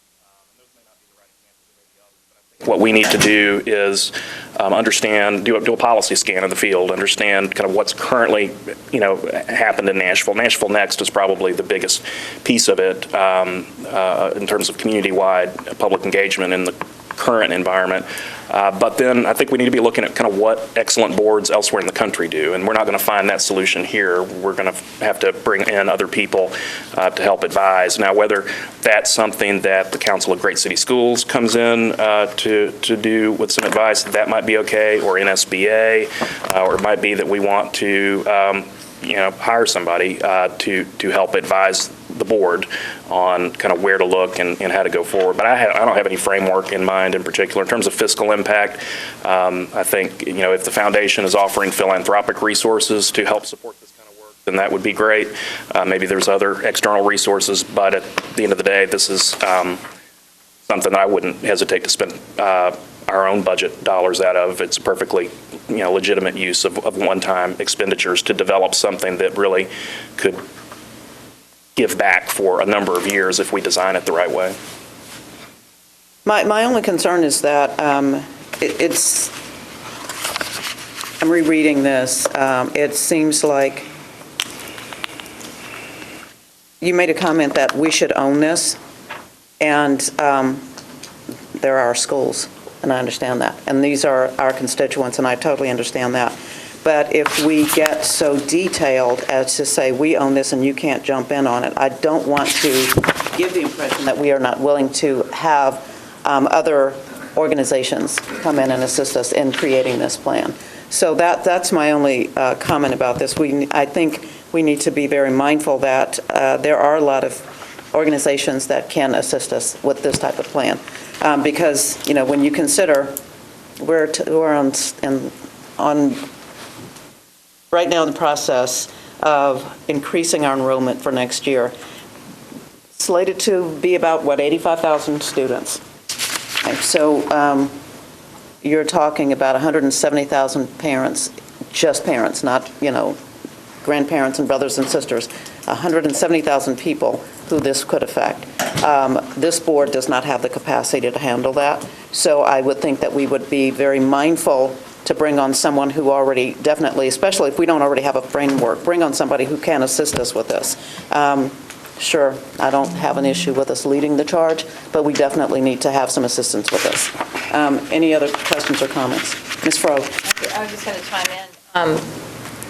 And those may not be the right examples, there may be others, but I think what we need to do is understand, do a policy scan of the field, understand kind of what's currently, happened in Nashville. Nashville Next is probably the biggest piece of it in terms of community-wide public engagement in the current environment. But then I think we need to be looking at kind of what excellent boards elsewhere in the country do, and we're not going to find that solution here. We're going to have to bring in other people to help advise. Now, whether that's something that the Council of Great City Schools comes in to do with some advice, that might be okay, or NSBA, or it might be that we want to hire somebody to help advise the board on kind of where to look and how to go forward. But I don't have any framework in mind in particular. In terms of fiscal impact, I think, if the foundation is offering philanthropic resources to help support this kind of work, then that would be great. Maybe there's other external resources, but at the end of the day, this is something that I wouldn't hesitate to spend our own budget dollars out of. It's perfectly legitimate use of one-time expenditures to develop something that really could give back for a number of years if we design it the right way. My only concern is that I'm rereading this. It seems like you made a comment that we should own this, and there are schools, and I understand that. And these are our constituents, and I totally understand that. But if we get so detailed as to say we own this and you can't jump in on it, I don't want to give the impression that we are not willing to have other organizations come in and assist us in creating this plan. So that's my only comment about this. I think we need to be very mindful that there are a lot of organizations that can assist us with this type of plan. Because, when you consider we're on right now in the process of increasing our enrollment for next year, slated to be about, 85,000 students. Okay, so you're talking about 170,000 parents, just parents, not, grandparents and brothers and sisters, 170,000 people who this could affect. This board does not have the capacity to handle that, so I would think that we would be very mindful to bring on someone who already definitely, especially if we don't already have a framework, bring on somebody who can assist us with this. Sure, I don't have an issue with us leading the charge, but we definitely need to have some assistance with this. Any other questions or comments? Ms. Froh? I was just going to chime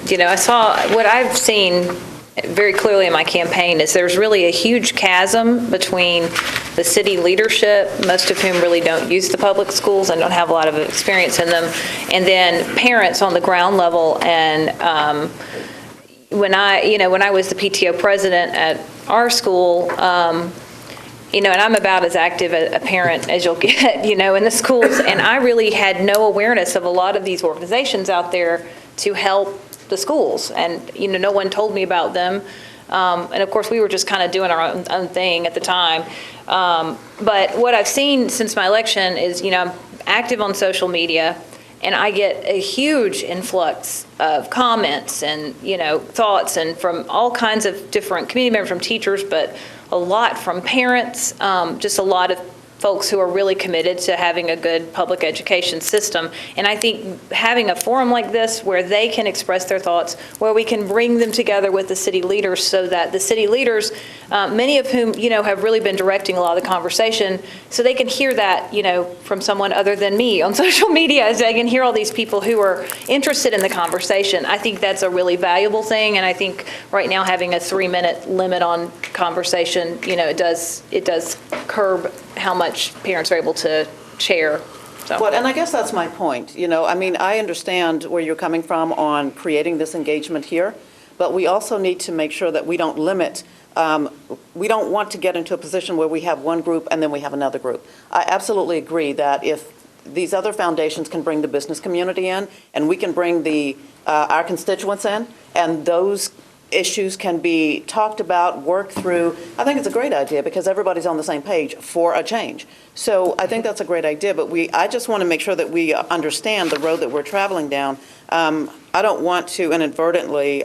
in. I saw, what I've seen very clearly in my campaign is there's really a huge chasm between the city leadership, most of whom really don't use the public schools and don't have a lot of experience in them, and then parents on the ground level. And when I was the PTO president at our school, and I'm about as active a parent as you'll get, in the schools, and I really had no awareness of a lot of these organizations out there to help the schools, and no one told me about them, and of course we were just kind of doing our own thing at the time. But what I've seen since my election is, I'm active on social media, and I get a huge influx of comments and thoughts, and from all kinds of different community members, from teachers, but a lot from parents, just a lot of folks who are really committed to having a good public education system. And I think having a forum like this where they can express their thoughts, where we can bring them together with the city leaders so that the city leaders, many of whom, have really been directing a lot of the conversation, so they can hear that, from someone other than me on social media, as they can hear all these people who are interested in the conversation. I think that's a really valuable thing, and I think right now having a 3-minute limit on conversation, it does curb how much parents are able to share. So. Well, and I guess that's my point. I understand where you're coming from on creating this engagement here, but we also need to make sure that we don't limit. We don't want to get into a position where we have one group and then we have another group. I absolutely agree that if these other foundations can bring the business community in, and we can bring our constituents in, and those issues can be talked about, worked through, I think it's a great idea because everybody's on the same page for a change. So I think that's a great idea, but I just want to make sure that we understand the road that we're traveling down. I don't want to inadvertently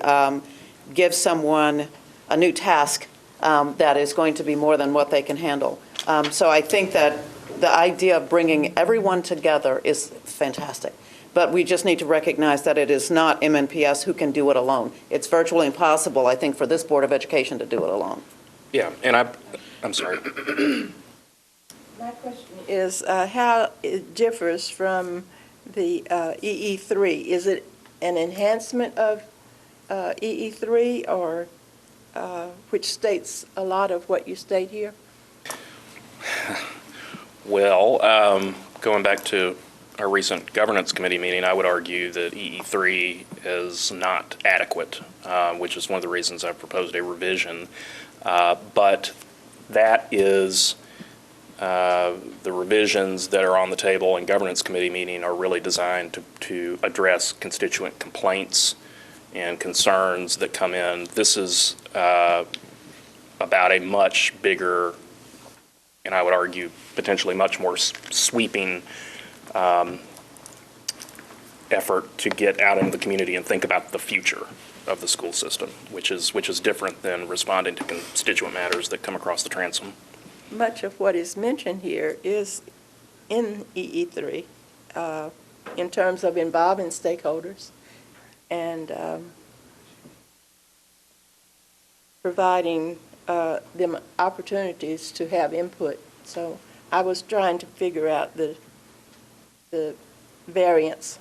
give someone a new task that is going to be more than what they can handle. So I think that the idea of bringing everyone together is fantastic. But we just need to recognize that it is not MNPS who can do it alone. It's virtually impossible, I think, for this Board of Education to do it alone. Yeah, and I'm sorry. My question is how it differs from the EE3. Is it an enhancement of EE3 or which states a lot of what you state here? Well, going back to our recent governance committee meeting, I would argue that EE3 is not adequate, which is one of the reasons I've proposed a revision. But that is the revisions that are on the table in governance committee meeting are really designed to address constituent complaints and concerns that come in. This is about a much bigger, and I would argue potentially much more sweeping effort to get out into the community and think about the future of the school system, which is different than responding to constituent matters that come across the transom. Much of what is mentioned here is in EE3 in terms of involving stakeholders and providing them opportunities to have input. So I was trying to figure out the variance.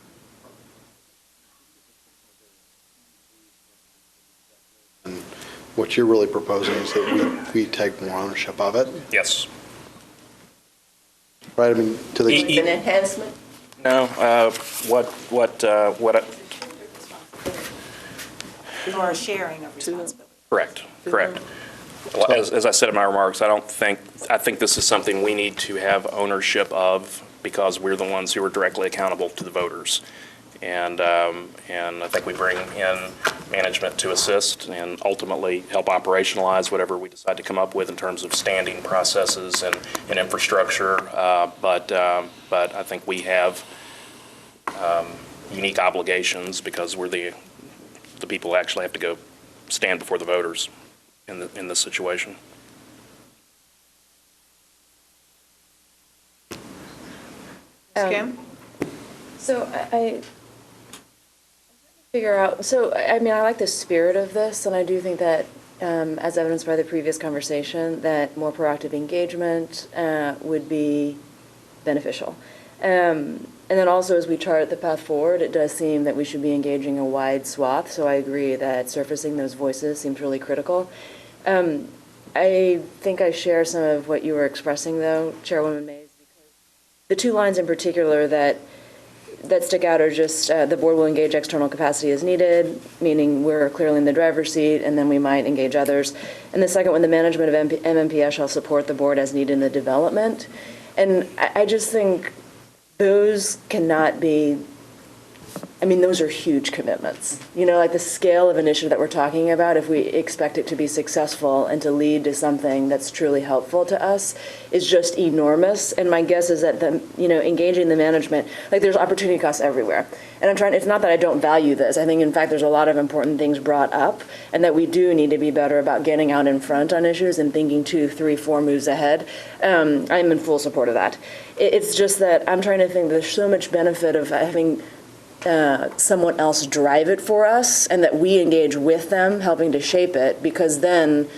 And what you're really proposing is that we take more ownership of it? Yes. Right, I mean, to the... An enhancement? No, Or a sharing of responsibility. Correct. Well, as I said in my remarks, I think this is something we need to have ownership of because we're the ones who are directly accountable to the voters. And I think we bring in management to assist and ultimately help operationalize whatever we decide to come up with in terms of standing processes and infrastructure. But I think we have unique obligations because we're the people who actually have to go stand before the voters in this situation. Kim? So I figure out, so I mean, I like the spirit of this, and I do think that, as evidenced by the previous conversation, that more proactive engagement would be beneficial. And then also, as we chart the path forward, it does seem that we should be engaging a wide swath, so I agree that surfacing those voices seems really critical. I think I share some of what you were expressing, though, Chairwoman Mays, because the two lines in particular that stick out are just the board will engage external capacity as needed, meaning we're clearly in the driver's seat, and then we might engage others. And the second one, the management of MNPS shall support the board as needed in the development. And I just think those cannot be, I mean, those are huge commitments. You know, like the scale of initiative that we're talking about, if we expect it to be successful and to lead to something that's truly helpful to us, is just enormous. And my guess is that engaging the management, like there's opportunity costs everywhere. And it's not that I don't value this. I think, in fact, there's a lot of important things brought up, and that we do need to be better about getting out in front on issues and thinking 2, 3, 4 moves ahead. I'm in full support of that. It's just that I'm trying to think there's so much benefit of having someone else drive it for us, and that we engage with them, helping to shape it, because then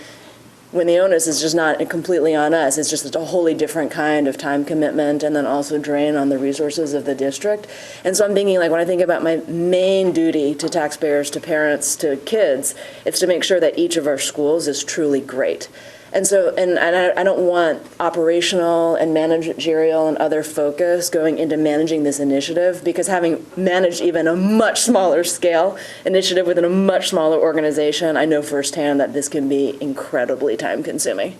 when the onus is just not completely on us, it's just a wholly different kind of time commitment, and then also drain on the resources of the district. And so I'm thinking, like, when I think about my main duty to taxpayers, to parents, to kids, it's to make sure that each of our schools is truly great. And so, and I don't want operational and managerial and other focus going into managing this initiative, because having managed even a much smaller scale initiative within a much smaller organization, I know firsthand that this can be incredibly time consuming.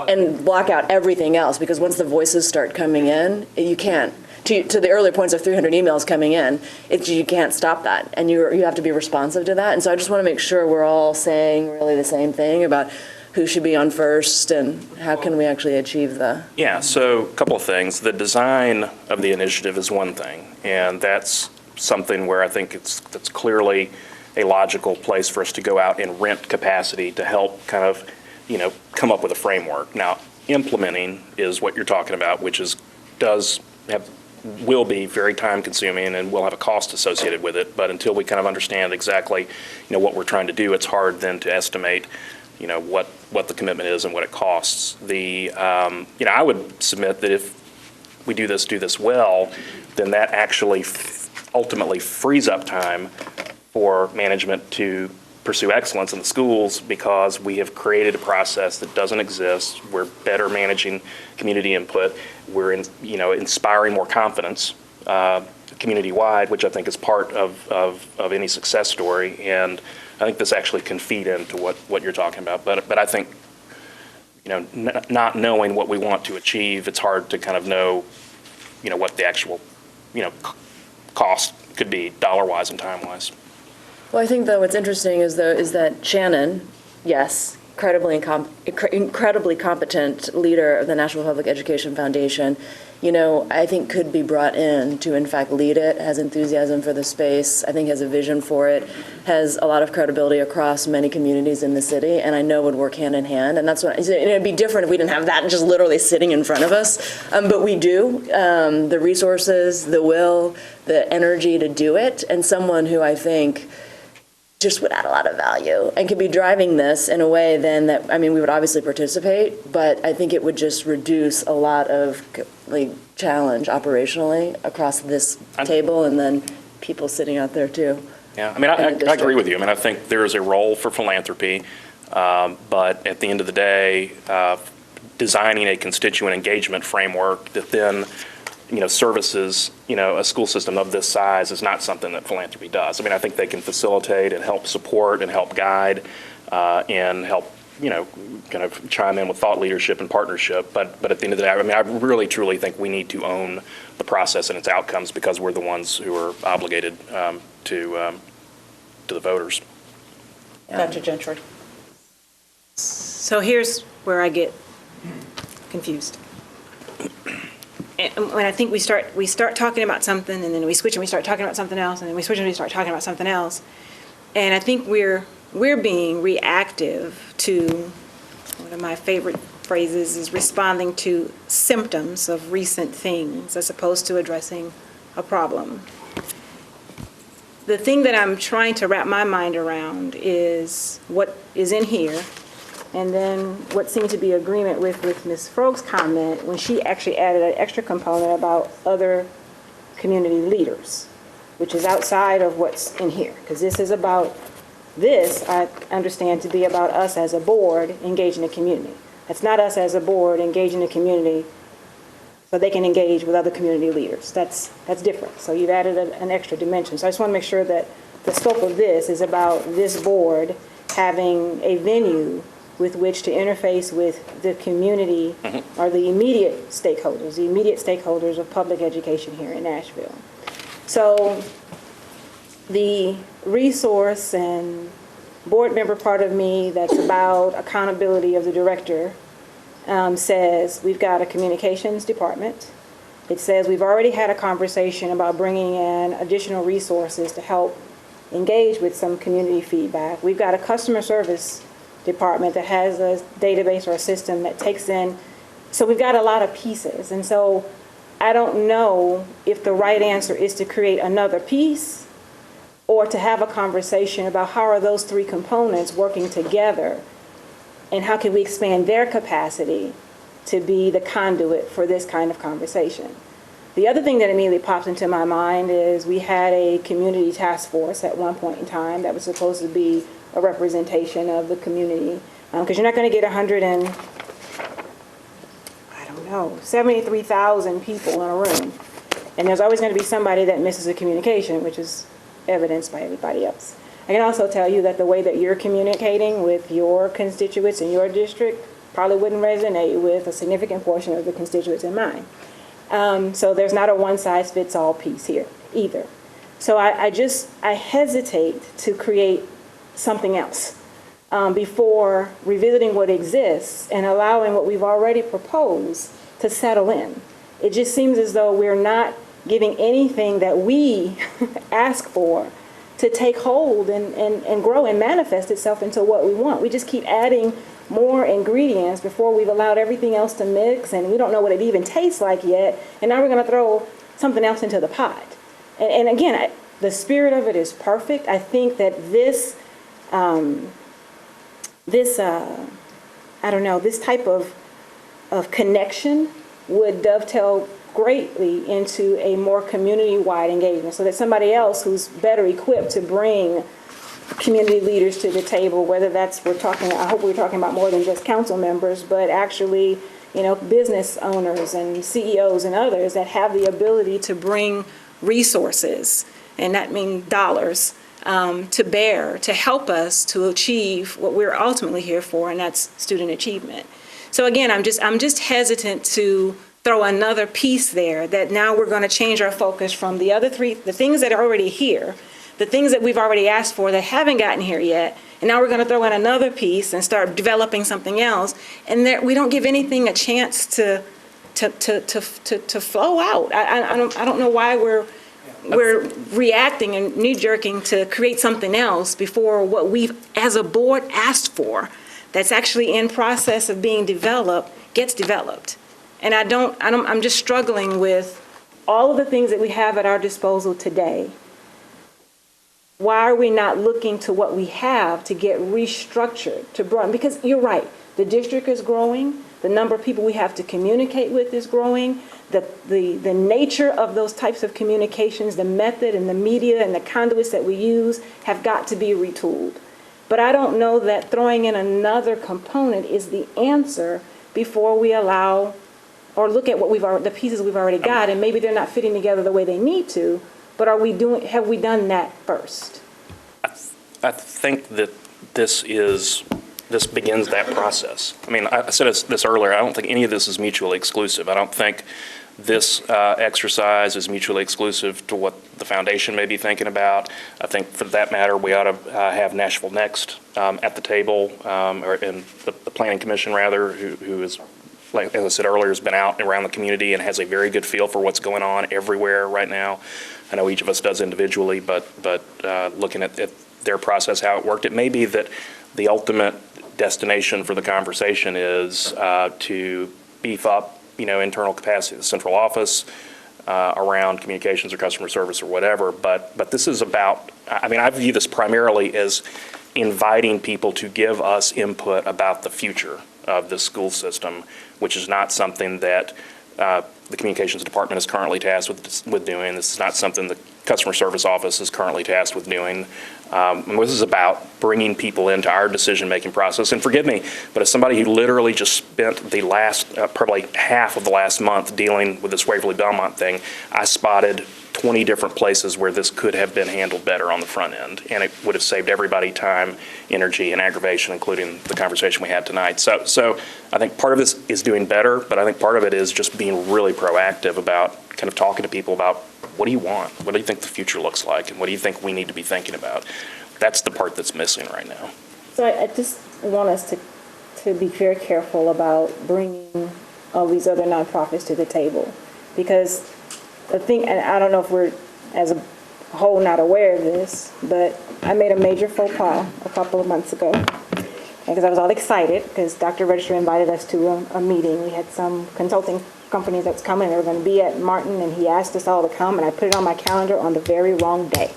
And block out everything else, because once the voices start coming in, you can't. To the earlier points of 300 emails coming in, you can't stop that, and you have to be responsive to that. And so I just want to make sure we're all saying really the same thing about who should be on first, and how can we actually achieve the... Yeah, so a couple of things. The design of the initiative is one thing, and that's something where I think that's clearly a logical place for us to go out and rent capacity to help kind of, come up with a framework. Now, implementing is what you're talking about, which will be very time consuming and will have a cost associated with it, but until we kind of understand exactly, what we're trying to do, it's hard then to estimate what the commitment is and what it costs. I would submit that if we do this well, then that actually ultimately frees up time for management to pursue excellence in the schools, because we have created a process that doesn't exist. We're better managing community input. We're inspiring more confidence community-wide, which I think is part of any success story. And I think this actually can feed into what you're talking about. But I think, not knowing what we want to achieve, it's hard to kind of know, what the actual, cost could be dollar-wise and time-wise. Well, I think, though, what's interesting is that Shannon, yes, incredibly competent leader of the National Public Education Foundation, I think could be brought in to, in fact, lead it, has enthusiasm for the space, I think has a vision for it, has a lot of credibility across many communities in the city, and I know would work hand in hand. And that's what, it'd be different if we didn't have that just literally sitting in front of us. But we do, the resources, the will, the energy to do it, and someone who I think just would add a lot of value and could be driving this in a way then that, we would obviously participate, but I think it would just reduce a lot of challenge operationally across this table, and then people sitting out there too. Yeah, I agree with you. I think there is a role for philanthropy, but at the end of the day, designing a constituent engagement framework that then services, a school system of this size is not something that philanthropy does. I think they can facilitate and help support and help guide and help, kind of chime in with thought leadership and partnership. But at the end of the day, I really, truly think we need to own the process and its outcomes, because we're the ones who are obligated to the voters. Dr. Gentry. So here's where I get confused. when I think we start talking about something, and then we switch and we start talking about something else, and then we switch and we start talking about something else. And I think we're being reactive to, one of my favorite phrases is responding to symptoms of recent things as opposed to addressing a problem. The thing that I'm trying to wrap my mind around is what is in here, and then what seemed to be agreement with Ms. Froge's comment when she actually added an extra component about other community leaders, which is outside of what's in here, because this I understand to be about us as a board engaging the community. That's not us as a board engaging the community so they can engage with other community leaders. That's different. So you've added an extra dimension. So I just want to make sure that the scope of this is about this board having a venue with which to interface with the community or the immediate stakeholders of public education here in Nashville. So the resource and board member part of me that's about accountability of the director says we've got a communications department. It says we've already had a conversation about bringing in additional resources to help engage with some community feedback. We've got a customer service department that has a database or a system that takes in. So we've got a lot of pieces. And so I don't know if the right answer is to create another piece or to have a conversation about how are those three components working together and how can we expand their capacity to be the conduit for this kind of conversation. The other thing that immediately pops into my mind is we had a community task force at one point in time that was supposed to be a representation of the community, because you're not going to get 73,000 people in a room. And there's always going to be somebody that misses a communication, which is evidenced by everybody else. I can also tell you that the way that you're communicating with your constituents in your district probably wouldn't resonate with a significant portion of the constituents in mine. So there's not a one-size-fits-all piece here either. So I hesitate to create something else before revisiting what exists and allowing what we've already proposed to settle in. It just seems as though we're not giving anything that we ask for to take hold and grow and manifest itself into what we want. We just keep adding more ingredients before we've allowed everything else to mix, and we don't know what it even tastes like yet, and now we're going to throw something else into the pot. And again, the spirit of it is perfect. I think that this type of connection would dovetail greatly into a more community-wide engagement so that somebody else who's better equipped to bring community leaders to the table, whether that's I hope we're talking about more than just council members, but actually, business owners and CEOs and others that have the ability to bring resources, and that means dollars, to bear, to help us to achieve what we're ultimately here for, and that's student achievement. So again, I'm just hesitant to throw another piece there that now we're going to change our focus from the other three, the things that are already here, the things that we've already asked for that haven't gotten here yet, and now we're going to throw in another piece and start developing something else, and we don't give anything a chance to flow out. I don't know why we're reacting and knee-jerking to create something else before what we've, as a board, asked for that's actually in process of being developed gets developed. And I'm just struggling with all of the things that we have at our disposal today. Why are we not looking to what we have to get restructured, to broaden? Because you're right, the district is growing, the number of people we have to communicate with is growing, the nature of those types of communications, the method and the media and the conduits that we use have got to be retooled. But I don't know that throwing in another component is the answer before we allow or look at the pieces we've already got, and maybe they're not fitting together the way they need to, but have we done that first? I think that this begins that process. I mean, I said this earlier, I don't think any of this is mutually exclusive. I don't think this exercise is mutually exclusive to what the foundation may be thinking about. I think for that matter, we ought to have Nashville Next at the table, or in the Planning Commission rather, who is like as I said earlier, has been out around the community and has a very good feel for what's going on everywhere right now. I know each of us does individually, but looking at their process, how it worked, it may be that the ultimate destination for the conversation is to beef up, internal capacity of the central office around communications or customer service or whatever. But this is about, I view this primarily as inviting people to give us input about the future of the school system, which is not something that the communications department is currently tasked with doing. This is not something the customer service office is currently tasked with doing. And this is about bringing people into our decision-making process. And forgive me, but as somebody who literally just spent the last, probably half of the last month dealing with this Waverly Belmont thing, I spotted 20 different places where this could have been handled better on the front end, and it would have saved everybody time, energy, and aggravation, including the conversation we had tonight. So I think part of this is doing better, but I think part of it is just being really proactive about kind of talking to people about, what do you want? What do you think the future looks like? And what do you think we need to be thinking about? That's the part that's missing right now. So I just want us to be very careful about bringing all these other nonprofits to the table, because the thing, and I don't know if we're as a whole not aware of this, but I made a major faux pas a couple of months ago, because I was all excited because Dr. Register invited us to a meeting. We had some consulting company that's coming. They were going to be at Martin, and he asked us all to come, and I put it on my calendar on the very wrong day.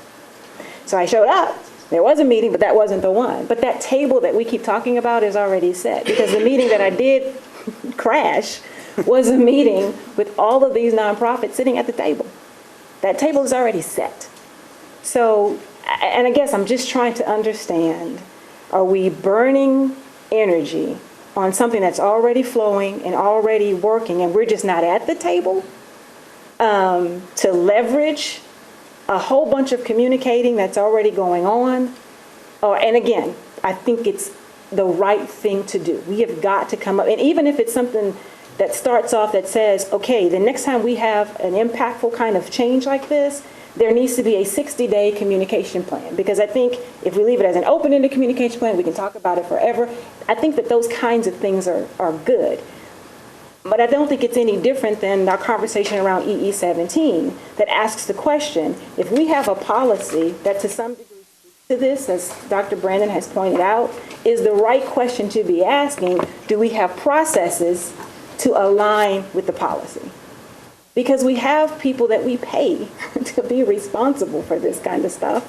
So I showed up. There was a meeting, but that wasn't the one. But that table that we keep talking about is already set, because the meeting that I did crash was a meeting with all of these nonprofits sitting at the table. That table is already set. So, and I guess I'm just trying to understand, are we burning energy on something that's already flowing and already working, and we're just not at the table to leverage a whole bunch of communicating that's already going on? And again, I think it's the right thing to do. We have got to come up, and even if it's something that starts off that says, okay, the next time we have an impactful kind of change like this, there needs to be a 60-day communication plan. Because I think if we leave it as an open-ended communication plan, we can talk about it forever. I think that those kinds of things are good. But I don't think it's any different than our conversation around EE17 that asks the question, if we have a policy that to some degree to this, as Dr. Brandon has pointed out, is the right question to be asking, do we have processes to align with the policy? Because we have people that we pay to be responsible for this kind of stuff.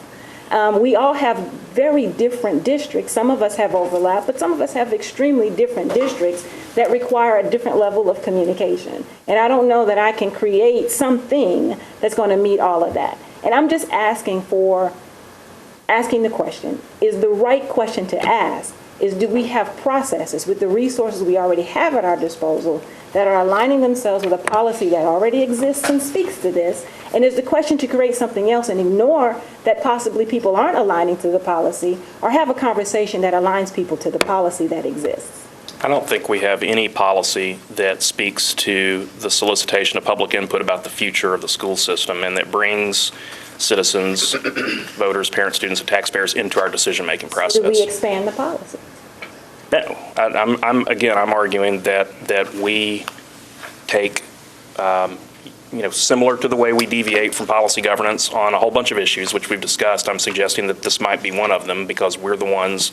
We all have very different districts. Some of us have overlap, but some of us have extremely different districts that require a different level of communication. And I don't know that I can create something that's going to meet all of that. And I'm just asking the question, is the right question to ask is, do we have processes with the resources we already have at our disposal that are aligning themselves with a policy that already exists and speaks to this? And is the question to create something else and ignore that possibly people aren't aligning to the policy, or have a conversation that aligns people to the policy that exists? I don't think we have any policy that speaks to the solicitation of public input about the future of the school system and that brings citizens, voters, parents, students, and taxpayers into our decision-making process. Do we expand the policy? No, I'm arguing that we take, similar to the way we deviate from policy governance on a whole bunch of issues, which we've discussed. I'm suggesting that this might be one of them because we're the ones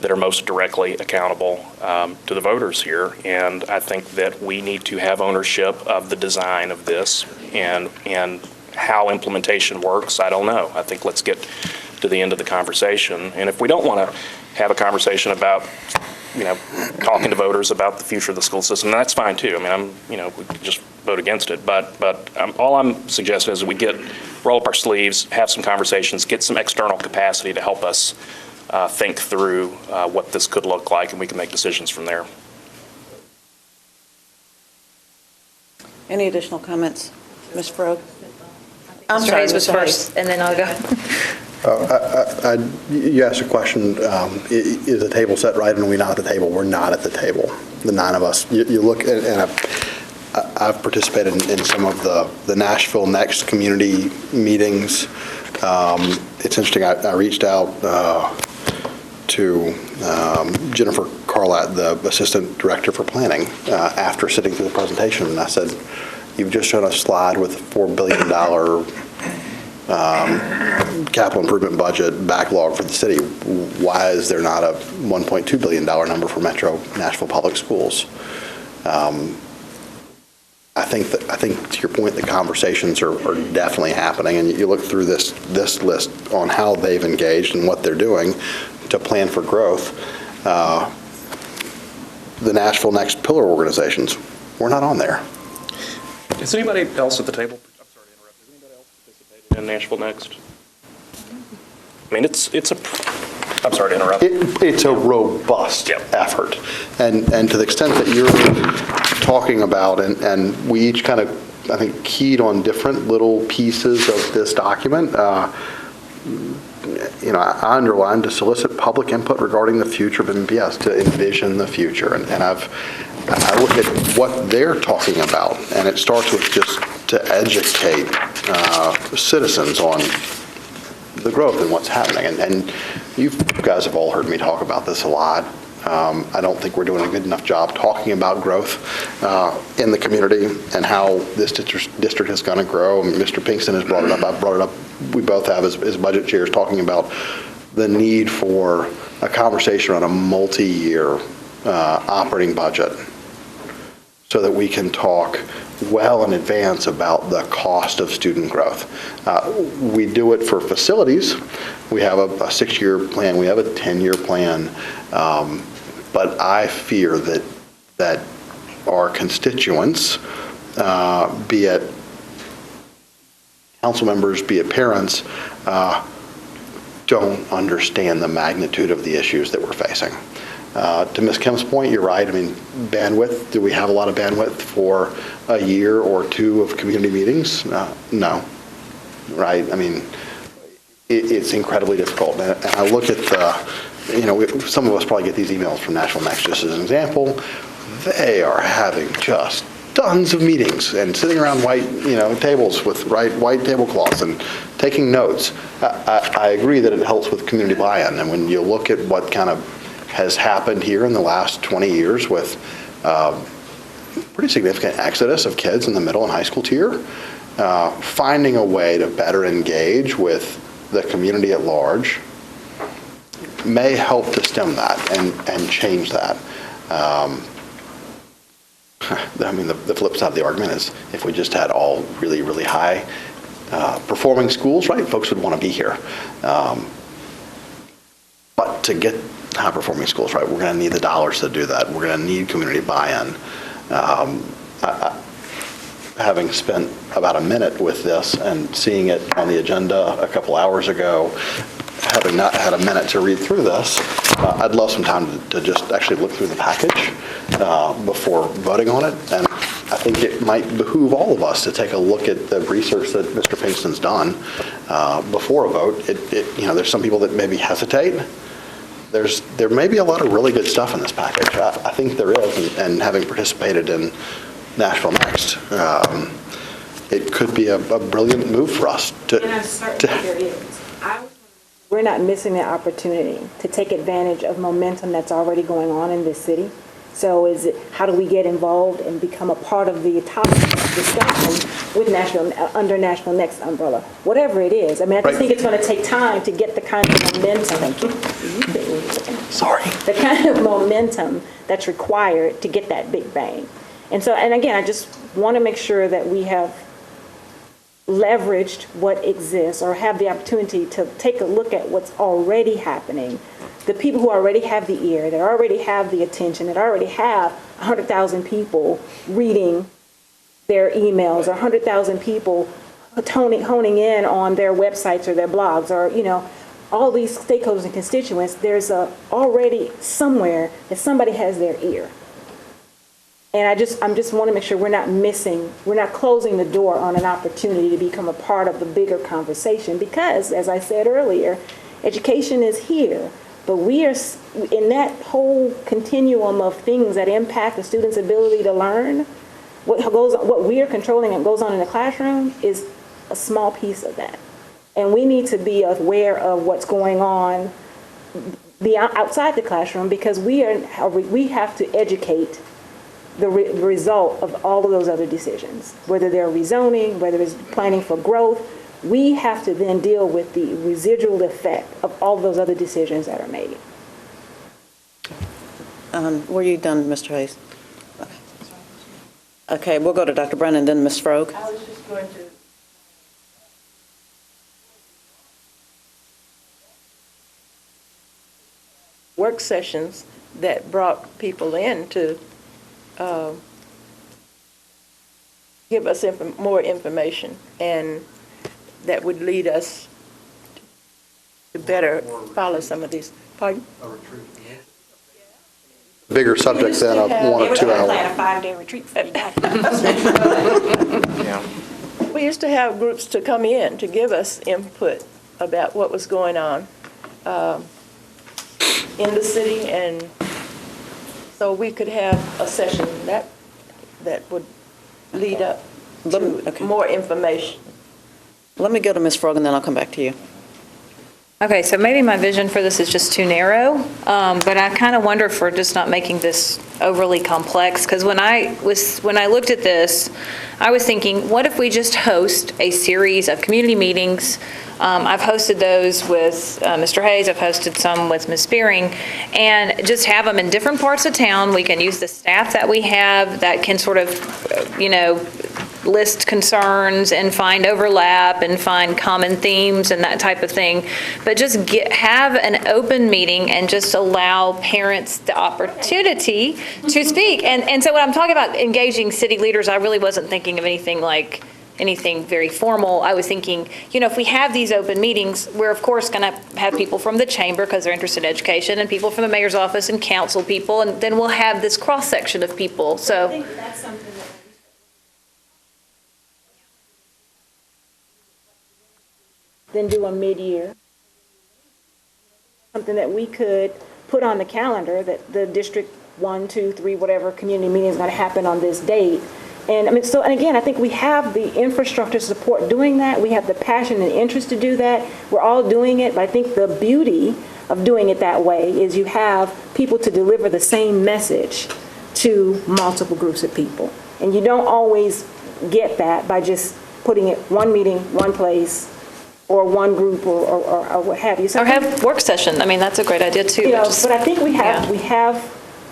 that are most directly accountable to the voters here. And I think that we need to have ownership of the design of this, and how implementation works, I don't know. I think let's get to the end of the conversation. And if we don't want to have a conversation about, talking to voters about the future of the school system, that's fine too. We can just vote against it. But all I'm suggesting is that we roll up our sleeves, have some conversations, get some external capacity to help us think through what this could look like, and we can make decisions from there. Any additional comments? Ms. Frog? I'm sorry, Hayes was first, and then I'll go. You asked a question, is the table set right, and are we not at the table? We're not at the table, the 9 of us. You look, and I've participated in some of the Nashville Next community meetings. It's interesting, I reached out to Jennifer Carlat, the Assistant Director for Planning, after sitting through the presentation, and I said, you've just shown a slide with a $4 billion capital improvement budget backlog for the city. Why is there not a $1.2 billion number for Metro Nashville Public Schools? I think to your point, the conversations are definitely happening, and you look through this list on how they've engaged and what they're doing to plan for growth. The Nashville Next Pillar organizations, we're not on there. Is anybody else at the table? I'm sorry to interrupt. Has anybody else participated in Nashville Next? I mean, I'm sorry to interrupt. It's a robust effort, and to the extent that you're talking about, and we each kind of, I think, keyed on different little pieces of this document. I underlined to solicit public input regarding the future of MNPS, to envision the future, and I look at what they're talking about, and it starts with just to educate citizens on the growth and what's happening. And you guys have all heard me talk about this a lot. I don't think we're doing a good enough job talking about growth in the community and how this district is going to grow. Mr. Pinkston has brought it up. I've brought it up. We both have as budget chairs, talking about the need for a conversation on a multi-year operating budget so that we can talk well in advance about the cost of student growth. We do it for facilities. We have a 6-year plan. We have a 10-year plan. But I fear that our constituents, be it council members, be it parents, don't understand the magnitude of the issues that we're facing. To Ms. Kim's point, you're right. I mean, bandwidth, do we have a lot of bandwidth for a year or two of community meetings? No, right? I mean, it's incredibly difficult. And I look at some of us probably get these emails from Nashville Next, just as an example. They are having just tons of meetings and sitting around white tables with white tablecloths and taking notes. I agree that it helps with community buy-in. And when you look at what kind of has happened here in the last 20 years with pretty significant exodus of kids in the middle and high school tier, finding a way to better engage with the community at large may help to stem that and change that. I mean, the flip side of the argument is if we just had all really, really high performing schools, right, folks would want to be here. But to get high-performing schools, right, we're going to need the dollars to do that. We're going to need community buy-in. Having spent about a minute with this and seeing it on the agenda a couple hours ago, having not had a minute to read through this, I'd love some time to just actually look through the package before voting on it. And I think it might behoove all of us to take a look at the research that Mr. Pinkston's done before a vote. There's some people that maybe hesitate. There may be a lot of really good stuff in this package. I think there is, and having participated in Nashville Next, it could be a brilliant move for us to. And I'm certain there is. We're not missing the opportunity to take advantage of momentum that's already going on in this city. So how do we get involved and become a part of the topic discussion with Nashville, under Nashville Next umbrella, whatever it is. I mean, I just think it's going to take time to get the kind of momentum. The kind of momentum that's required to get that big bang. And again, I just want to make sure that we have leveraged what exists or have the opportunity to take a look at what's already happening. The people who already have the ear, that already have the attention, that already have 100,000 people reading their emails, or 100,000 people honing in on their websites or their blogs, or, all these stakeholders and constituents, there's already somewhere that somebody has their ear. And I just want to make sure we're not closing the door on an opportunity to become a part of the bigger conversation, because, as I said earlier, education is here, but we are in that whole continuum of things that impact the student's ability to learn. What we are controlling and goes on in the classroom is a small piece of that. And we need to be aware of what's going on outside the classroom, because we have to educate the result of all of those other decisions, whether they're rezoning, whether it's planning for growth. We have to then deal with the residual effect of all those other decisions that are made. Were you done, Mr. Hayes? Okay, we'll go to Dr. Brennan, then Ms. Frogue. I was just going to. Work sessions that brought people in to give us more information, and that would lead us to better follow some of these. Pardon? Bigger subject than a 1 or 2 hour. Plan a 5-day retreat for you. We used to have groups to come in to give us input about what was going on in the city, and so we could have a session that would lead up to more information. Let me go to Ms. Frogue, and then I'll come back to you. Okay, so maybe my vision for this is just too narrow, but I kind of wonder if we're just not making this overly complex, because when I looked at this, I was thinking, what if we just host a series of community meetings? I've hosted those with Mr. Hayes, I've hosted some with Ms. Spearing, and just have them in different parts of town. We can use the staff that we have that can sort of, list concerns and find overlap and find common themes and that type of thing. But just have an open meeting and just allow parents the opportunity to speak. And so when I'm talking about engaging city leaders, I really wasn't thinking of anything very formal. I was thinking, if we have these open meetings, we're of course going to have people from the chamber because they're interested in education, and people from the mayor's office and council people, and then we'll have this cross-section of people. So I think that's something that then do a mid-year, something that we could put on the calendar that the District 1, 2, 3, whatever community meeting is going to happen on this date. And again, I think we have the infrastructure support doing that. We have the passion and interest to do that. We're all doing it, but I think the beauty of doing it that way is you have people to deliver the same message to multiple groups of people. And you don't always get that by just putting it one meeting, one place, or one group, or what have you. So or have work session. I mean, that's a great idea too. But I think we have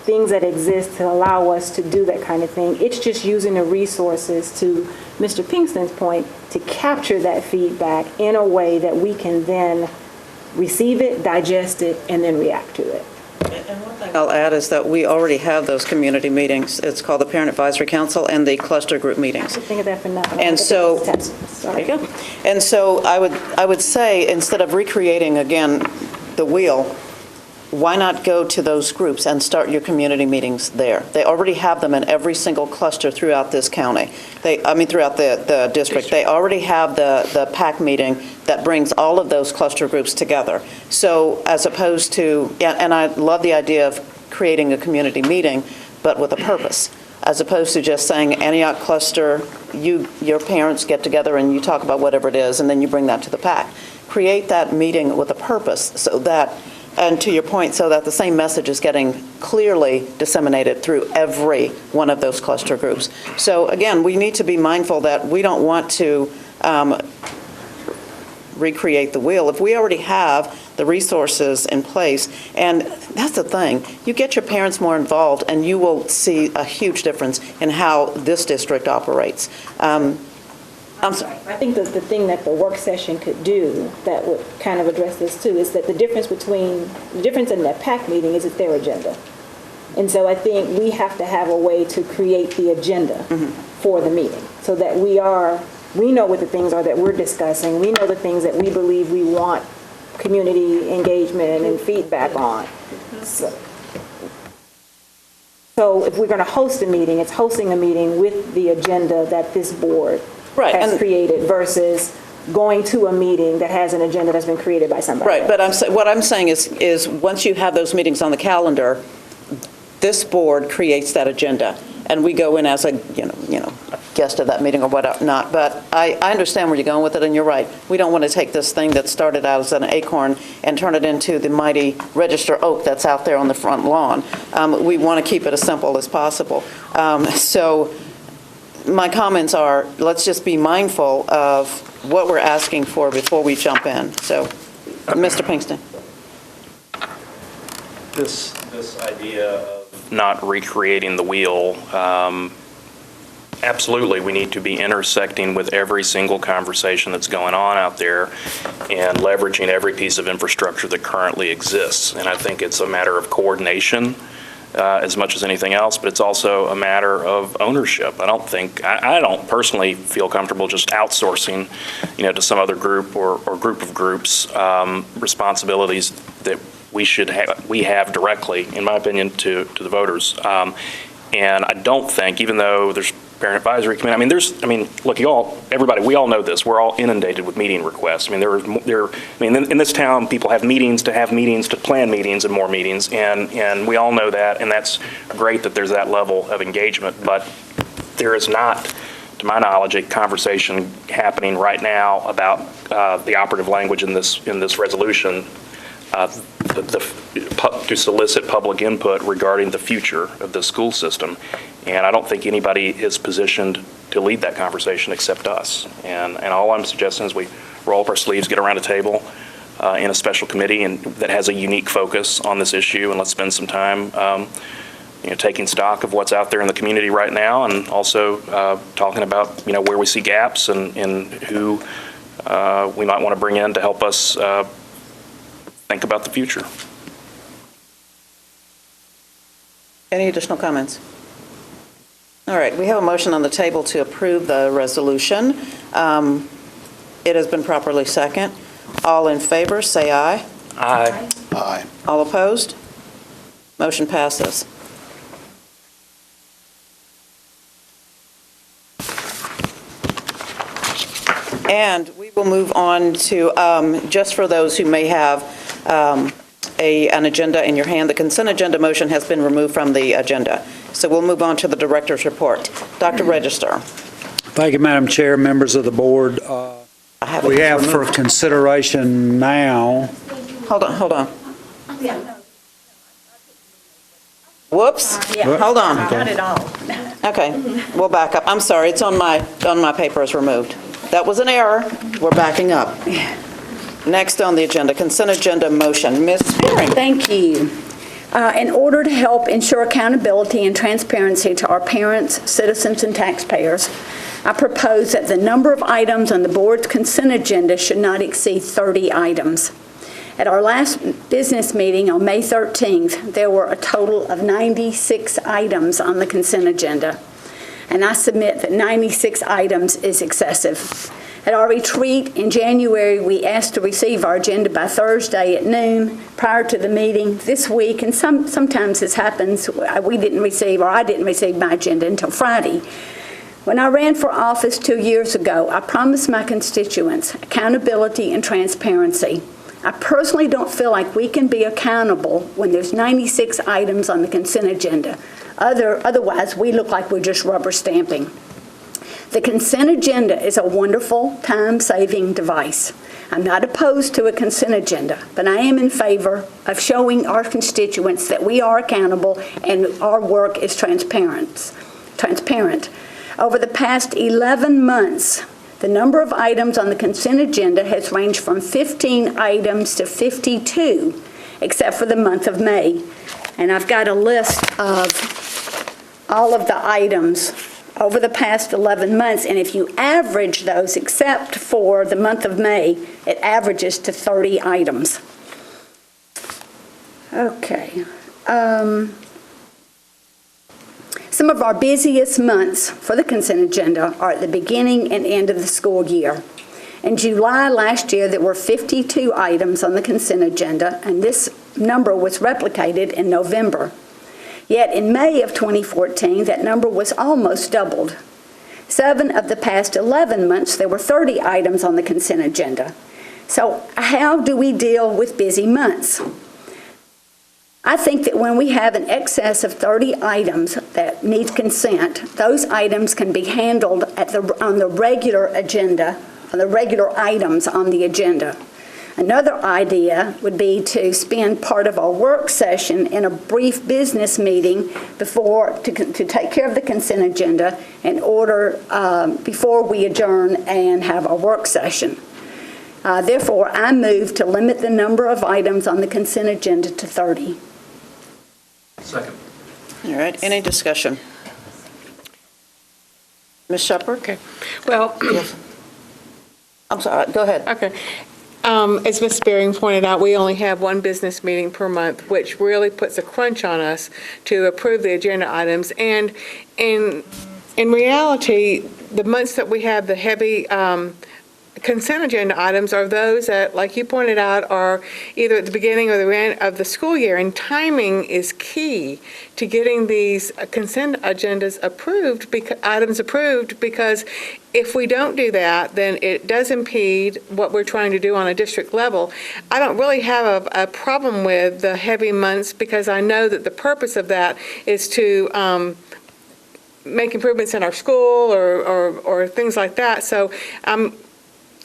things that exist to allow us to do that kind of thing. It's just using the resources, to Mr. Pinkston's point, to capture that feedback in a way that we can then receive it, digest it, and then react to it. And one thing I'll add is that we already have those community meetings. It's called the Parent Advisory Council and the cluster group meetings. I think of that for nothing. And so, there you go. And so I would say, instead of recreating again the wheel, why not go to those groups and start your community meetings there? They already have them in every single cluster throughout this county. Throughout the district. They already have the PAC meeting that brings all of those cluster groups together. So as opposed to, and I love the idea of creating a community meeting, but with a purpose, as opposed to just saying Antioch cluster, your parents get together and you talk about whatever it is, and then you bring that to the PAC. Create that meeting with a purpose so that, and to your point, so that the same message is getting clearly disseminated through every one of those cluster groups. So again, we need to be mindful that we don't want to recreate the wheel. If we already have the resources in place, and that's the thing, you get your parents more involved and you will see a huge difference in how this district operates. I'm sorry. I think that the thing that the work session could do that would kind of address this too is that the difference in that PAC meeting is it's their agenda. And so I think we have to have a way to create the agenda for the meeting so that we know what the things are that we're discussing. We know the things that we believe we want community engagement and feedback on. So if we're going to host a meeting, it's hosting a meeting with the agenda that this board has created versus going to a meeting that has an agenda that's been created by somebody else. But what I'm saying is once you have those meetings on the calendar, this board creates that agenda, and we go in as a guest at that meeting or whatnot, but I understand where you're going with it, and you're right. We don't want to take this thing that started out as an acorn and turn it into the mighty register oak that's out there on the front lawn. We want to keep it as simple as possible. So my comments are, let's just be mindful of what we're asking for before we jump in. So, Mr. Pinkston. This idea of not recreating the wheel, absolutely, we need to be intersecting with every single conversation that's going on out there and leveraging every piece of infrastructure that currently exists. And I think it's a matter of coordination as much as anything else, but it's also a matter of ownership. I don't personally feel comfortable just outsourcing, to some other group or group of groups responsibilities that we have directly, in my opinion, to the voters. And I don't think, even though there's Parent Advisory Committee, look, everybody, we all know this. We're all inundated with meeting requests. In this town, people have meetings, to plan meetings and more meetings, and we all know that, and that's great that there's that level of engagement, but there is not, to my knowledge, a conversation happening right now about the operative language in this resolution to solicit public input regarding the future of the school system. And I don't think anybody is positioned to lead that conversation except us. And all I'm suggesting is we roll up our sleeves, get around a table in a special committee that has a unique focus on this issue, and let's spend some time taking stock of what's out there in the community right now, and also talking about where we see gaps and who we might want to bring in to help us think about the future. Any additional comments? All right, we have a motion on the table to approve the resolution. It has been properly seconded. All in favor, say aye. Aye. Aye. All opposed? Motion passes. And we will move on to, just for those who may have an agenda in your hand, the consent agenda motion has been removed from the agenda. So we'll move on to the director's report. Dr. Register. Thank you, Madam Chair, members of the board. We have for consideration now. Hold on. Whoops. Hold on. Not at all. Okay, we'll back up. I'm sorry, it's on my paper is removed. That was an error. We're backing up. Next on the agenda, consent agenda motion. Ms. Spearing. Thank you. In order to help ensure accountability and transparency to our parents, citizens, and taxpayers, I propose that the number of items on the board's consent agenda should not exceed 30 items. At our last business meeting on May 13th, there were a total of 96 items on the consent agenda, and I submit that 96 items is excessive. At our retreat in January, we asked to receive our agenda by Thursday at noon prior to the meeting. This week, and sometimes this happens, I didn't receive my agenda until Friday. When I ran for office 2 years ago, I promised my constituents accountability and transparency. I personally don't feel like we can be accountable when there's 96 items on the consent agenda. Otherwise, we look like we're just rubber stamping. The consent agenda is a wonderful time-saving device. I'm not opposed to a consent agenda, but I am in favor of showing our constituents that we are accountable and our work is transparent. Over the past 11 months, the number of items on the consent agenda has ranged from 15 items to 52, except for the month of May. And I've got a list of all of the items over the past 11 months, and if you average those, except for the month of May, it averages to 30 items. Okay. Some of our busiest months for the consent agenda are at the beginning and end of the school year. In July last year, there were 52 items on the consent agenda, and this number was replicated in November. Yet in May of 2014, that number was almost doubled. 7 of the past 11 months, there were 30 items on the consent agenda. So how do we deal with busy months? I think that when we have an excess of 30 items that need consent, those items can be handled on the regular agenda, on the regular items on the agenda. Another idea would be to spend part of our work session in a brief business meeting to take care of the consent agenda in order before we adjourn and have a work session. Therefore, I move to limit the number of items on the consent agenda to 30. Second. All right, any discussion? Ms. Shepherd? Okay. Well, yes. I'm sorry, go ahead. Okay. As Ms. Spearing pointed out, we only have one business meeting per month, which really puts a crunch on us to approve the agenda items. And in reality, the months that we have the heavy consent agenda items are those that, like you pointed out, are either at the beginning or the end of the school year. And timing is key to getting these consent agendas approved, items approved, because if we don't do that, then it does impede what we're trying to do on a district level. I don't really have a problem with the heavy months because I know that the purpose of that is to make improvements in our school or things like that. So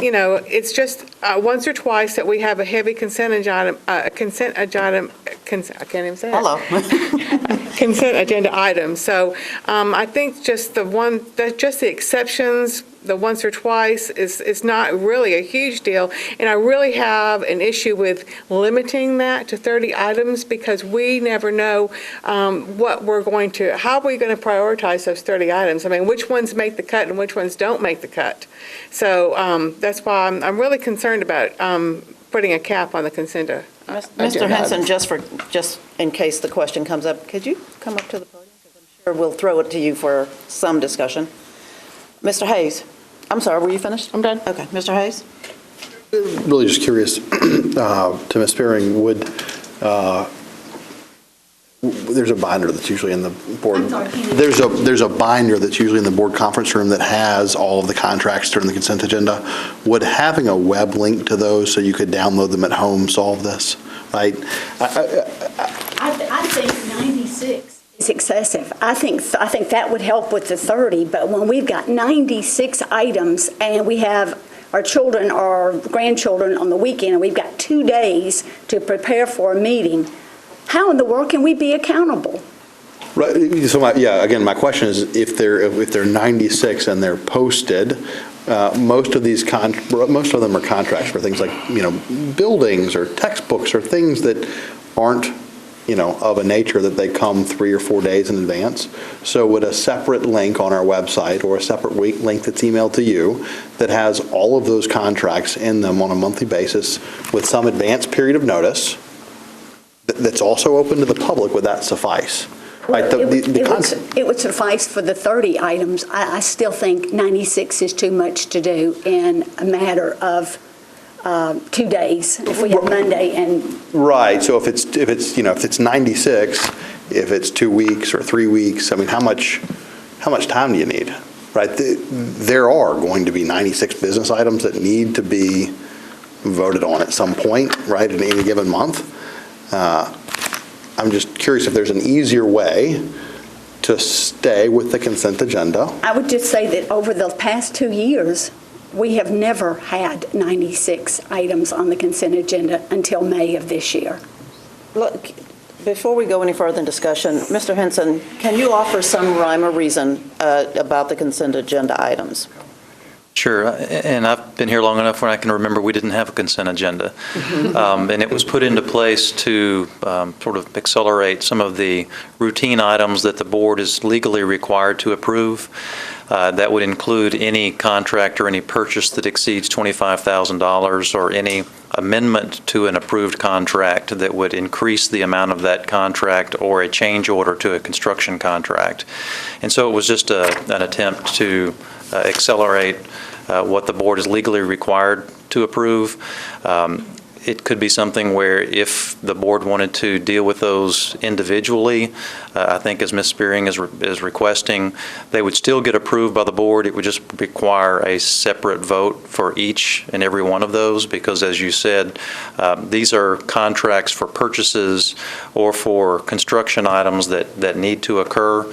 it's just once or twice that we have a heavy consent agenda, I can't even say it. Hello. Consent agenda item. So I think just the exceptions, the once or twice is not really a huge deal. And I really have an issue with limiting that to 30 items because we never know how we're going to prioritize those 30 items. I mean, which ones make the cut and which ones don't make the cut. So that's why I'm really concerned about putting a cap on the consent agenda. Mr. Henson, just in case the question comes up, could you come up to the podium? Because I'm sure we'll throw it to you for some discussion. Mr. Hayes, I'm sorry, were you finished? I'm done. Okay, Mr. Hayes? Really just curious, to Ms. Spearing, there's a binder that's usually in the board. There's a binder that's usually in the board conference room that has all of the contracts during the consent agenda. Would having a web link to those so you could download them at home solve this? Right? I think 96 is excessive. I think that would help with the 30, but when we've got 96 items and we have our children or grandchildren on the weekend and we've got 2 days to prepare for a meeting, how in the world can we be accountable? Right. So again, my question is, if they're 96 and they're posted, most of them are contracts for things like buildings or textbooks or things that aren't of a nature that they come 3 or 4 days in advance. So would a separate link on our website or a separate link that's emailed to you that has all of those contracts in them on a monthly basis with some advanced period of notice that's also open to the public, would that suffice? Right, it would suffice for the 30 items. I still think 96 is too much to do in a matter of 2 days. If we have Monday and right, so if it's 96, if it's 2 weeks or 3 weeks, I mean, how much time do you need? Right, there are going to be 96 business items that need to be voted on at some point, right, in any given month. I'm just curious if there's an easier way to stay with the consent agenda. I would just say that over the past 2 years, we have never had 96 items on the consent agenda until May of this year. Look, before we go any further in discussion, Mr. Henson, can you offer some rhyme or reason about the consent agenda items? Sure, and I've been here long enough when I can remember we didn't have a consent agenda. And it was put into place to sort of accelerate some of the routine items that the board is legally required to approve. That would include any contract or any purchase that exceeds $25,000 or any amendment to an approved contract that would increase the amount of that contract or a change order to a construction contract. And so it was just an attempt to accelerate what the board is legally required to approve. It could be something where if the board wanted to deal with those individually, I think as Ms. Spearing is requesting, they would still get approved by the board. It would just require a separate vote for each and every one of those because, as you said, these are contracts for purchases or for construction items that need to occur.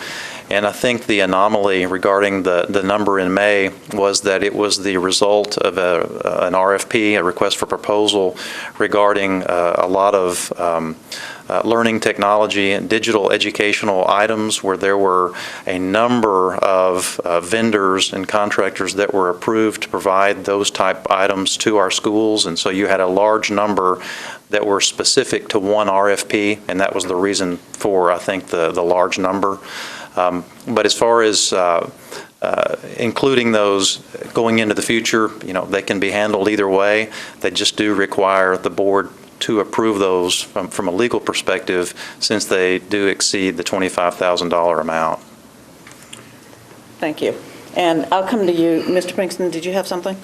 And I think the anomaly regarding the number in May was that it was the result of an RFP, a request for proposal, regarding a lot of learning technology and digital educational items where there were a number of vendors and contractors that were approved to provide those type items to our schools. And so you had a large number that were specific to one RFP, and that was the reason for, I think, the large number. But as far as including those going into the future, they can be handled either way. They just do require the board to approve those from a legal perspective since they do exceed the $25,000 amount. Thank you. And I'll come to you. Mr. Pinkston, did you have something?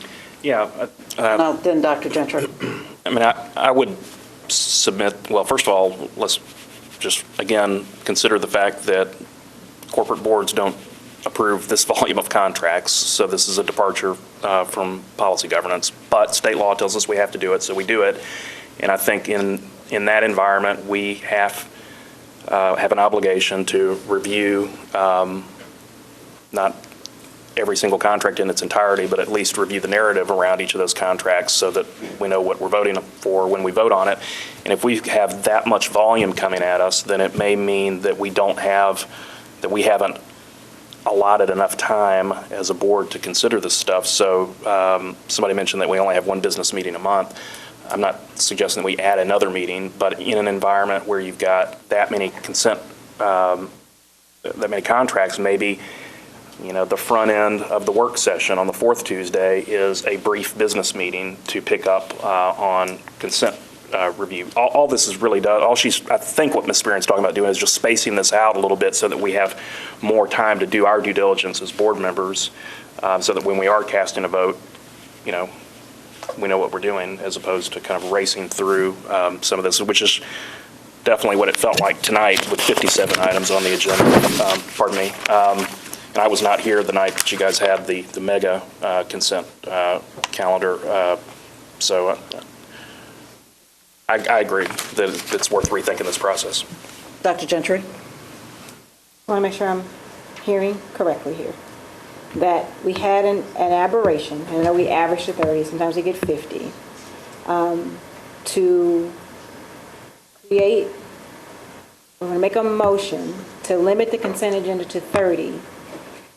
Yeah. Then Dr. Gentry. I mean, I would submit, well, first of all, let's just, again, consider the fact that corporate boards don't approve this volume of contracts, so this is a departure from policy governance. But state law tells us we have to do it, so we do it. And I think in that environment, we have an obligation to review not every single contract in its entirety, but at least review the narrative around each of those contracts so that we know what we're voting for when we vote on it. And if we have that much volume coming at us, then it may mean that we haven't allotted enough time as a board to consider this stuff. So somebody mentioned that we only have one business meeting a month. I'm not suggesting that we add another meeting, but in an environment where you've got that many that many contracts, maybe the front end of the work session on the fourth Tuesday is a brief business meeting to pick up on consent review. All this is really done. I think what Ms. Spearing's talking about doing is just spacing this out a little bit so that we have more time to do our due diligence as board members, so that when we are casting a vote, we know what we're doing, as opposed to kind of racing through some of this, which is definitely what it felt like tonight with 57 items on the agenda. Pardon me. And I was not here the night that you guys had the mega consent calendar. So I agree that it's worth rethinking this process. Dr. Gentry? I want to make sure I'm hearing correctly here. That we had an aberration, and I know we average to 30, sometimes we get 50, to create, we're going to make a motion to limit the consent agenda to 30,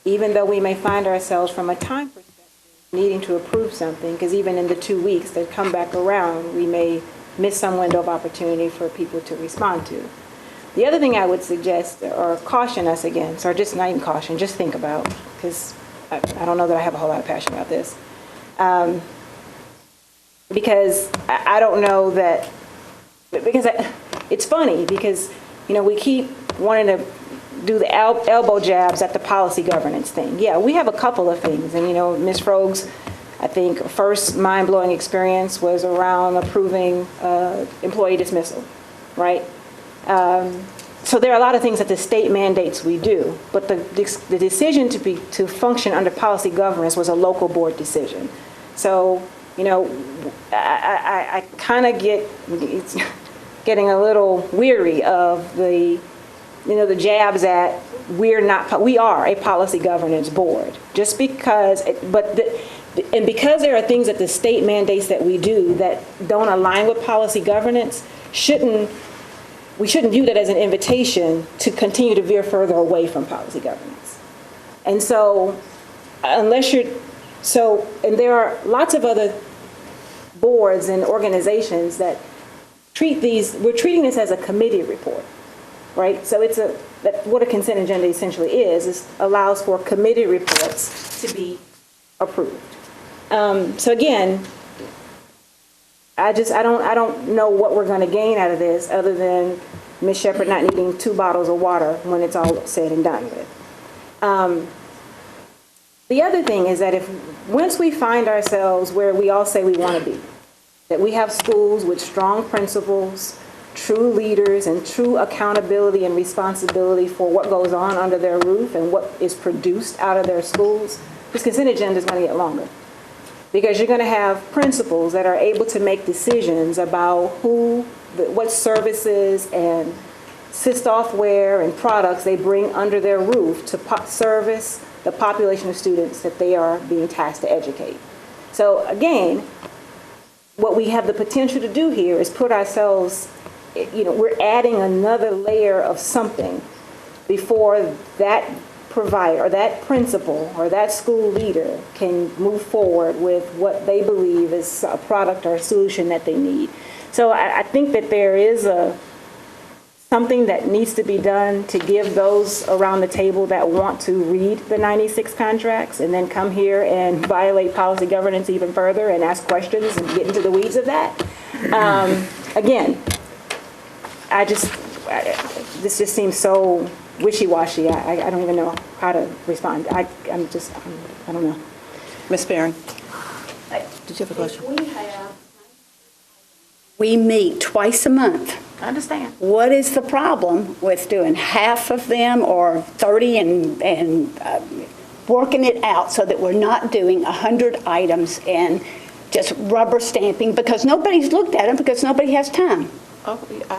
even though we may find ourselves from a time perspective needing to approve something, because even in the 2 weeks that come back around, we may miss some window of opportunity for people to respond to. The other thing I would suggest, or caution us against, or just not even caution, just think about, because I don't know that I have a whole lot of passion about this, because I don't know that, because it's funny, because, we keep wanting to do the elbow jabs at the policy governance thing. Yeah, we have a couple of things, and, Ms. Frogg's, I think, first mind-blowing experience was around approving employee dismissal, right? So there are a lot of things that the state mandates we do, but the decision to function under policy governance was a local board decision. So, I kind of getting a little weary of the jabs at we are a policy governance board. Just because, and because there are things that the state mandates that we do that don't align with policy governance, we shouldn't view that as an invitation to continue to veer further away from policy governance. And so, and there are lots of other boards and organizations that we're treating this as a committee report, right? So what a consent agenda essentially is allows for committee reports to be approved. So again, I don't know what we're going to gain out of this other than Ms. Shepherd not needing 2 bottles of water when it's all said and done with. The other thing is that once we find ourselves where we all say we want to be, that we have schools with strong principals, true leaders, and true accountability and responsibility for what goes on under their roof and what is produced out of their schools, this consent agenda is going to get longer. Because you're going to have principals that are able to make decisions about what services and software and products they bring under their roof to service the population of students that they are being tasked to educate. So again, what we have the potential to do here is put ourselves, we're adding another layer of something before that provider or that principal or that school leader can move forward with what they believe is a product or a solution that they need. So I think that there is something that needs to be done to give those around the table that want to read the 96 contracts and then come here and violate policy governance even further and ask questions and get into the weeds of that. Again, this just seems so wishy-washy. I don't even know how to respond. I don't know. Ms. Barron, did you have a question? We meet twice a month. I understand. What is the problem with doing half of them or 30 and working it out so that we're not doing 100 items and just rubber stamping because nobody's looked at them because nobody has time? I would say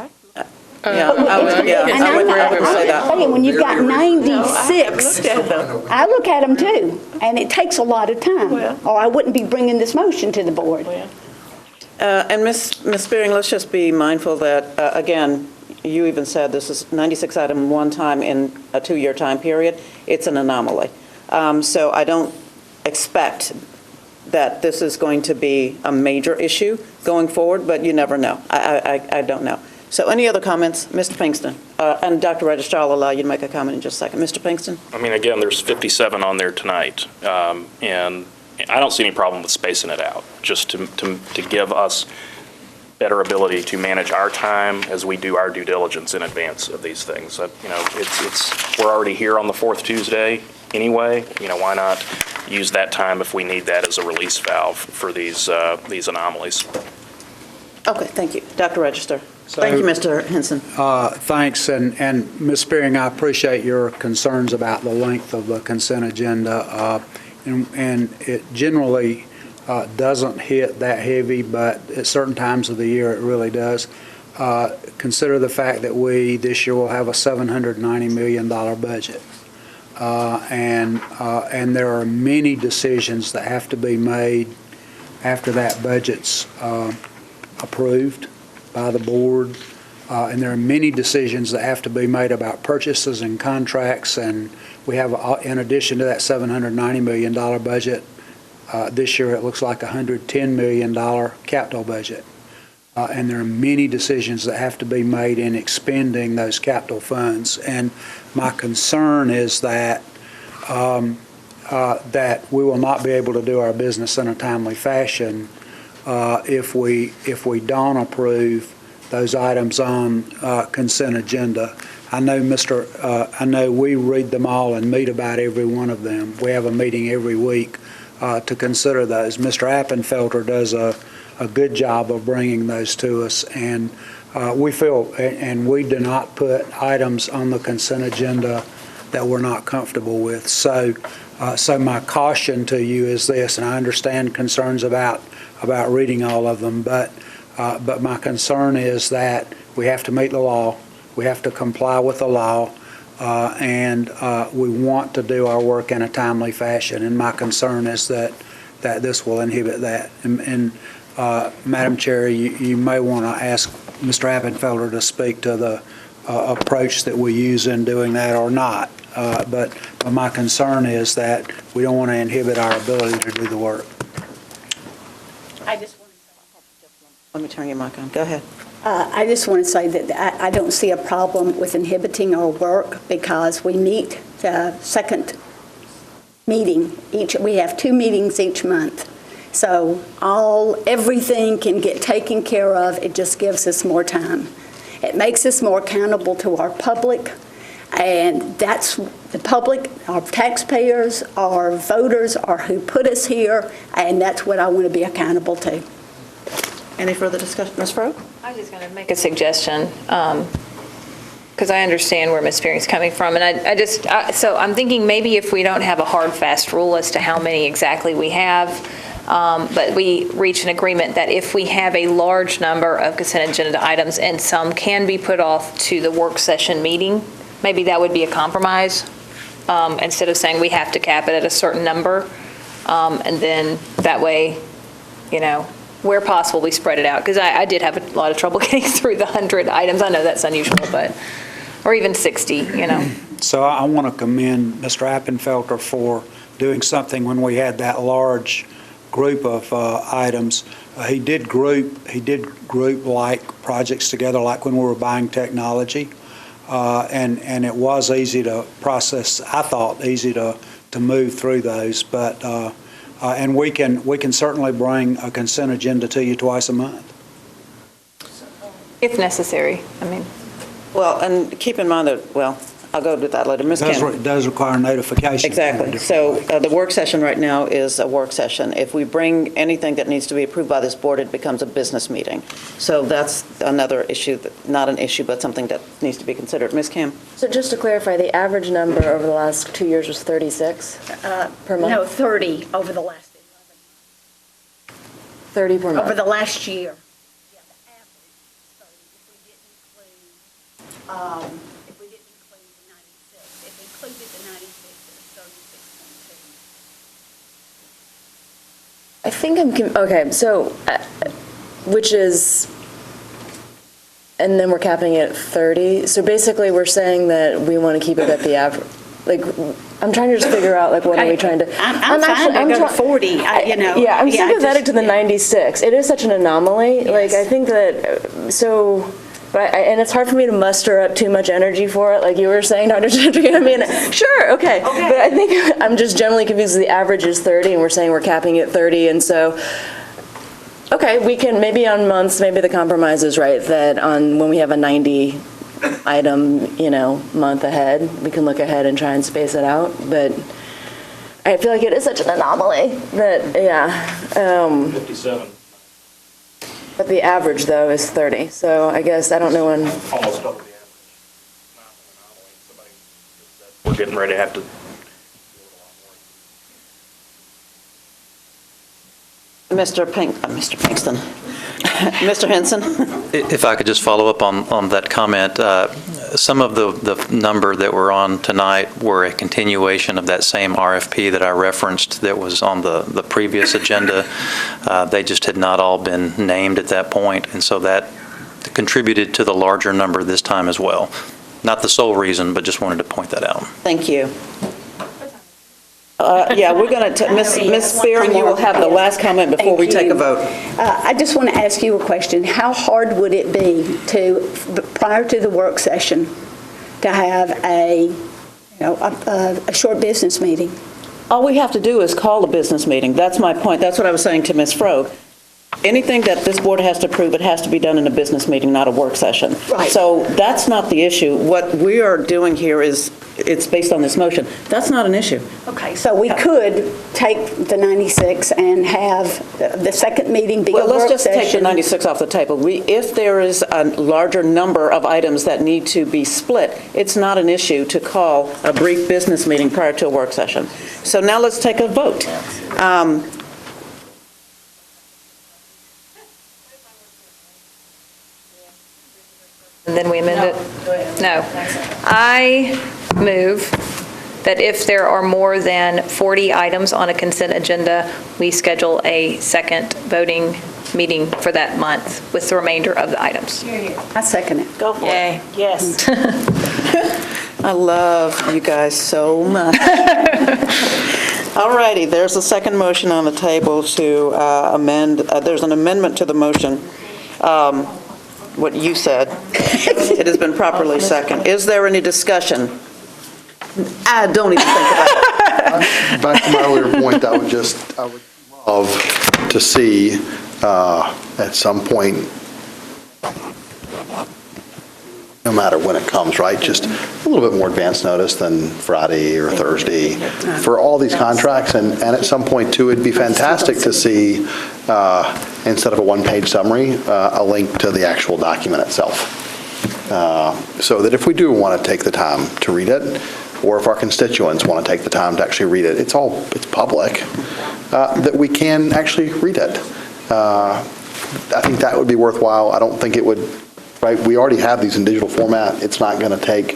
that. When you've got 96, I look at them too, and it takes a lot of time, or I wouldn't be bringing this motion to the board. And Ms. Spearing, let's just be mindful that, again, you even said this is 96 item one time in a 2-year time period. It's an anomaly. So I don't expect that this is going to be a major issue going forward, but you never know. I don't know. So any other comments? Mr. Pinkston? And Dr. Registrar, I'll allow you to make a comment in just a second. Mr. Pinkston? I mean, again, there's 57 on there tonight, and I don't see any problem with spacing it out, just to give us better ability to manage our time as we do our due diligence in advance of these things. We're already here on the fourth Tuesday anyway. Why not use that time if we need that as a release valve for these anomalies? Okay, thank you. Dr. Register. Thank you, Mr. Henson. Thanks, and Ms. Spearing, I appreciate your concerns about the length of the consent agenda, and it generally doesn't hit that heavy, but at certain times of the year it really does. Consider the fact that we this year will have a $790 million budget, and there are many decisions that have to be made after that budget's approved by the board, and there are many decisions that have to be made about purchases and contracts, and we have, in addition to that $790 million budget, this year it looks like a $110 million capital budget, and there are many decisions that have to be made in expending those capital funds, and my concern is that that we will not be able to do our business in a timely fashion if we don't approve those items on consent agenda. I know we read them all and meet about every one of them. We have a meeting every week to consider those. Mr. Appenfelter does a good job of bringing those to us, and we feel, and we do not put items on the consent agenda that we're not comfortable with. So my caution to you is this, and I understand concerns about reading all of them, but my concern is that we have to meet the law, we have to comply with the law, and we want to do our work in a timely fashion, and my concern is that this will inhibit that. And Madam Chair, you may want to ask Mr. Appenfelter to speak to the approach that we use in doing that or not, but my concern is that we don't want to inhibit our ability to do the work. Let me turn your mic on. Go ahead. I just want to say that I don't see a problem with inhibiting our work because we meet the second meeting we have 2 meetings each month. So everything can get taken care of. It just gives us more time. It makes us more accountable to our public, and that's the public, our taxpayers, our voters are who put us here, and that's what I want to be accountable to. Any further discussion? Ms. Froh? I was just going to make a suggestion, because I understand where Ms. Spearing's coming from, and so I'm thinking maybe if we don't have a hard, fast rule as to how many exactly we have, but we reach an agreement that if we have a large number of consent agenda items and some can be put off to the work session meeting, maybe that would be a compromise, instead of saying we have to cap it at a certain number, and then that way, where possible, we spread it out, because I did have a lot of trouble getting through the 100 items. I know that's unusual, but, or even 60, So I want to commend Mr. Appenfelter for doing something when we had that large group of items. He did group like projects together, like when we were buying technology, and it was easy to process. I thought easy to move through those, but and we can certainly bring a consent agenda to you twice a month. If necessary, Well, and keep in mind that, well, I'll go to that later. Ms. Kim. It does require notification. Exactly. So the work session right now is a work session. If we bring anything that needs to be approved by this board, it becomes a business meeting. So that's another issue, not an issue, but something that needs to be considered. Ms. Kim? So just to clarify, the average number over the last 2 years was 36 per month? No, 30 over the last 30 per month? over the last year. Yeah, the average is 30 if we didn't include the 96. If we included the 96, it was 36.2. I think okay, so, which is, and then we're capping it at 30. So basically, we're saying that we want to keep it at the average. Like, I'm trying to just figure out, like, what are we trying to? I'm fine to go to 40, Yeah, I'm sympathetic to the 96. It is such an anomaly. Yes. Like, I think that, and it's hard for me to muster up too much energy for it, like you were saying, Dr. Chandrian. Sure, okay. But I think I'm just generally confused. The average is 30, and we're saying we're capping at 30, and so, okay, we can, maybe on months, maybe the compromise is right, that when we have a 90 item, month ahead, we can look ahead and try and space it out, but I feel like it is such an anomaly that, 57. But the average, though, is 30, so I guess, I don't know when. Almost double the average. Not an anomaly. Somebody said we're getting ready to have to. Mr. Pinkston. Mr. Henson? If I could just follow up on that comment, some of the number that we're on tonight were a continuation of that same RFP that I referenced that was on the previous agenda. They just had not all been named at that point, and so that contributed to the larger number this time as well. Not the sole reason, but just wanted to point that out. Thank you. Yeah, we're going to, Ms. Spearing, you will have the last comment before we take a vote. I just want to ask you a question. How hard would it be prior to the work session, to have a short business meeting? All we have to do is call a business meeting. That's my point. That's what I was saying to Ms. Froh. Anything that this board has to approve, it has to be done in a business meeting, not a work session. Right. So that's not the issue. What we are doing here is, it's based on this motion. That's not an issue. Okay, so we could take the 96 and have the second meeting be a work session. Well, let's just take the 96 off the table. If there is a larger number of items that need to be split, it's not an issue to call a brief business meeting prior to a work session. So now let's take a vote. And then we amend it? No. I move that if there are more than 40 items on a consent agenda, we schedule a second voting meeting for that month with the remainder of the items. I second it. Go for Yay. it. Yes. I love you guys so much. All righty, there's a second motion on the table to amend. There's an amendment to the motion. What you said. It has been properly seconded. Is there any discussion? I don't even think about it. Back to my earlier point, I would love to see at some point no matter when it comes, right? Just a little bit more advance notice than Friday or Thursday for all these contracts. And at some point, too, it'd be fantastic to see, instead of a one-page summary, a link to the actual document itself. So that if we do want to take the time to read it, or if our constituents want to take the time to actually read it, it's public, that we can actually read it. I think that would be worthwhile. I don't think it would, right? We already have these in digital format. It's not going to take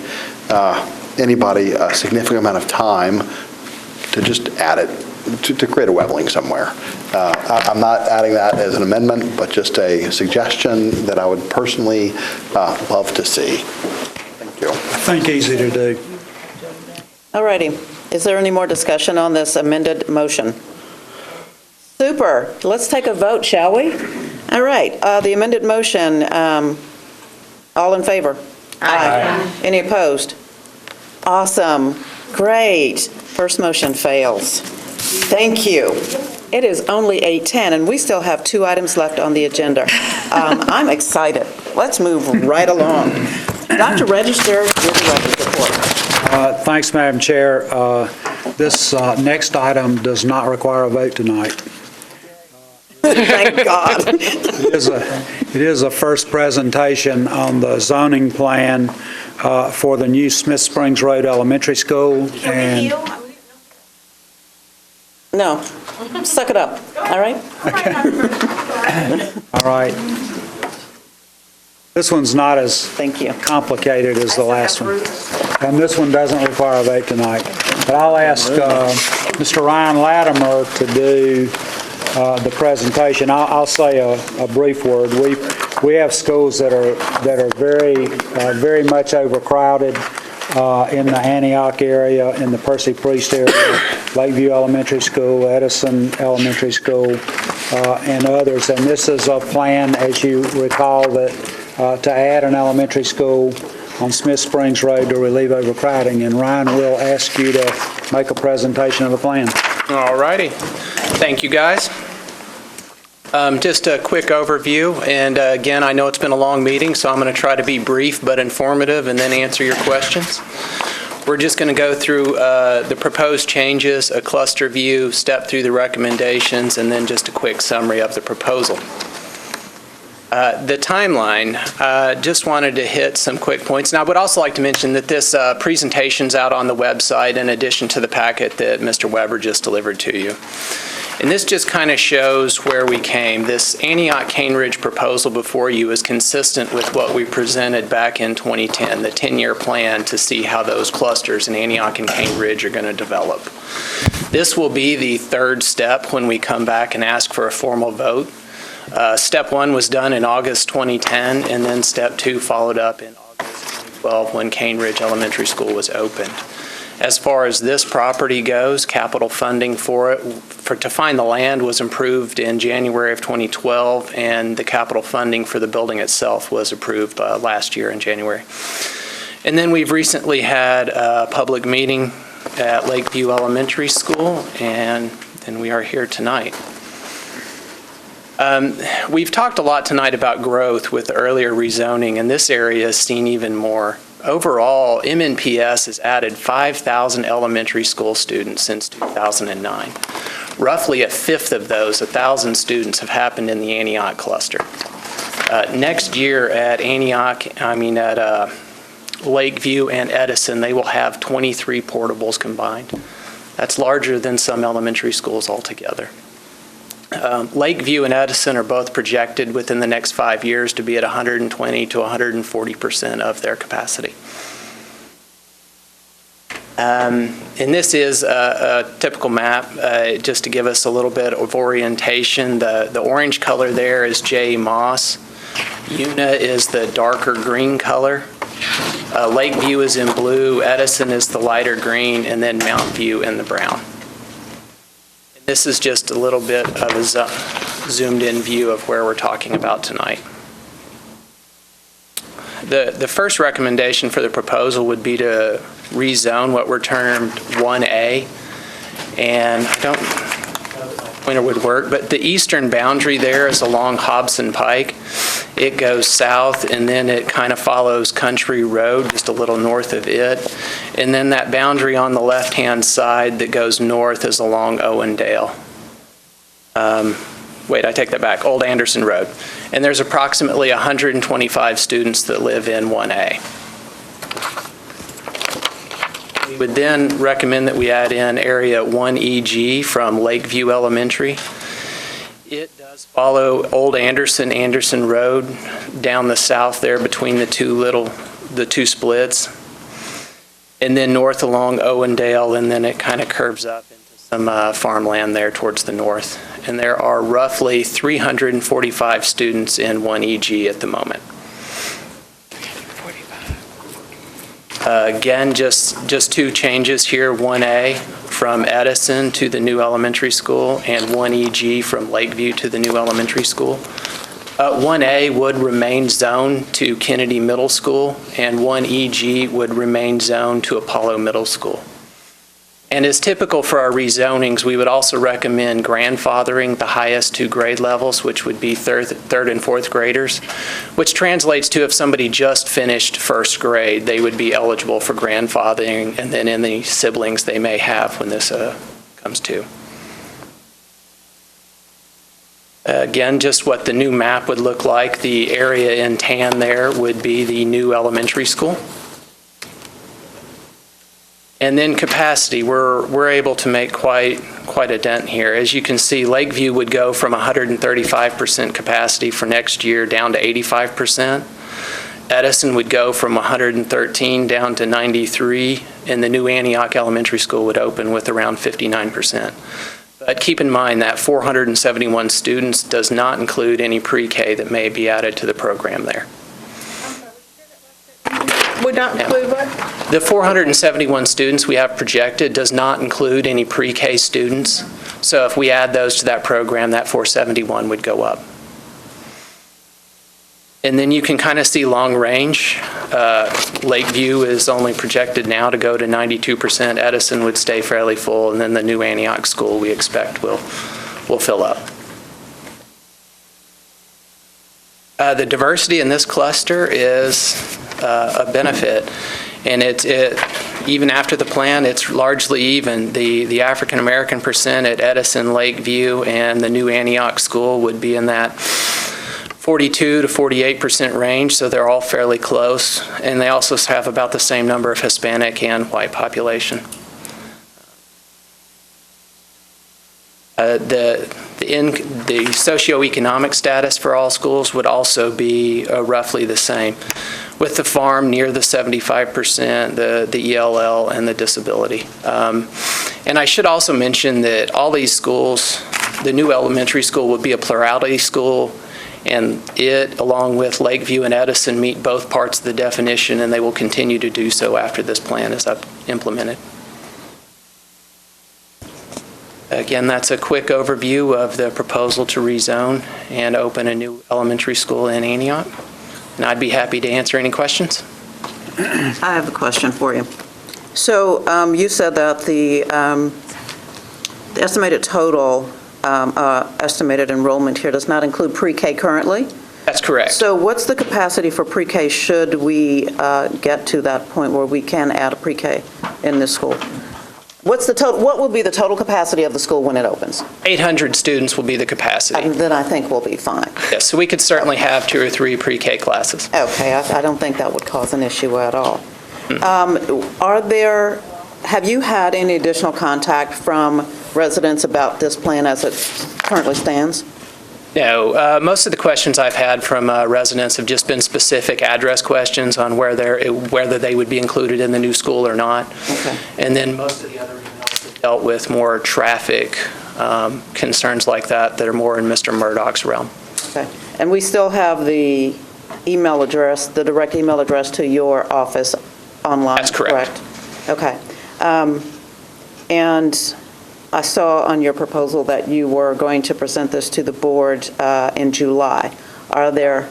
anybody a significant amount of time to just add it, to create a web link somewhere. I'm not adding that as an amendment, but just a suggestion that I would personally love to see. Thank you. I think easy to do. All righty. Is there any more discussion on this amended motion? Super. Let's take a vote, shall we? All right. The amended motion, all in favor? Aye. Any opposed? Awesome. Great. First motion fails. Thank you. It is only 8:10, and we still have 2 items left on the agenda. I'm excited. Let's move right along. Dr. Register, your director's report. Thanks, Madam Chair. This next item does not require a vote tonight. Thank God. It is a first presentation on the zoning plan for the new Smith Springs Road Elementary School. And no, suck it up, all right? All right. This one's not as complicated as the last one. And this one doesn't require a vote tonight. But I'll ask Mr. Ryan Latimer to do the presentation. I'll say a brief word. We have schools that are very much overcrowded in the Antioch area, in the Percy Priest area, Lakeview Elementary School, Edison Elementary School, and others. And this is a plan, as you recall, that to add an elementary school on Smith Springs Road to relieve overcrowding. And Ryan will ask you to make a presentation of the plan. All righty. Thank you, guys. Just a quick overview, and again, I know it's been a long meeting, so I'm going to try to be brief but informative and then answer your questions. We're just going to go through the proposed changes, a cluster view, step through the recommendations, and then just a quick summary of the proposal. The timeline, just wanted to hit some quick points. And I would also like to mention that this presentation's out on the website in addition to the packet that Mr. Weber just delivered to you. And this just kind of shows where we came. This Antioch-Cane Ridge proposal before you is consistent with what we presented back in 2010, the 10-year plan to see how those clusters in Antioch and Cane Ridge are going to develop. This will be the third step when we come back and ask for a formal vote. Step 1 was done in August 2010, and then Step 2 followed up in August 2012 when Cane Ridge Elementary School was opened. As far as this property goes, capital funding for it, to find the land was approved in January of 2012, and the capital funding for the building itself was approved last year in January. And then we've recently had a public meeting at Lakeview Elementary School, and we are here tonight. We've talked a lot tonight about growth with earlier rezoning, and this area has seen even more. Overall, MNPS has added 5,000 elementary school students since 2009. Roughly a fifth of those, 1,000 students, have happened in the Antioch cluster. Next year at Lakeview and Edison, they will have 23 portables combined. That's larger than some elementary schools altogether. Lakeview and Edison are both projected within the next 5 years to be at 120 to 140% of their capacity. And this is a typical map, just to give us a little bit of orientation. The orange color there is J. Moss. Una is the darker green color. Lakeview is in blue. Edison is the lighter green, and then Mount View in the brown. This is just a little bit of a zoomed-in view of where we're talking about tonight. The first recommendation for the proposal would be to rezone what were termed 1A. And pointer would work, but the eastern boundary there is along Hobson Pike. It goes south, and then it kind of follows Country Road, just a little north of it. And then that boundary on the left-hand side that goes north is along Owendale. Wait, I take that back, Old Anderson Road. And there's approximately 125 students that live in 1A. We would then recommend that we add in area 1EG from Lakeview Elementary. It does follow Old Anderson Road down the south there between the two splits, and then north along Owendale, and then it kind of curves up into some farmland there towards the north. And there are roughly 345 students in 1EG at the moment. Again, just two changes here, 1A from Edison to the new elementary school and 1EG from Lakeview to the new elementary school. 1A would remain zoned to Kennedy Middle School, and 1EG would remain zoned to Apollo Middle School. And as typical for our rezonings, we would also recommend grandfathering the highest two grade levels, which would be third and fourth graders, which translates to if somebody just finished first grade, they would be eligible for grandfathering, and then any siblings they may have when this comes to. Again, just what the new map would look like. The area in tan there would be the new elementary school. And then capacity, we're able to make quite a dent here. As you can see, Lakeview would go from 135% capacity for next year down to 85%. Edison would go from 113 down to 93, and the new Antioch Elementary School would open with around 59%. But keep in mind that 471 students does not include any pre-K that may be added to the program there. Would not include what? The 471 students we have projected does not include any pre-K students. So if we add those to that program, that 471 would go up. And then you can kind of see long range. Lakeview is only projected now to go to 92%. Edison would stay fairly full, and then the new Antioch school we expect will fill up. The diversity in this cluster is a benefit, and even after the plan, it's largely even. The African American percent at Edison, Lakeview, and the new Antioch school would be in that 42 to 48% range, so they're all fairly close, and they also have about the same number of Hispanic and white population. The socioeconomic status for all schools would also be roughly the same, with the farm near the 75%, the ELL, and the disability. And I should also mention that all these schools, the new elementary school would be a plurality school, and it, along with Lakeview and Edison, meet both parts of the definition, and they will continue to do so after this plan is implemented. Again, that's a quick overview of the proposal to rezone and open a new elementary school in Antioch. And I'd be happy to answer any questions. I have a question for you. So you said that the estimated total estimated enrollment here does not include pre-K currently? That's correct. So what's the capacity for pre-K should we get to that point where we can add a pre-K in this school? What's the total? What will be the total capacity of the school when it opens? 800 students will be the capacity. Then I think we'll be fine. Yes, so we could certainly have 2 or 3 pre-K classes. Okay, I don't think that would cause an issue at all. Have you had any additional contact from residents about this plan as it currently stands? No, most of the questions I've had from residents have just been specific address questions on whether they would be included in the new school or not. Okay. And then most of the other emails have dealt with more traffic concerns like that are more in Mr. Murdoch's realm. Okay. And we still have the email address, the direct email address to your office online? That's correct. Okay. And I saw on your proposal that you were going to present this to the board in July. Are there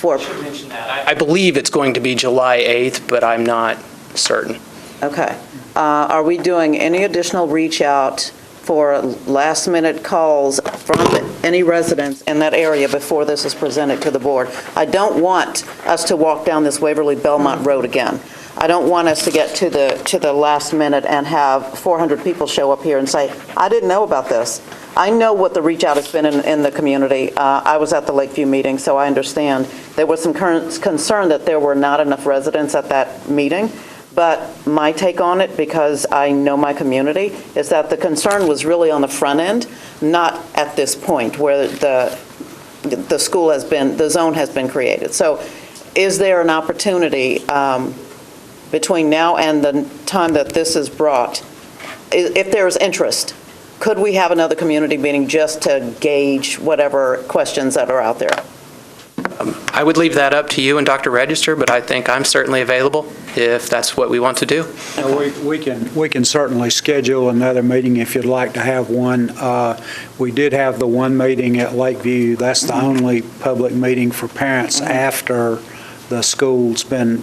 I believe it's going to be July 8th, but I'm not certain. Okay. Are we doing any additional reach out for last-minute calls from any residents in that area before this is presented to the board. I don't want us to walk down this Waverly-Belmont road again. I don't want us to get to the last minute and have 400 people show up here and say, I didn't know about this. I know what the reach out has been in the community. I was at the Lakeview meeting, so I understand. There was some concern that there were not enough residents at that meeting. But my take on it, because I know my community, is that the concern was really on the front end, not at this point where the school has been, the zone has been created. So is there an opportunity between now and the time that this is brought, if there is interest, could we have another community meeting just to gauge whatever questions that are out there? I would leave that up to you and Dr. Register, but I think I'm certainly available if that's what we want to do. We can certainly schedule another meeting if you'd like to have one. We did have the one meeting at Lakeview. That's the only public meeting for parents after the school's been,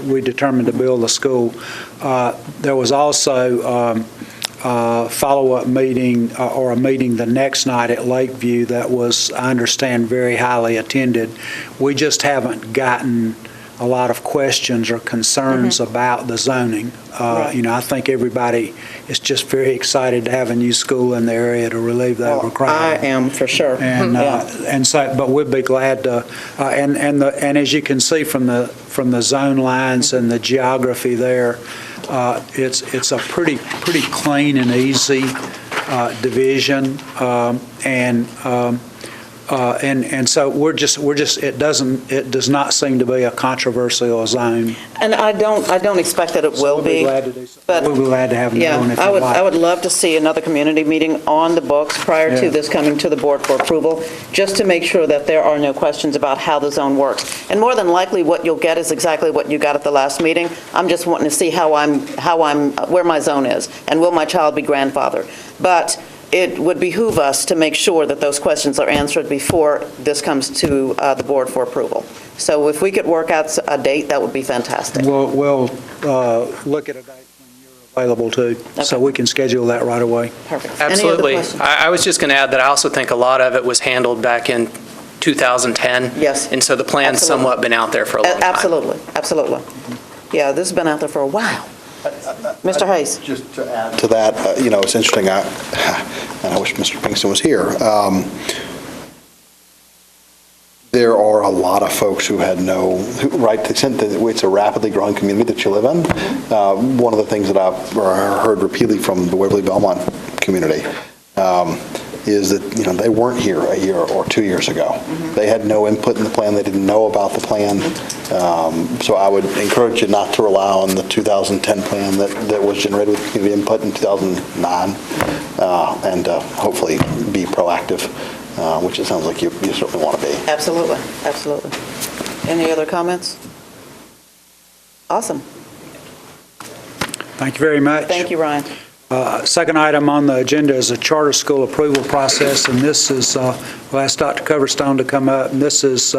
we determined to build the school. There was also follow-up meeting or a meeting the next night at Lakeview that was, I understand, very highly attended. We just haven't gotten a lot of questions or concerns about the zoning. You know, I think everybody is just very excited to have a new school in the area to relieve that requirement. I am, for sure. And so, but we'd be glad to. And as you can see from the zone lines and the geography there, it's a pretty clean and easy division, and so we're just it does not seem to be a controversial zone. And I don't expect that it will be. But we'll be glad to have another one if you'd like. I would love to see another community meeting on the books prior to this coming to the board for approval, just to make sure that there are no questions about how the zone works. And more than likely, what you'll get is exactly what you got at the last meeting. I'm just wanting to see where my zone is, and will my child be grandfathered. But it would behoove us to make sure that those questions are answered before this comes to the board for approval. So if we could work out a date, that would be fantastic. We'll look at a date when you're available too, so we can schedule that right away. Perfect. Absolutely. I was just going to add that I also think a lot of it was handled back in 2010. Yes. And so the plan's somewhat been out there for a long time. Absolutely. Yeah, this has been out there for a while. Mr. Hayes. Just to add to that, you know, it's interesting, and I wish Mr. Pinkston was here. There are a lot of folks who had right, to the extent that it's a rapidly growing community that you live in. One of the things that I've heard repeatedly from the Waverly Belmont community is that, you know, they weren't here a year or 2 years ago. They had no input in the plan. They didn't know about the plan. So I would encourage you not to rely on the 2010 plan that was generated with community input in 2009, and hopefully be proactive, which it sounds like you certainly want to be. Absolutely. Any other comments? Awesome. Thank you very much. Thank you, Ryan. Second item on the agenda is a charter school approval process, and this is, we'll ask Dr. Coverstone to come up, and this is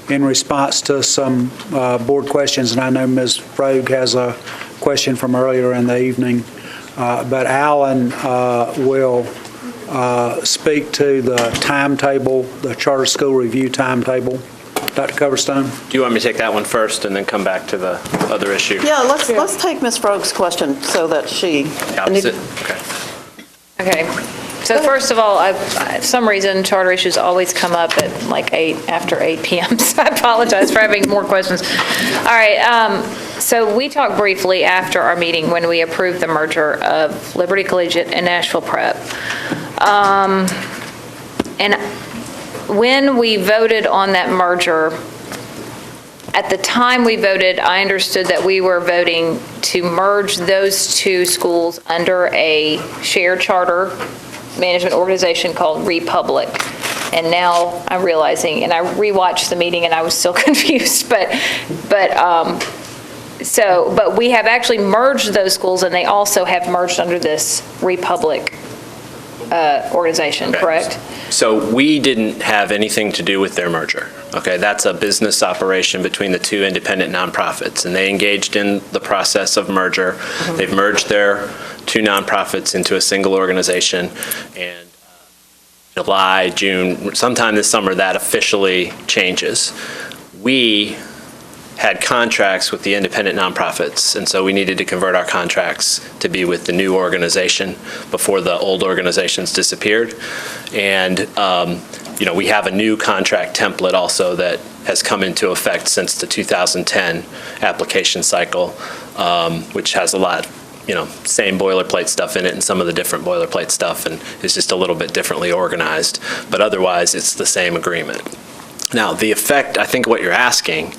in response to some board questions, and I know Ms. Frogue has a question from earlier in the evening, but Alan will speak to the timetable, the charter school review timetable. Dr. Coverstone? Do you want me to take that one first and then come back to the other issue? Yeah, let's take Ms. Froge's question so that she... Okay. So first of all, for some reason, charter issues always come up at like after 8 p.m., so I apologize for having more questions. All right, so we talked briefly after our meeting when we approved the merger of Liberty Collegiate and Nashville Prep. And when we voted on that merger, at the time we voted, I understood that we were voting to merge those two schools under a shared charter management organization called Republic. And now I'm realizing, and I rewatched the meeting and I was still confused, but we have actually merged those schools, and they also have merged under this Republic organization, correct? So we didn't have anything to do with their merger. Okay, that's a business operation between the two independent nonprofits, and they engaged in the process of merger. They've merged their two nonprofits into a single organization, and July, June, sometime this summer, that officially changes. We had contracts with the independent nonprofits, and so we needed to convert our contracts to be with the new organization before the old organizations disappeared. And we have a new contract template also that has come into effect since the 2010 application cycle, which has a lot, same boilerplate stuff in it and some of the different boilerplate stuff, and is just a little bit differently organized. But otherwise, it's the same agreement. Now, the effect, I think what you're asking,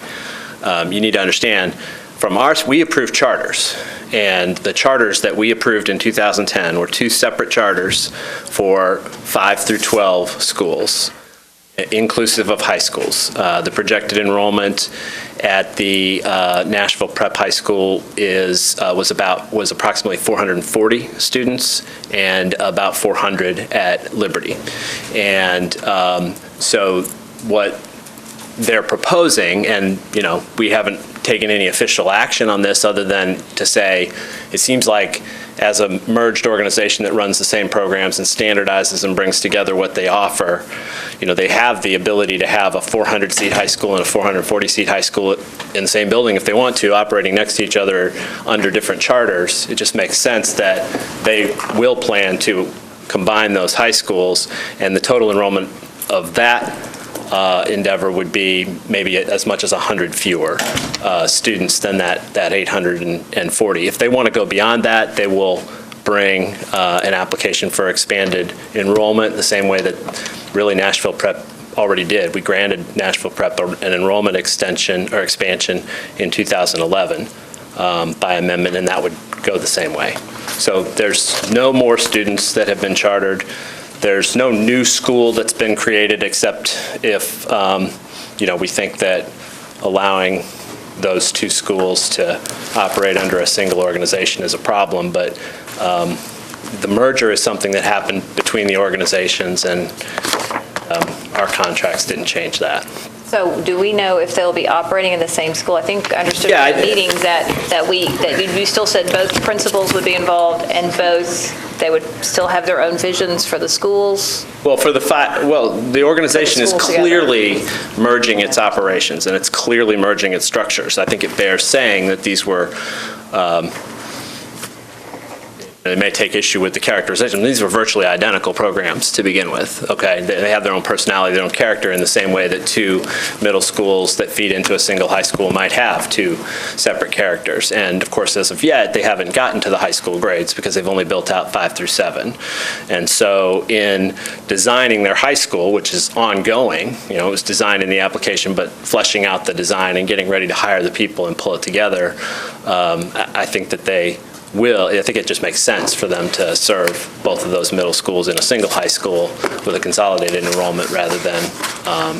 you need to understand, from ours, we approved charters. And the charters that we approved in 2010 were two separate charters for 5 through 12 schools, inclusive of high schools. The projected enrollment at the Nashville Prep High School was approximately 440 students, and about 400 at Liberty. And so what they're proposing, and we haven't taken any official action on this other than to say, it seems like as a merged organization that runs the same programs and standardizes and brings together what they offer, they have the ability to have a 400-seat high school and a 440-seat high school in the same building if they want to, operating next to each other under different charters. It just makes sense that they will plan to combine those high schools, and the total enrollment of that endeavor would be maybe as much as 100 fewer students than that 840. If they want to go beyond that, they will bring an application for expanded enrollment the same way that really Nashville Prep already did. We granted Nashville Prep an enrollment extension or expansion in 2011 by amendment, and that would go the same way. So there's no more students that have been chartered. There's no new school that's been created, except if, we think that allowing those two schools to operate under a single organization is a problem. But the merger is something that happened between the organizations, and our contracts didn't change that. So do we know if they'll be operating in the same school? I think I understood from the meetings that you still said both principals would be involved, and they would still have their own visions for the schools? Well, the organization is clearly merging its operations, and it's clearly merging its structures. I think it bears saying that these were they may take issue with the characterization. These were virtually identical programs to begin with, okay? They have their own personality, their own character, in the same way that two middle schools that feed into a single high school might have two separate characters. And of course, as of yet, they haven't gotten to the high school grades because they've only built out 5 through 7. And so in designing their high school, which is ongoing, it was designed in the application, but fleshing out the design and getting ready to hire the people and pull it together, I think that I think it just makes sense for them to serve both of those middle schools in a single high school with a consolidated enrollment rather than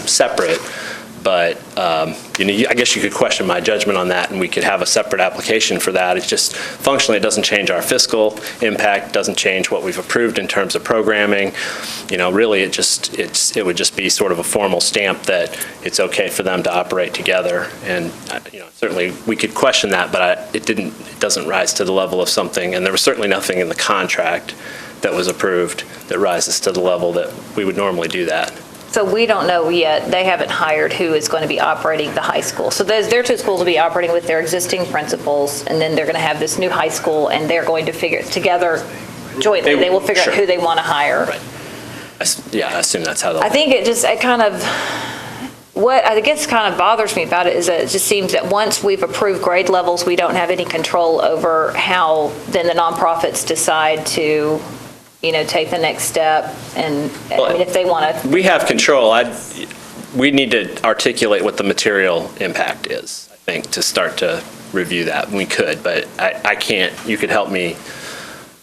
separate. But I guess you could question my judgment on that, and we could have a separate application for that. It's just functionally, it doesn't change our fiscal impact, doesn't change what we've approved in terms of programming. Really, it would just be sort of a formal stamp that it's okay for them to operate together. And certainly we could question that, but it doesn't rise to the level of something. And there was certainly nothing in the contract that was approved that rises to the level that we would normally do that. So we don't know yet. They haven't hired who is going to be operating the high school. So their two schools will be operating with their existing principals, and then they're going to have this new high school, and they're going to figure it together jointly. They will figure out who they want to hire. Right. I assume that's how they'll. I think what I guess kind of bothers me about it is that it just seems that once we've approved grade levels, we don't have any control over how then the nonprofits decide to take the next step, and if they want to. We have control. We need to articulate what the material impact is, I think, to start to review that. We could, but I can't. You could help me.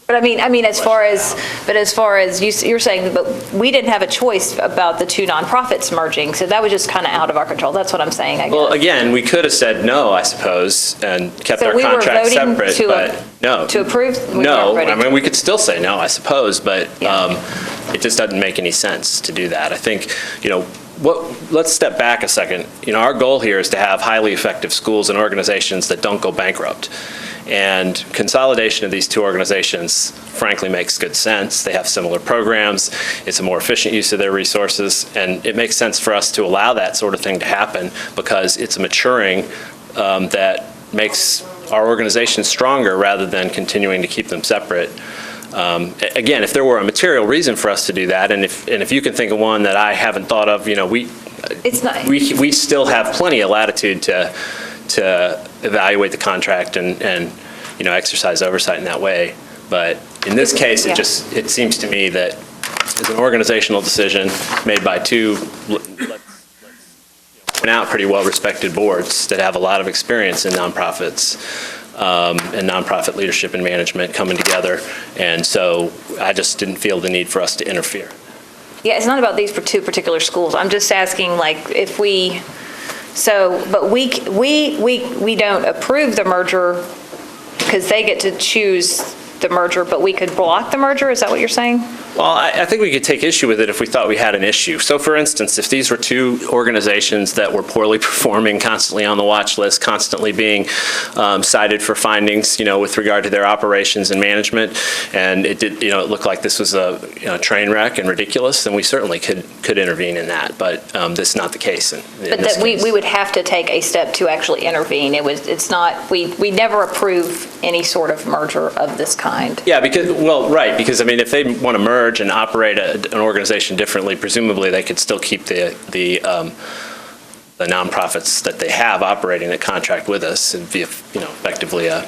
But as far as you're saying, but we didn't have a choice about the two nonprofits merging, so that was just kind of out of our control. That's what I'm saying, I guess. Well, again, we could have said no, I suppose, and kept our contract separate, but no. To approve? No, we could still say no, I suppose, but it just doesn't make any sense to do that. I think, let's step back a second. Our goal here is to have highly effective schools and organizations that don't go bankrupt. And consolidation of these two organizations, frankly, makes good sense. They have similar programs. It's a more efficient use of their resources, and it makes sense for us to allow that sort of thing to happen because it's a maturing that makes our organization stronger rather than continuing to keep them separate. Again, if there were a material reason for us to do that, and if you can think of one that I haven't thought of, we still have plenty of latitude to evaluate the contract and exercise oversight in that way. But in this case, it seems to me that it's an organizational decision made by two out pretty well-respected boards that have a lot of experience in nonprofits and nonprofit leadership and management coming together. And so I just didn't feel the need for us to interfere. Yeah, it's not about these for two particular schools. I'm just asking, like, if we, but we don't approve the merger because they get to choose the merger, but we could block the merger? Is that what you're saying? Well, I think we could take issue with it if we thought we had an issue. So for instance, if these were two organizations that were poorly performing, constantly on the watch list, constantly being cited for findings, with regard to their operations and management, and it looked like this was a train wreck and ridiculous, then we certainly could intervene in that. But this is not the case. We would have to take a step to actually intervene. We never approve any sort of merger of this kind. Yeah, because if they want to merge and operate an organization differently, presumably they could still keep the nonprofits that they have operating that contract with us and be effectively an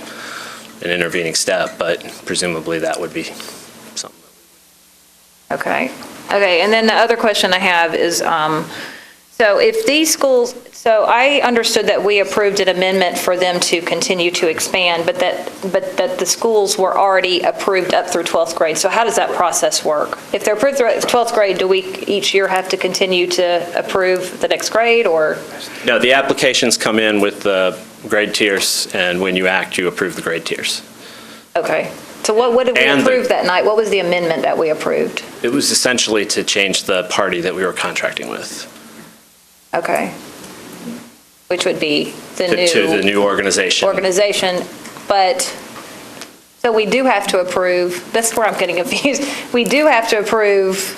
intervening step, but presumably that would be something. Okay, and then the other question I have is, so if these schools, so I understood that we approved an amendment for them to continue to expand, but that the schools were already approved up through 12th grade. So how does that process work? If they're approved through 12th grade, do we each year have to continue to approve the next grade, or? No, the applications come in with the grade tiers, and when you act, you approve the grade tiers. Okay. So what did we approve that night? What was the amendment that we approved? It was essentially to change the party that we were contracting with. Okay. Which would be to the new organization. But, so we do have to approve, that's where I'm getting confused. We do have to approve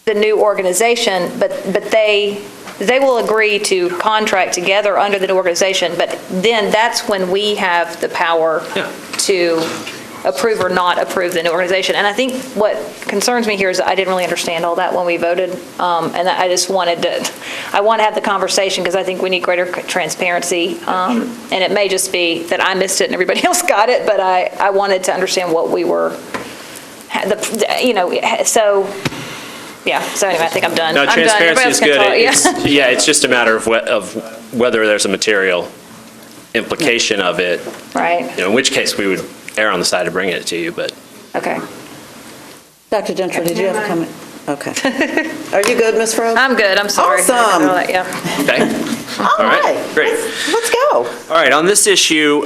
the new organization, but they will agree to contract together under the new organization, but then that's when we have the power to approve or not approve the new organization. And I think what concerns me here is that I didn't really understand all that when we voted, and I just wanted to have the conversation because I think we need greater transparency, and it may just be that I missed it and everybody else got it, but I wanted to understand what we were, so anyway, I think I'm done. No, transparency is good. Yeah. It's just a matter of whether there's a material implication of it. Right. In which case we would err on the side of bringing it to you, but. Okay. Dr. Gentry, did you have a comment? Okay. Are you good, Ms. Froh? I'm good, I'm sorry. Awesome. Okay. All right, great. Let's go. All right, on this issue,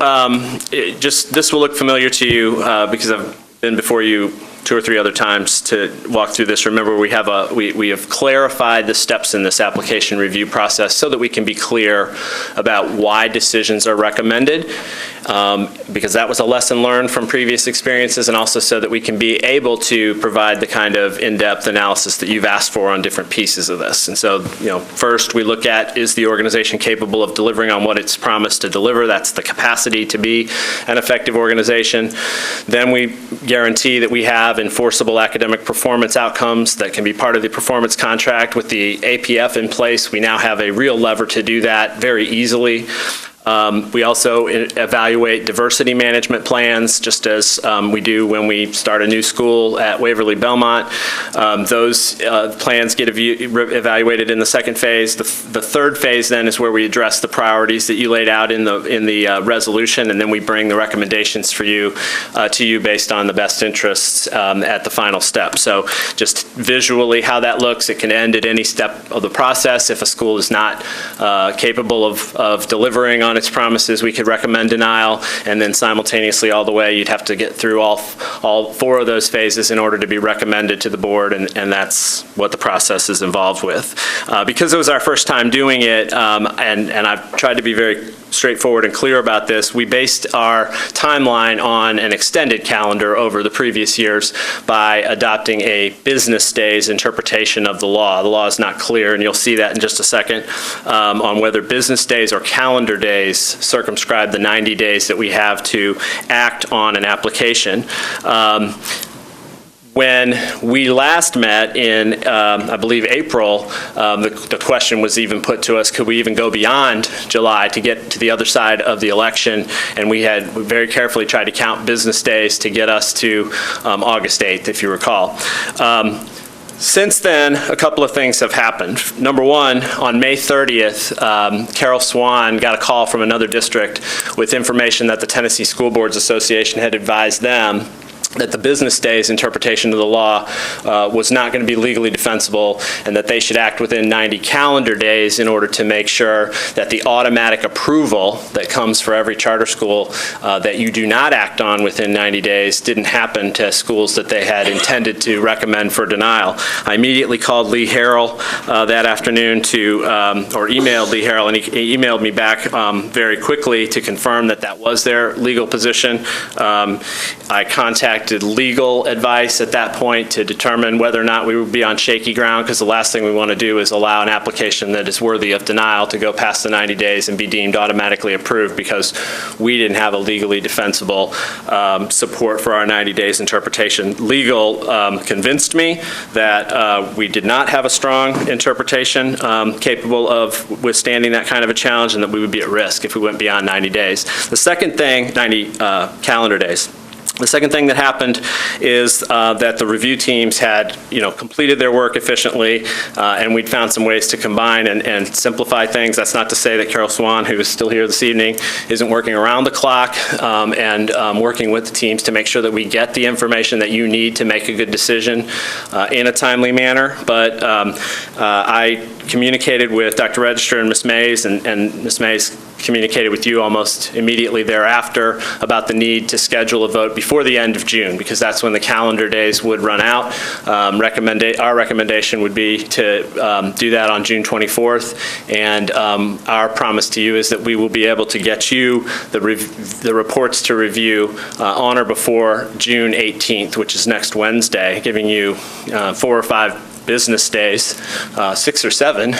this will look familiar to you because I've been before you 2 or 3 other times to walk through this. Remember, we have clarified the steps in this application review process so that we can be clear about why decisions are recommended, because that was a lesson learned from previous experiences, and also so that we can be able to provide the kind of in-depth analysis that you've asked for on different pieces of this. And so, first we look at, is the organization capable of delivering on what it's promised to deliver? That's the capacity to be an effective organization. Then we guarantee that we have enforceable academic performance outcomes that can be part of the performance contract. With the APF in place, we now have a real lever to do that very easily. We also evaluate diversity management plans, just as we do when we start a new school at Waverly Belmont. Those plans get evaluated in the second phase. The third phase then is where we address the priorities that you laid out in the resolution, and then we bring the recommendations for you to you based on the best interests at the final step. So just visually how that looks, it can end at any step of the process if a school is not capable of delivering on on its promises, we could recommend denial, and then simultaneously all the way, you'd have to get through all 4 of those phases in order to be recommended to the board, and that's what the process is involved with. Because it was our first time doing it, and I've tried to be very straightforward and clear about this, we based our timeline on an extended calendar over the previous years by adopting a business days interpretation of the law. The law is not clear, and you'll see that in just a second, on whether business days or calendar days circumscribe the 90 days that we have to act on an application. When we last met in, I believe, April, the question was even put to us, could we even go beyond July to get to the other side of the election? And we very carefully tried to count business days to get us to August 8th, if you recall. Since then, a couple of things have happened. Number one, on May 30th, Carol Swan got a call from another district with information that the Tennessee School Boards Association had advised them that the business days interpretation of the law was not going to be legally defensible, and that they should act within 90 calendar days in order to make sure that the automatic approval that comes for every charter school that you do not act on within 90 days didn't happen to schools that they had intended to recommend for denial. I immediately called Lee Harrell that afternoon or emailed Lee Harrell, and he emailed me back very quickly to confirm that that was their legal position. I contacted legal advice at that point to determine whether or not we would be on shaky ground, because the last thing we want to do is allow an application that is worthy of denial to go past the 90 days and be deemed automatically approved because we didn't have a legally defensible support for our 90 days interpretation. Legal convinced me that we did not have a strong interpretation capable of withstanding that kind of a challenge, and that we would be at risk if we went beyond 90 days. The second thing, 90 calendar days. The second thing that happened is that the review teams had, completed their work efficiently, and we'd found some ways to combine and simplify things. That's not to say that Carol Swan, who is still here this evening, isn't working around the clock and working with the teams to make sure that we get the information that you need to make a good decision in a timely manner. But I communicated with Dr. Register and Ms. Mays, and Ms. Mays communicated with you almost immediately thereafter about the need to schedule a vote before the end of June, because that's when the calendar days would run out. Our recommendation would be to do that on June 24th, and our promise to you is that we will be able to get you the reports to review on or before June 18th, which is next Wednesday, giving you 4 or 5 business days, 6 or 7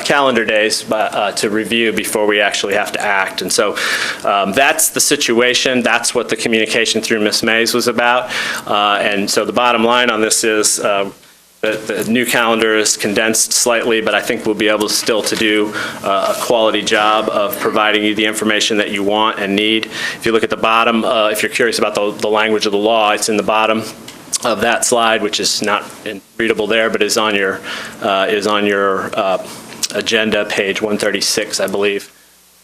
calendar days to review before we actually have to act. And so that's the situation. That's what the communication through Ms. Mays was about. And so the bottom line on this is the new calendar is condensed slightly, but I think we'll be able still to do a quality job of providing you the information that you want and need. If you look at the bottom, if you're curious about the language of the law, it's in the bottom of that slide, which is not readable there, but is on your agenda, page 136, I believe.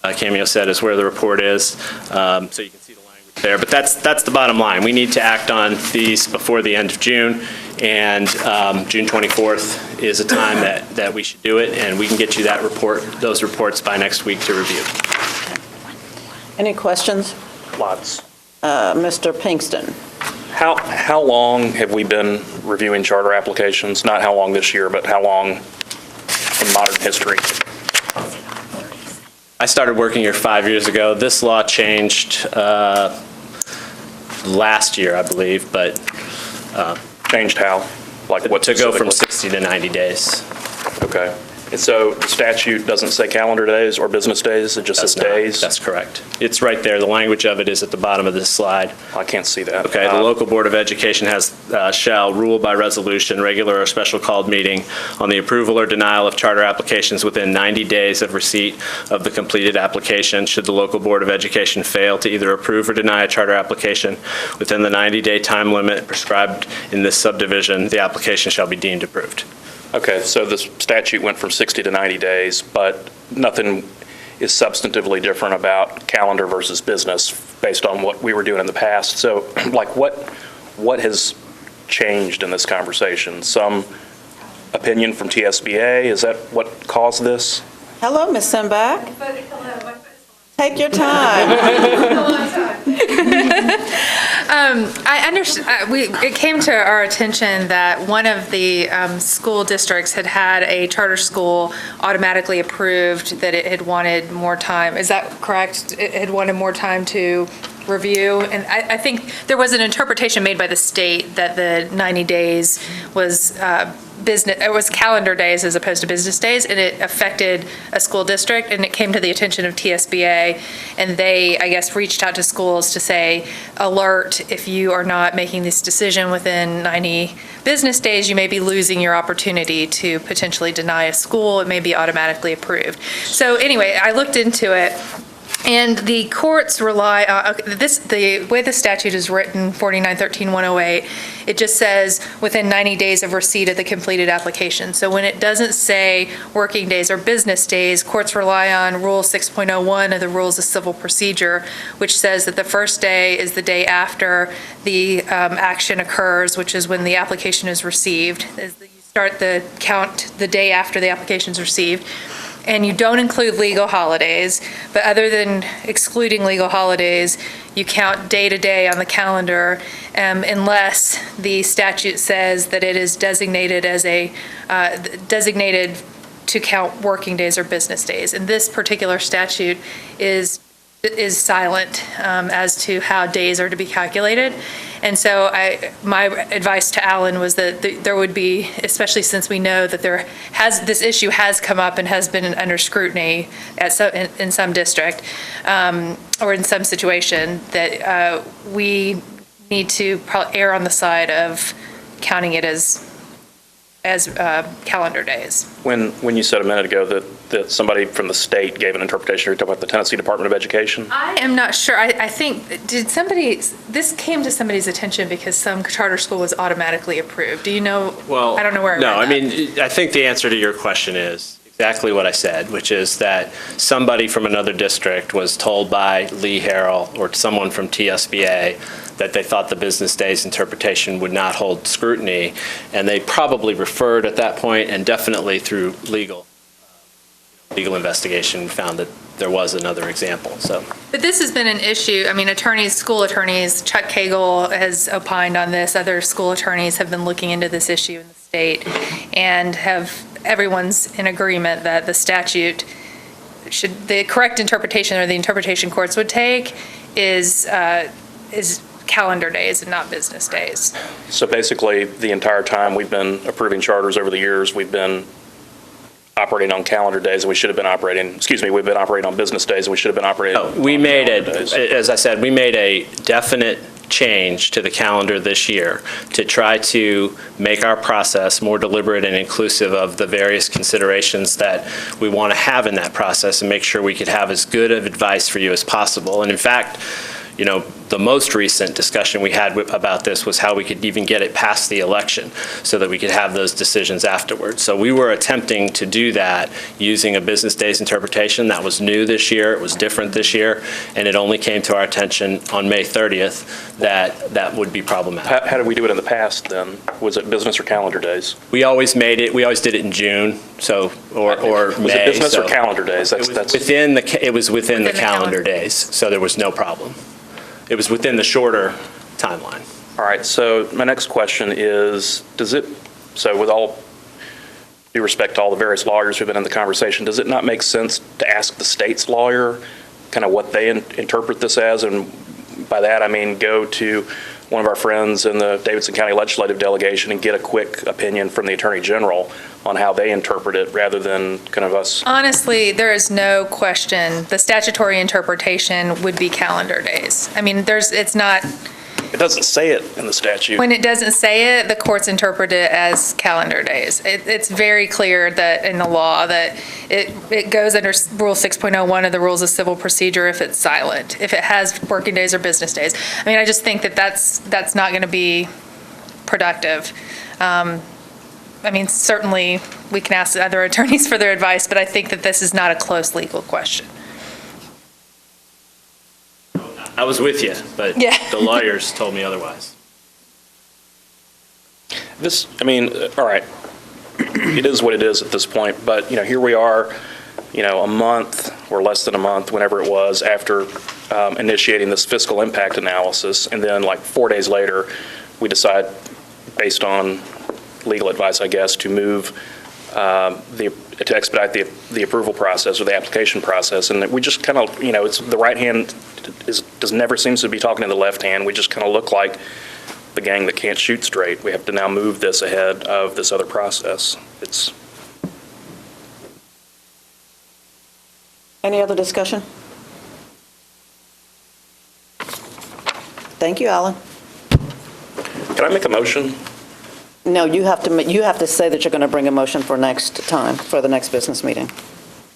Cameo said is where the report is, so you can see the language there. But that's the bottom line. We need to act on these before the end of June, and June 24th is a time that we should do it, and we can get you those reports by next week to review. Any questions? Lots. Mr. Pinkston. How long have we been reviewing charter applications? Not how long this year, but how long in modern history? I started working here 5 years ago. This law changed last year, I believe, but changed how? Like what to go from specifically? 60 to 90 days. Okay. And so the statute doesn't say calendar days or business days, it just says days? That's correct. It's right there. The language of it is at the bottom of this slide. I can't see that. Okay, the local board of education shall rule by resolution, regular or special called meeting, on the approval or denial of charter applications within 90 days of receipt of the completed application. Should the local board of education fail to either approve or deny a charter application within the 90-day time limit prescribed in this subdivision, the application shall be deemed approved. Okay, so the statute went from 60 to 90 days, but nothing is substantively different about calendar versus business based on what we were doing in the past. So, like, what has changed in this conversation? Some opinion from TSBA? Is that what caused this? Hello, Ms. Sembach. Take your time. I understand, it came to our attention that one of the school districts had had a charter school automatically approved, that it had wanted more time. Is that correct? It had wanted more time to review? And I think there was an interpretation made by the state that the 90 days was it was calendar days as opposed to business days, and it affected a school district, and it came to the attention of TSBA, and they, I guess, reached out to schools to say, alert, if you are not making this decision within 90 business days, you may be losing your opportunity to potentially deny a school. It may be automatically approved. So anyway, I looked into it. And the courts rely on, the way the statute is written, 4913-108, it just says within 90 days of receipt of the completed application. So when it doesn't say working days or business days, courts rely on Rule 6.01 of the Rules of Civil Procedure, which says that the first day is the day after the action occurs, which is when the application is received. You start the count the day after the application is received. And you don't include legal holidays, but other than excluding legal holidays, you count day to day on the calendar, unless the statute says that it is designated as designated to count working days or business days. And this particular statute is silent as to how days are to be calculated. And so my advice to Alan was that there would be, especially since we know that this issue has come up and has been under scrutiny in some district or in some situation, that we need to probably err on the side of counting it as calendar days. When you said a minute ago that somebody from the state gave an interpretation, you're talking about the Tennessee Department of Education? I am not sure. I think, this came to somebody's attention because some charter school was automatically approved. Do you know? Well, I don't know where no, I mean, I think the answer to your question is exactly what I said, which is that somebody from another district was told by Lee Harrell or someone from TSBA that they thought the business days interpretation would not hold scrutiny, and they probably referred at that point, and definitely through legal investigation found that there was another example. So, but this has been an issue. I mean, school attorneys, Chuck Cagle has opined on this. Other school attorneys have been looking into this issue in the state, and everyone's in agreement that the statute the correct interpretation, or the interpretation courts would take, is calendar days and not business days. So basically, the entire time we've been approving charters over the years, we've been operating on calendar days, and we've been operating on business days, and we should have been operating on calendar days. As I said, we made a definite change to the calendar this year to try to make our process more deliberate and inclusive of the various considerations that we want to have in that process, and make sure we could have as good of advice for you as possible. And in fact, the most recent discussion we had about this was how we could even get it past the election so that we could have those decisions afterwards. So we were attempting to do that using a business days interpretation. That was new this year. It was different this year. And it only came to our attention on May 30th that would be problematic. How did we do it in the past then? Was it business or calendar days? We always did it in June, or May. Was it business or calendar days? It was within the calendar days, so there was no problem. It was within the shorter timeline. All right, so my next question is, so with all due respect to all the various lawyers who've been in the conversation, does it not make sense to ask the state's lawyer kind of what they interpret this as? And by that, I mean go to one of our friends in the Davidson County Legislative Delegation and get a quick opinion from the Attorney General on how they interpret it, rather than kind of us. Honestly, there is no question. The statutory interpretation would be calendar days. I mean, it's not. It doesn't say it in the statute. When it doesn't say it, the courts interpret it as calendar days. It's very clear that in the law that it goes under Rule 6.01 of the Rules of Civil Procedure if it's silent, if it has working days or business days. I mean, I just think that that's not going to be productive. I mean, certainly we can ask other attorneys for their advice, but I think that this is not a close legal question. I was with you, but the lawyers told me otherwise. All right, it is what it is at this point, but, here we are, a month or less than a month, whenever it was, after initiating this fiscal impact analysis, and then like 4 days later, we decide, based on legal advice, I guess, to move to expedite the approval process or the application process, and we just kind of, it's the right hand never seems to be talking to the left hand. We just kind of look like the gang that can't shoot straight. We have to now move this ahead of this other process. Any other discussion? Thank you, Alan. Can I make a motion? No, you have to say that you're going to bring a motion for next time, for the next business meeting.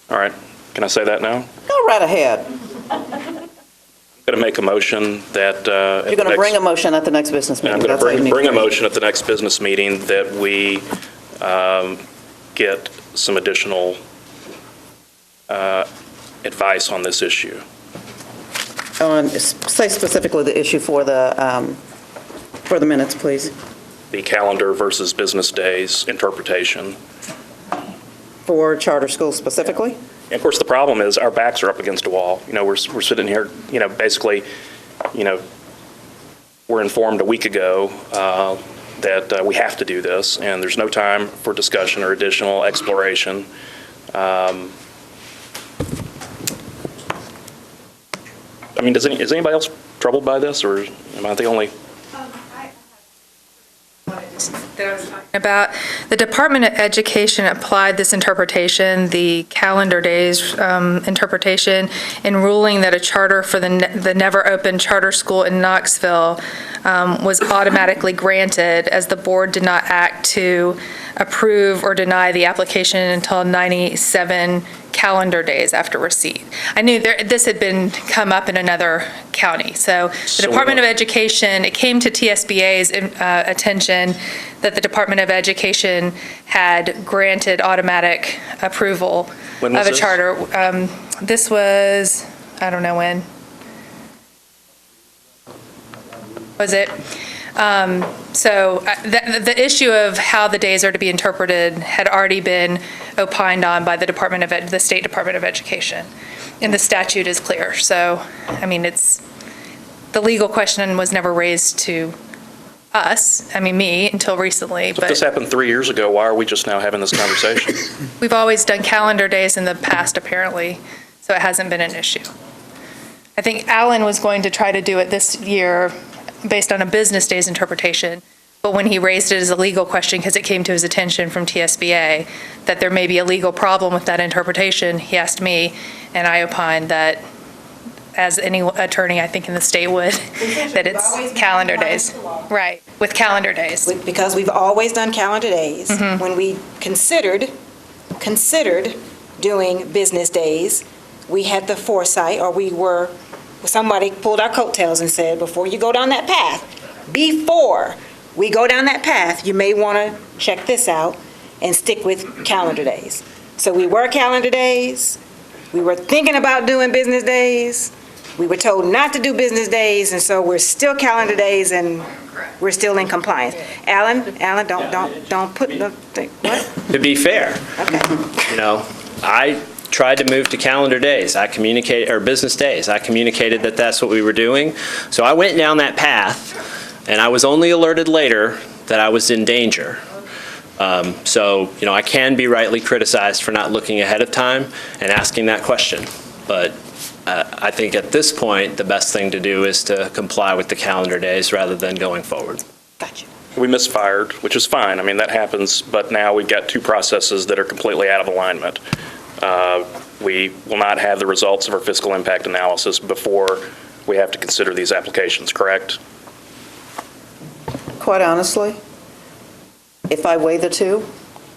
All right. Can I say that now? Go right ahead. I'm going to make a motion that... You're going to bring a motion at the next business meeting. I'm going to bring a motion at the next business meeting that we get some additional advice on this issue. Say specifically the issue for the minutes, please. The calendar versus business days interpretation. For charter schools specifically? And of course, the problem is our backs are up against a wall. We're sitting here, basically, we're informed a week ago that we have to do this, and there's no time for discussion or additional exploration. Is anybody else troubled by this, or am I the only? About the Department of Education applied this interpretation, the calendar days interpretation, in ruling that a charter for the never open charter school in Knoxville was automatically granted, as the board did not act to approve or deny the application until 97 calendar days after receipt. I knew this had been come up in another county. So the Department of Education, it came to TSBA's attention that the Department of Education had granted automatic approval of a charter. This was, I don't know when. Was it? So the issue of how the days are to be interpreted had already been opined on by the State Department of Education, and the statute is clear. So, the legal question was never raised to us, me, until recently. So if this happened 3 years ago, why are we just now having this conversation? We've always done calendar days in the past, apparently, so it hasn't been an issue. I think Alan was going to try to do it this year based on a business days interpretation, but when he raised it as a legal question, because it came to his attention from TSBA that there may be a legal problem with that interpretation, he asked me, and I opined that, as any attorney I think in the state would, that it's calendar days. Right, with calendar days. Because we've always done calendar days. Mm-hmm. When we considered doing business days, we had the foresight, or somebody pulled our coattails and said, before you go down that path, you may want to check this out and stick with calendar days. So we were calendar days. We were thinking about doing business days. We were told not to do business days, and so we're still calendar days, and we're still in compliance. Alan, don't put the thing, what? To be fair, Okay. I tried to move to calendar days. Or business days. I communicated that that's what we were doing. So I went down that path, and I was only alerted later that I was in danger. I can be rightly criticized for not looking ahead of time and asking that question. But I think at this point, the best thing to do is to comply with the calendar days rather than going forward. Gotcha. We misfired, which is fine. That happens, but now we've got two processes that are completely out of alignment. We will not have the results of our fiscal impact analysis before we have to consider these applications, correct? Quite honestly, if I weigh the two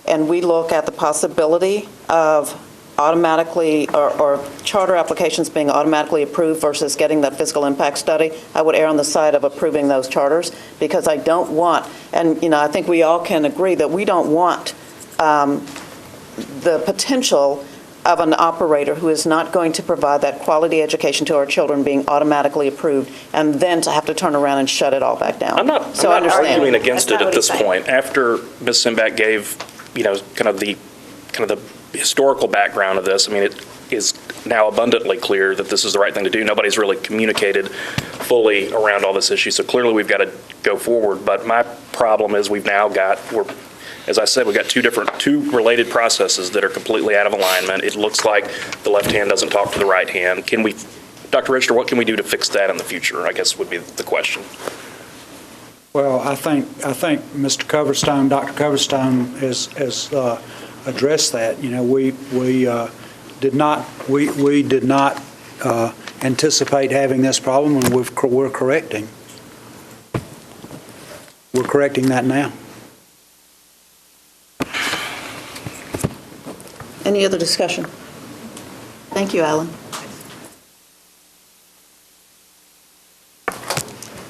and we look at the possibility of automatically or charter applications being automatically approved versus getting that fiscal impact study, I would err on the side of approving those charters, because I don't want, and I think we all can agree that we don't want the potential of an operator who is not going to provide that quality education to our children being automatically approved, and then to have to turn around and shut it all back down. I'm not arguing against it at this point. After Ms. Simbach gave, kind of the kind of the historical background of this, I mean, it is now abundantly clear that this is the right thing to do. Nobody's really communicated fully around all this issue, so clearly we've got to go forward. But my problem is as I said, we've got two related processes that are completely out of alignment. It looks like the left hand doesn't talk to the right hand. Dr. Richter, what can we do to fix that in the future, I guess would be the question. Well, I think Mr. Coverstone, Dr. Coverstone has addressed that. You know, we did not anticipate having this problem, and we're correcting. We're correcting that now. Any other discussion? Thank you, Alan.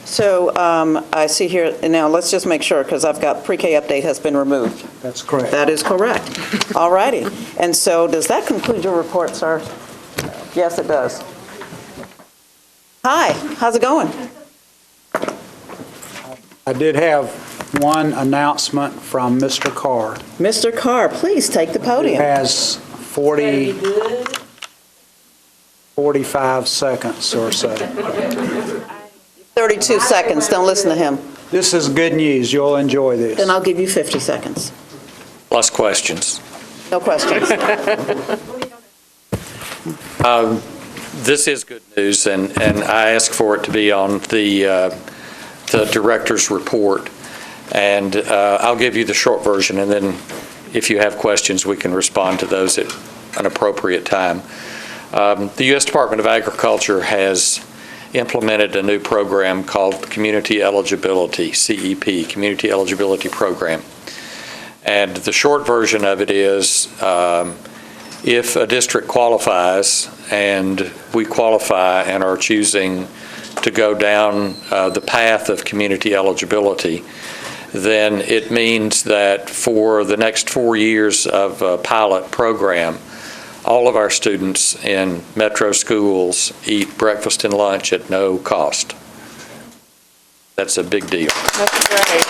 So I see here, now let's just make sure, because I've got pre-K update has been removed. That's correct. That is correct. All righty. And so does that conclude your report, sir? Yes, it does. Hi, how's it going? I did have one announcement from Mr. Carr. Mr. Carr, please take the podium. He has 45 seconds or so. 32 seconds. Don't listen to him. This is good news. You'll enjoy this. Then I'll give you 50 seconds. Less questions. No questions. This is good news, and I asked for it to be on the director's report. And I'll give you the short version, and then if you have questions, we can respond to those at an appropriate time. The U.S. Department of Agriculture has implemented a new program called Community Eligibility, CEP, Community Eligibility Program. And the short version of it is if a district qualifies and we qualify and are choosing to go down the path of community eligibility, then it means that for the next 4 years of a pilot program, all of our students in metro schools eat breakfast and lunch at no cost. That's a big deal. That's great.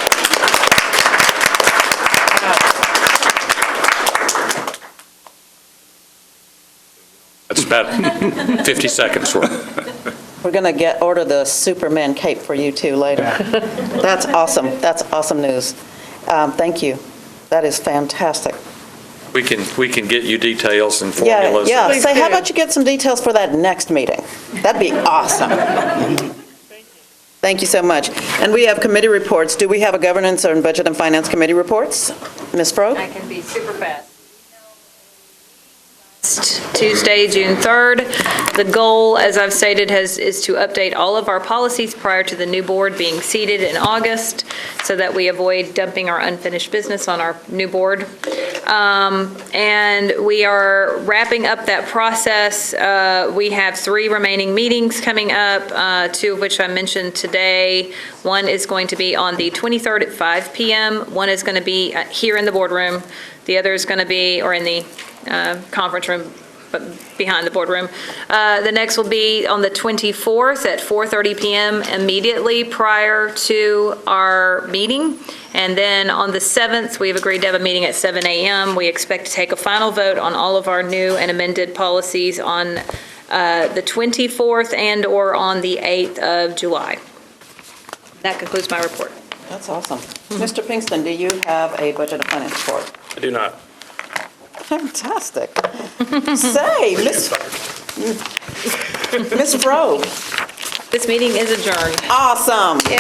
That's about 50 seconds worth. We're going to order the Superman cape for you too later. That's awesome. That's awesome news. Thank you. That is fantastic. We can get you details and formulas. Yeah. Say, how about you get some details for that next meeting? That'd be awesome. Thank you so much. And we have committee reports. Do we have a governance and budget and finance committee reports? Ms. Froh? I can be super fast. Tuesday, June 3rd. The goal, as I've stated, is to update all of our policies prior to the new board being seated in August so that we avoid dumping our unfinished business on our new board. And we are wrapping up that process. We have 3 remaining meetings coming up, 2 of which I mentioned today. One is going to be on the 23rd at 5 p.m. One is going to be here in the boardroom. The other is going to be, or in the conference room, but behind the boardroom. The next will be on the 24th at 4:30 p.m. immediately prior to our meeting. And then on the 7th, we've agreed to have a meeting at 7 a.m. We expect to take a final vote on all of our new and amended policies on the 24th and or on the 8th of July. That concludes my report. That's awesome. Mr. Pinkston, do you have a budget and finance report? I do not. Fantastic. Say, Ms. Froh. This meeting is adjourned. Awesome. Yay.